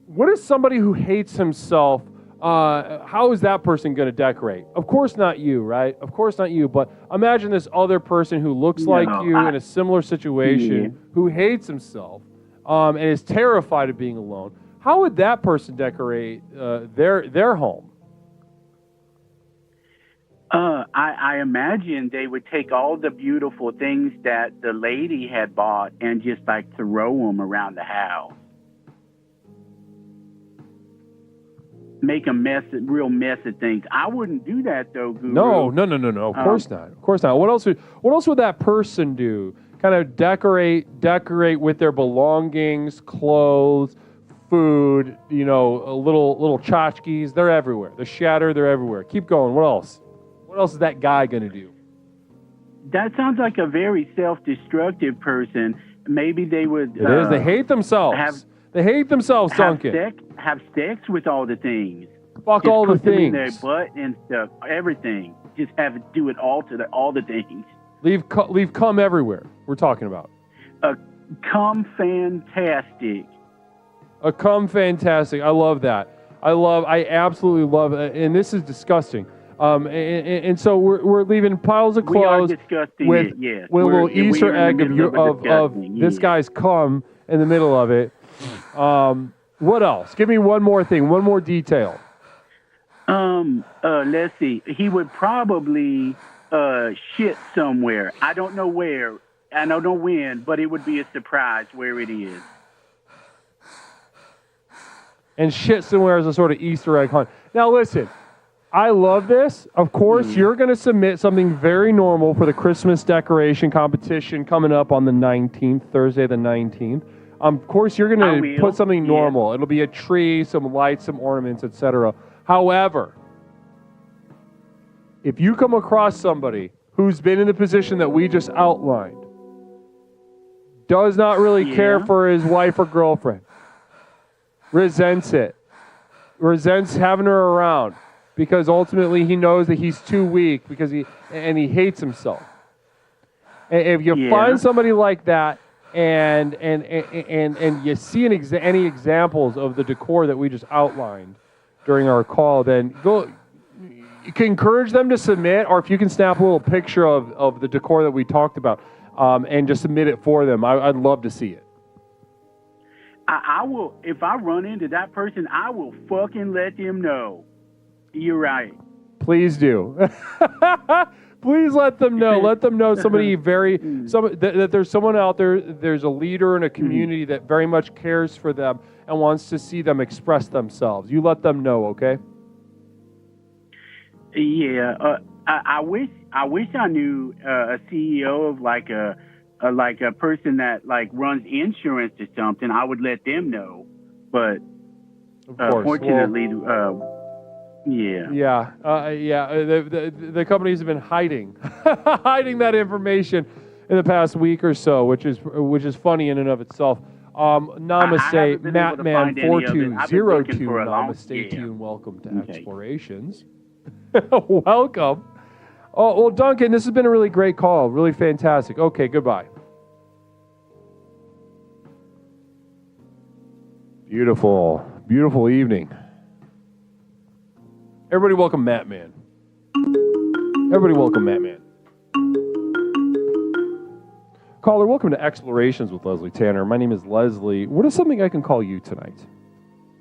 What is somebody who hates himself? How is that person going to decorate? Of course not you, right? Of course not you. But imagine this other person who looks like you in a similar situation, who hates himself, and is terrified of being alone. How would that person decorate their home? I imagine they would take all the beautiful things that the lady had bought and just like throw them around the house. Make a real mess of things. I wouldn't do that though, Guru. No. Of course not. Of course not. What else would that person do? Kind of decorate with their belongings, clothes, food, little tchotchkes. They're everywhere. The shatter, they're everywhere. Keep going. What else? What else is that guy going to do? That sounds like a very self-destructive person. Maybe they would... It is. They hate themselves. They hate themselves, Duncan. Have sex with all the things. Fuck just all the put them in things. their butt and stuff. Everything. Just have it do it all to all the things. Leave cum everywhere. We're talking about. Cum fantastic. A cum fantastic. I love that. I absolutely love it. And this is disgusting. And so we're leaving piles of clothes with a little Easter egg of this guy's cum in the middle of it. What else? Give me one more thing, one more detail. Let's see. He would probably shit somewhere. I don't know where. I don't know when, but it would be a surprise where it is. And shit somewhere as a sort of Easter egg hunt. Now listen, I love this. Of course, you're going to submit something very normal for the Christmas decoration competition coming up on the 19th, Thursday the 19th. Of course, you're going to put something normal. It'll be a tree, some lights, some ornaments, etc. However, if you come across somebody who's been in the position that we just outlined, does not really care for his wife or girlfriend, resents it, resents having her around, because ultimately he knows that he's too weak and he hates himself. And if you find somebody like that, and you see any examples of the decor that we just outlined during our call, then you can encourage them to submit, or if you can snap a little picture of the decor that we talked about and just submit it for them. I'd love to see it. I will, if I run into that person, I will fucking let them know. You're right. Please do. Please let them know. Let them know that there's someone out there, there's a leader in a community that very much cares for them and wants to see them express themselves. You let them know, okay? Yeah. I wish I knew a CEO of like a person that like runs insurance or something. I would let them know, but fortunately. Yeah. The companies have been hiding that information in the past week or so, which is funny in and of itself. Namaste, Mattman4202. Namaste to you and welcome to Explorations. Welcome. Oh, well, Duncan, this has been a really great call. Really fantastic. Okay, goodbye. Beautiful, beautiful evening. Everybody welcome Matt Man. Everybody welcome Matt Man. Caller, welcome to Explorations with Leslie Tanner. My name is Leslie. What is something I can call you tonight?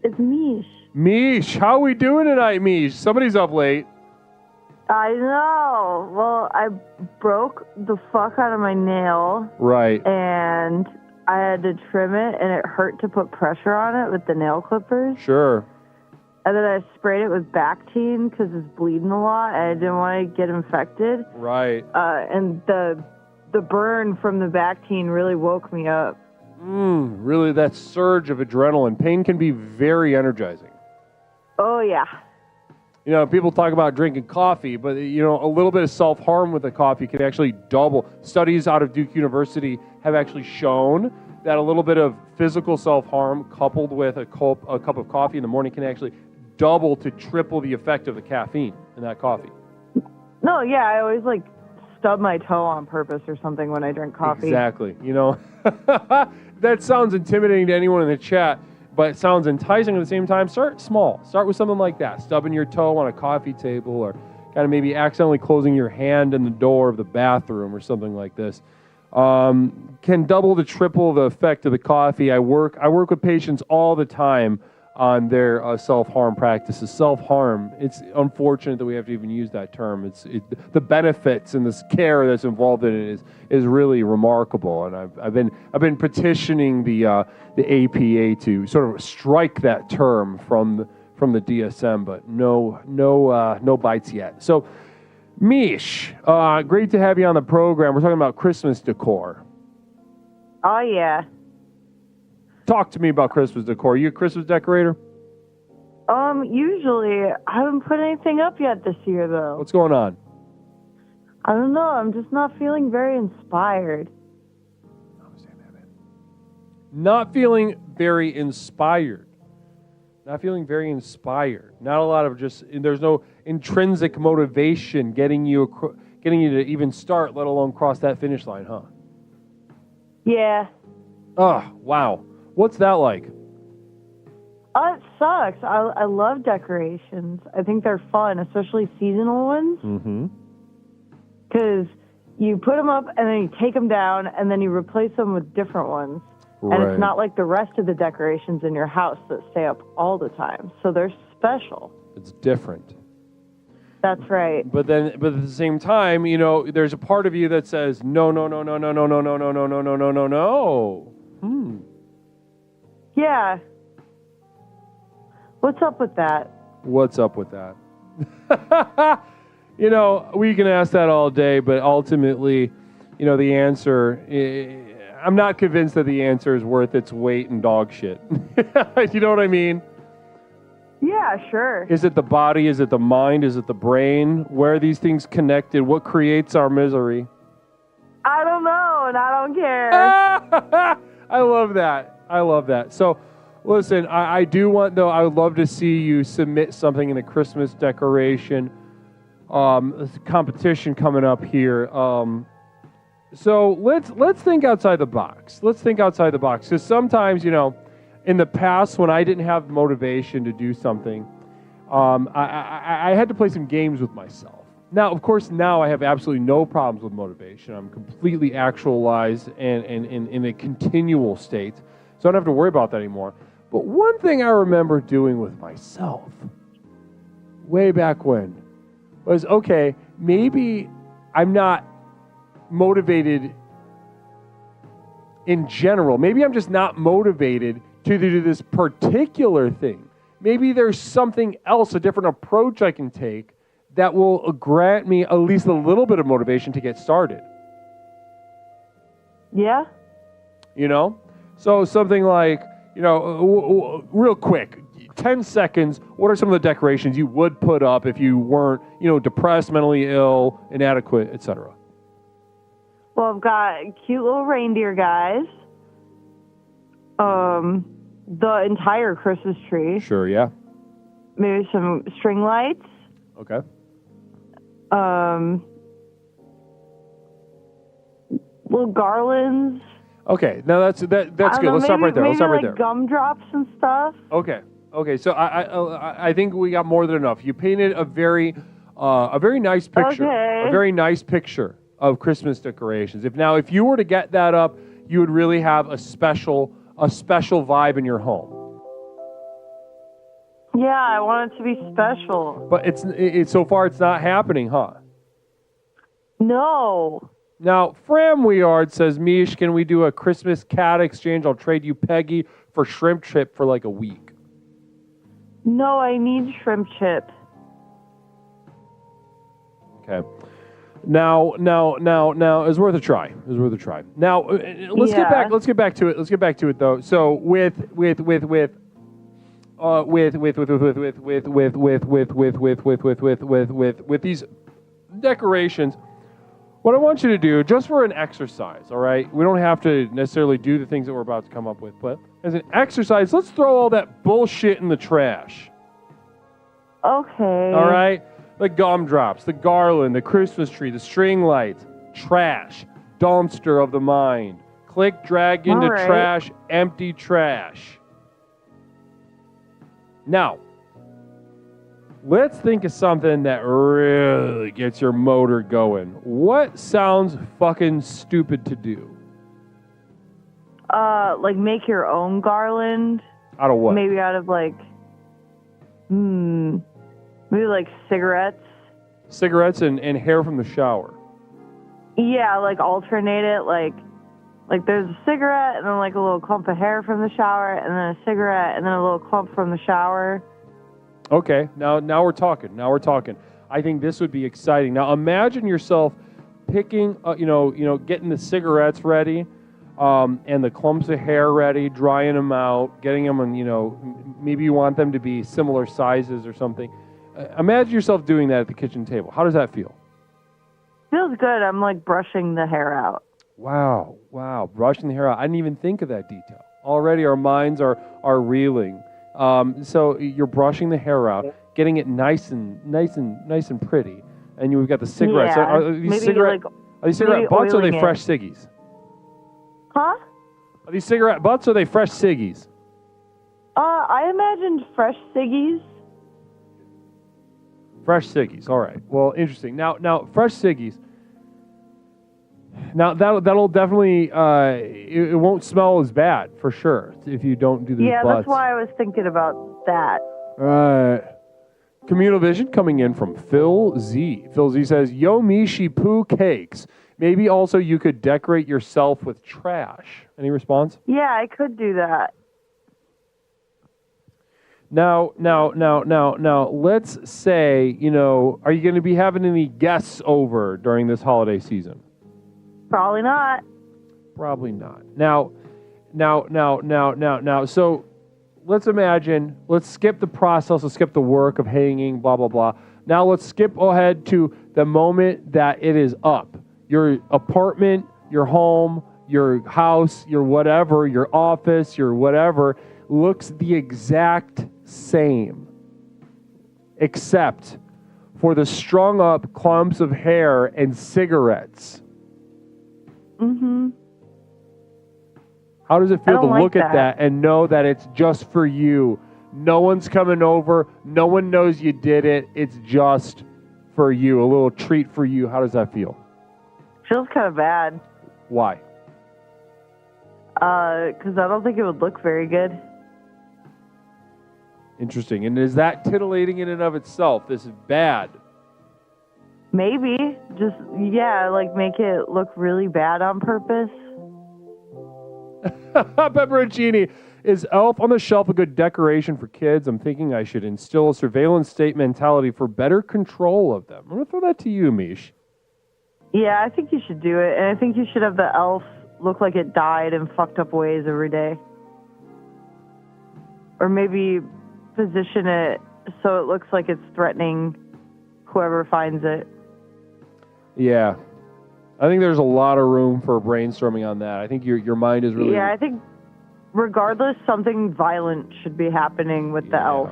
It's Mish. Mish, how are we doing tonight, Mish? Somebody's up late. I know. Well, I broke the fuck out of my nail. Right. And I had to trim it, and it hurt to put pressure on it with the nail clippers. Sure. And then I sprayed it with Bactine because it's bleeding a lot, and I didn't want to get infected. Right. And the burn from the Bactine really woke me up. Really, that surge of adrenaline. Pain can be very energizing. Oh, yeah. You know, people talk about drinking coffee, but, you know, a little bit of self-harm with the coffee can actually double. Studies out of Duke University have actually shown that a little bit of physical self-harm coupled with a cup of coffee in the morning can actually double to triple the effect of the caffeine in that coffee. No, yeah, I always, stub my toe on purpose or something when I drink coffee. Exactly. You know, that sounds intimidating to anyone in the chat, but it sounds enticing at the same time. Start small. Start with something like that. Stubbing your toe on a coffee table, or kind of maybe accidentally closing your hand in the door of the bathroom or something like this. Can double to triple the effect of the coffee. I work with patients all the time on their self-harm practices. Self-harm, it's unfortunate that we have to even use that term. The benefits and this care that's involved in it is really remarkable. And I've been petitioning the APA to sort of strike that term from the DSM, but no bites yet. So, Mish, great to have you on the program. We're talking about Christmas decor. Oh, yeah. Talk to me about Christmas decor. Are you a Christmas decorator? Usually. I haven't put anything up yet this year, though. What's going on? I don't know. I'm just not feeling very inspired. Not feeling very inspired. Not feeling very inspired. Not a lot of there's no intrinsic motivation getting you to even start, let alone cross that finish line, huh? Yeah. Oh, wow. What's that like? It sucks. I love decorations. I think they're fun, especially seasonal ones. Mm-hmm. Because you put them up and then you take them down and then you replace them with different ones. Right. And it's not like the rest of the decorations in your house that stay up all the time. So they're special. It's different. That's right. But at the same time, you know, there's a part of you that says, no. Yeah. What's up with that? What's up with that? You know, we can ask that all day, but ultimately, you know, the answer, I'm not convinced that the answer is worth its weight in dog shit. You know what I mean? Yeah, sure. Is it the body? Is it the mind? Is it the brain? Where are these things connected? What creates our misery? I don't know, and I don't care. I love that. So, listen, I do want, though, I would love to see you submit something in the Christmas decoration. There's a competition coming up here. So let's think outside the box. Because sometimes, you know, in the past when I didn't have motivation to do something, I had to play some games with myself. Now, of course, now I have absolutely no problems with motivation. I'm completely actualized and in a continual state, so I don't have to worry about that anymore. But one thing I remember doing with myself, way back when, was, okay, maybe I'm not motivated in general. Maybe I'm just not motivated to do this particular thing. Maybe there's something else, a different approach I can take that will grant me at least a little bit of motivation to get started. Yeah? You know? So something like, you know, real quick, 10 seconds, what are some of the decorations you would put up if you weren't, you know, depressed, mentally ill, inadequate, etc.? Well, I've got cute little reindeer guys. The entire Christmas tree. Sure, yeah. Maybe some string lights. Okay. little garlands. Okay, now that's good. Let's stop right there. Maybe Let's stop right there. like gumdrops and stuff. Okay. So I think we got more than enough. You painted a very nice picture. Okay. A very nice picture of Christmas decorations. If you were to get that up, you would really have a special vibe in your home. Yeah, I want it to be special. But it's so far it's not happening, huh? No. Now, Framweard says, Mish, can we do a Christmas cat exchange? I'll trade you Peggy for shrimp chip for like a week. No, I need shrimp chip. Okay. Now, it's worth a try. Now, let's get back to it though. So with these decorations, what I want you to do, just for an exercise, all right? We don't have to necessarily do the things that we're about to come up with, but as an exercise, let's throw all that bullshit in the trash. Okay. All right? The gumdrops, the garland, the Christmas tree, the string lights, trash, dumpster of the mind. Click, drag into trash, empty trash. Now, let's think of something that really gets your motor going. What sounds fucking stupid to do? Like make your own garland. Out of what? Maybe out of like, maybe like cigarettes. Cigarettes and hair from the shower. Yeah, like alternate it. Like there's a cigarette and then like a little clump of hair from the shower and then a cigarette and then a little clump from the shower. Okay, now we're talking. I think this would be exciting. Now imagine yourself picking, getting the cigarettes ready, and the clumps of hair ready, drying them out, getting them, and maybe you want them to be similar sizes or something. Imagine yourself doing that at the kitchen table. How does that feel? Feels good. I'm like brushing the hair out. Wow, brushing the hair out. I didn't even think of that detail. Already our minds are reeling. So you're brushing the hair out, getting it nice and pretty, and we've got the cigarettes. Yeah, Are these cigarette butts or are they fresh ciggies? Huh? Are these cigarette butts or are they fresh ciggies? I imagined fresh ciggies. Fresh ciggies. All right. Well, interesting. Now fresh ciggies. Now that'll definitely it won't smell as bad for sure if you don't do these butts. That's why I was thinking about that. Communal vision coming in from Phil Z. Phil Z says, "Yo Mishi Poo cakes. Maybe also you could decorate yourself with trash." Any response? Yeah, I could do that. Now, let's say, are you going to be having any guests over during this holiday season? Probably not. Probably not. Now, so let's imagine, let's skip the process, let's skip the work of hanging, blah, blah, blah. Now let's skip ahead to the moment that it is up. Your apartment, your home, your house, your whatever, your office, your whatever, looks the exact same, except for the strung up clumps of hair and cigarettes. Mm-hmm. How does it feel to like look at that and know that it's just for you? No one's coming over. No one knows you did it. It's just for you, a little treat for you. How does that feel? Feels kind of bad. Why? Because I don't think it would look very good. Interesting. And is that titillating in and of itself? This is bad. Maybe. Just, like make it look really bad on purpose. Pepperoncini, is Elf on the Shelf a good decoration for kids? I'm thinking I should instill a surveillance state mentality for better control of them. I'm going to throw that to you, Mish. Yeah, I think you should do it. And I think you should have the elf look like it died in fucked up ways every day. Or maybe position it so it looks like it's threatening whoever finds it. Yeah. I think there's a lot of room for brainstorming on that. I think your mind is really... Yeah, I think regardless, something violent should be happening with the elf.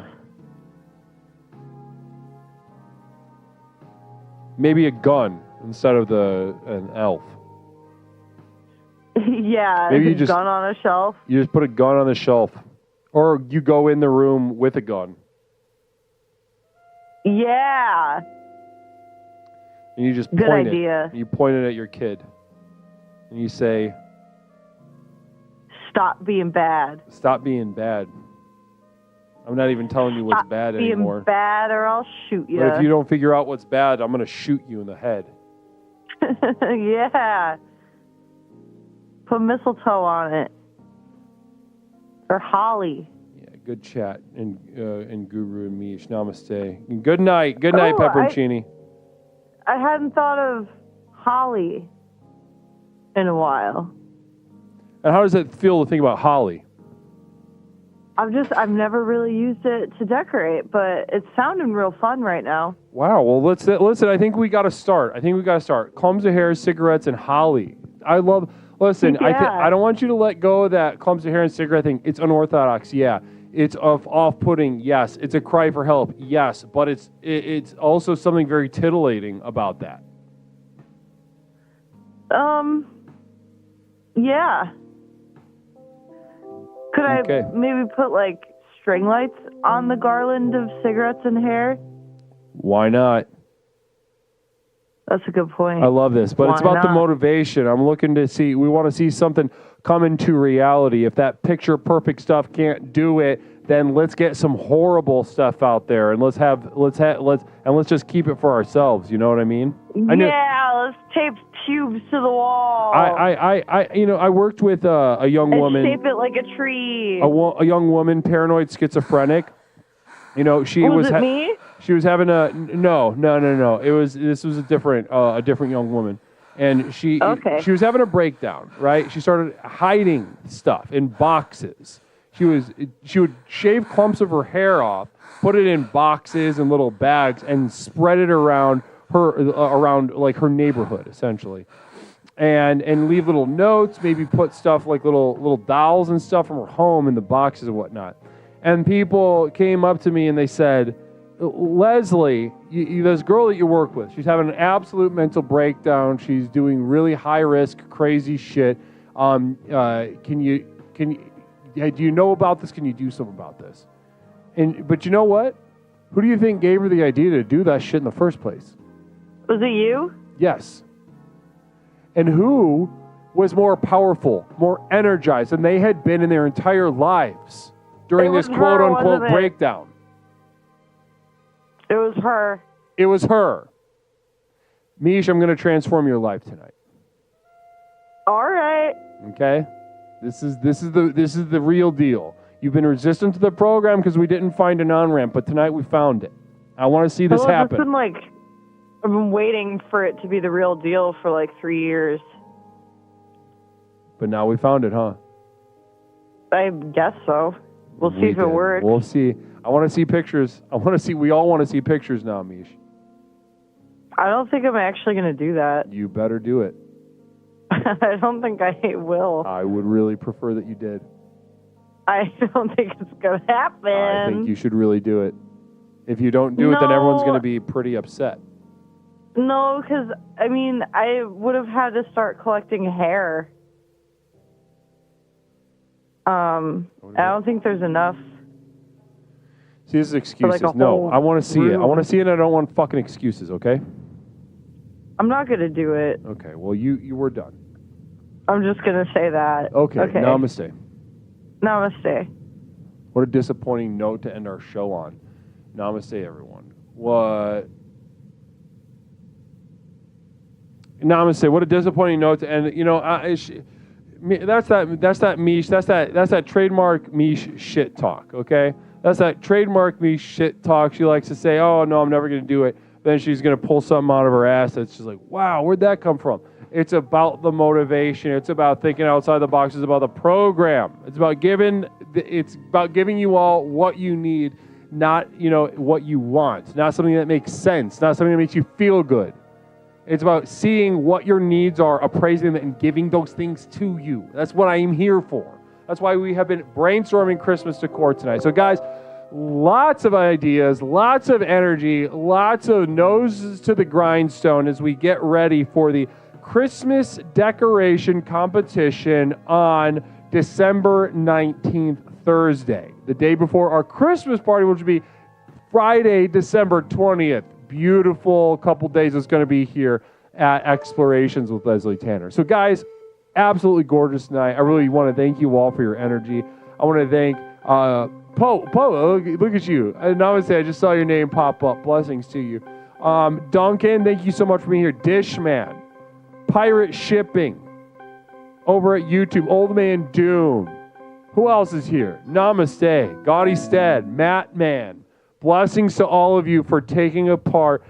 Maybe a gun instead of an elf. Yeah, Maybe you just gun on a shelf. You just put a gun on the shelf, or you go in the room with a gun. Yeah. And you just Good point idea. it. You point it at your kid, and you say, Stop being bad. "Stop being bad." I'm not even telling you what's Stop bad being anymore. bad, or I'll shoot you. But if you don't figure out what's bad, I'm gonna shoot you in the head. Yeah. Put mistletoe on it. Or holly. Yeah, good chat, and Guru and Mish. Namaste. And good night. Good night, Pepperoncini. I hadn't thought of holly in a while. And how does it feel to think about holly? I've never really used it to decorate, but it's sounding real fun right now. Wow. Well, listen. I think we got to start. Clumps of hair, cigarettes, and holly. I love. Listen. Yeah. I don't want you to let go of that clumps of hair and cigarette thing. It's unorthodox. Yeah. It's off-putting. Yes. It's a cry for help. Yes. But it's also something very titillating about that. Yeah. Could I maybe put like string lights on the garland of cigarettes and hair? Why not? That's a good point. I love this, but it's Why about the not? motivation. I'm looking to see. We want to see something come into reality. If that picture perfect stuff can't do it, then let's get some horrible stuff out there, and let's just keep it for ourselves. You know what I mean? Yeah, let's tape tubes to the wall. I worked with a young and woman. shape it like a tree. A young woman, paranoid schizophrenic. You know, she was. Was it me? She was having a no. This was a different young woman, and she was having a breakdown. Right? She started hiding stuff in boxes. She would shave clumps of her hair off, put it in boxes and little bags, and spread it around her neighborhood essentially. And leave little notes, maybe put stuff like little dolls and stuff from her home in the boxes and whatnot. And people came up to me and they said, Leslie, this girl that you work with, she's having an absolute mental breakdown. She's doing really high risk, crazy shit. Do you know about this? Can you do something about this? But you know what? Who do you think gave her the idea to do that shit in the first place? Was it you? Yes. And who was more powerful, more energized than they had been in their entire lives during this quote-unquote breakdown? It was her. It was her. Mish, I'm going to transform your life tonight. All right. Okay? This is the real deal. You've been resistant to the program because we didn't find an on-ramp, but tonight we found it. I want to see this happen. I've been waiting for it to be the real deal for like 3 years. But now we found it, huh? I guess so. We'll see if it works. We'll see. I want to see pictures. We all want to see pictures now, Mish. I don't think I'm actually going to do that. You better do it. I don't think I will. I would really prefer that you did. I don't think it's going to happen. I think you should really do it. If you don't do it, then everyone's going to be pretty upset. No, because, I would have had to start collecting hair. I don't think there's enough. See, this is excuses. Like no, I want to see it. I want to see it, and I don't want fucking excuses, okay? I'm not going to do it. Okay, well, you were done. I'm just going to say that. Okay, namaste. Namaste. What a disappointing note to end our show on. Namaste, everyone. What? Namaste. What a disappointing note to end. You know, that's that Mish. That's that trademark Mish shit talk. Okay, that's that trademark Mish shit talk. She likes to say, "Oh no, I'm never going to do it." Then she's going to pull something out of her ass that's just like, "Wow, where'd that come from?" It's about the motivation. It's about thinking outside the box. It's about the program. It's about giving you all what you need, not what you want. Not something that makes sense. Not something that makes you feel good. It's about seeing what your needs are, appraising them, and giving those things to you. That's what I am here for. That's why we have been brainstorming Christmas decor tonight. So guys, lots of ideas, lots of energy, lots of noses to the grindstone as we get ready for the Christmas decoration competition on December 19th, Thursday, the day before our Christmas party, which will be Friday, December 20th. Beautiful couple days it's going to be here at Explorations with Leslie Tanner. So guys, absolutely gorgeous night. I really want to thank you all for your energy. I want to thank Po, look at you. Namaste, I just saw your name pop up. Blessings to you. Duncan, thank you so much for being here. Dishman, Pirate Shipping, over at YouTube, Old Man Doom. Who else is here? Namaste, Gaudy Stead, Matt Man. Blessings to all of you for taking part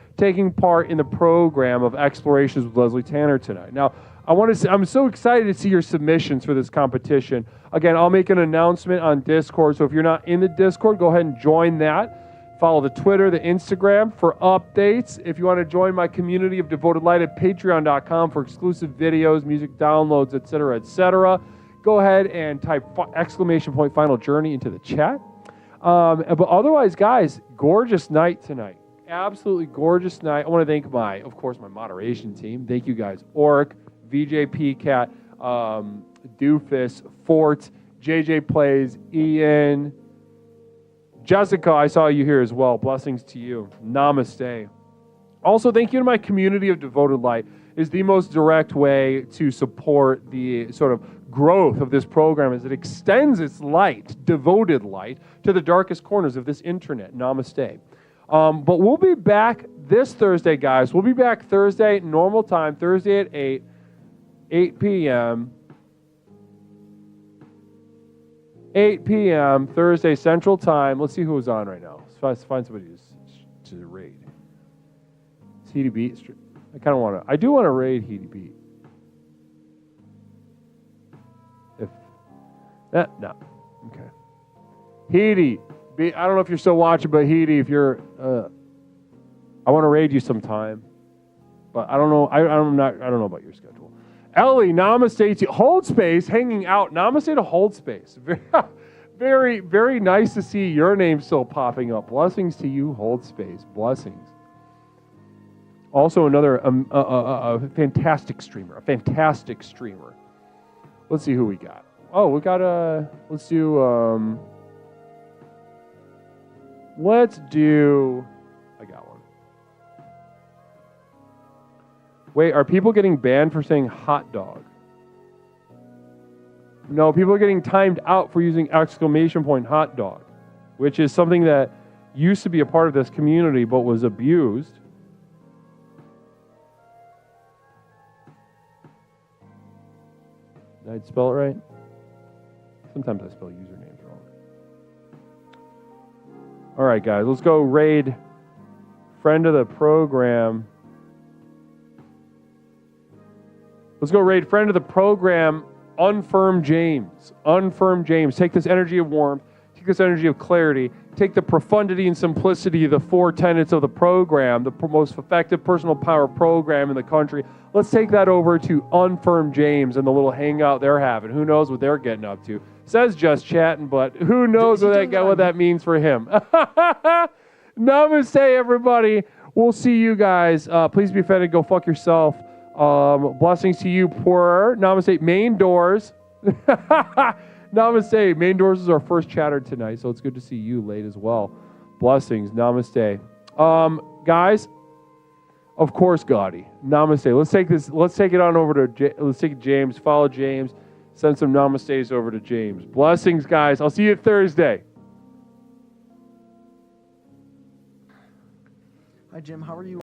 in the program of Explorations with Leslie Tanner tonight. Now, I'm so excited to see your submissions for this competition. Again, I'll make an announcement on Discord, so if you're not in the Discord, go ahead and join that. Follow the Twitter, the Instagram for updates. If you want to join my community of Devoted Light at patreon.com for exclusive videos, music downloads, etc., etc., go ahead and type !Final Journey into the chat. But otherwise, guys, gorgeous night tonight. Absolutely gorgeous night. I want to thank my moderation team. Thank you guys. Oric, VJ Cat, Doofus, Fort, JJ Plays, Ian, Jessica, I saw you here as well. Blessings to you. Namaste. Also, thank you to my community of Devoted Light. Is the most direct way to support the sort of growth of this program as it extends its light, devoted light, to the darkest corners of this internet. Namaste. But we'll be back this Thursday, guys. We'll be back Thursday, normal time, Thursday at 8 p.m. 8 p.m. Thursday Central Time. Let's see who's on right now. Let's find somebody to raid. It's Heedy Beat. I do want to raid Heedy Beat. No. Okay. Heedy, I don't know if you're still watching, but Heedy, if you're, I want to raid you sometime, but I don't know. I don't know about your schedule. Ellie, namaste to Hold Space, hanging out. Namaste to Hold Space. Very, very nice to see your name still popping up. Blessings to you, Hold Space. Blessings. Also, another fantastic streamer. Let's see who we got. Oh, we got let's do, I got one. Wait, are people getting banned for saying hot dog? No, people are getting timed out for using ! Hot dog, which is something that used to be a part of this community but was abused. Did I spell it right? Sometimes I spell usernames wrong. All right, guys, let's go raid friend of the program. Let's go raid friend of the program, Unfirm James. Unfirm James. Take this energy of warmth, take this energy of clarity, take the profundity and simplicity of the 4 tenets of the program, the most effective personal power program in the country. Let's take that over to Unfirm James and the little hangout they're having. Who knows what they're getting up to? Says just chatting, but who knows what that means for him. Namaste, everybody. We'll see you guys. Please be offended. Go fuck yourself. Blessings to you, poor. Namaste. Main Doors. Namaste. Main Doors is our first chatter tonight, so it's good to see you late as well. Blessings. Namaste. Guys, of course, Gaudy. Namaste. Let's take it on over to let's take James. Follow James. Send some namastes over to James. Blessings, guys. I'll see you Thursday. Hi, Jim. How are you?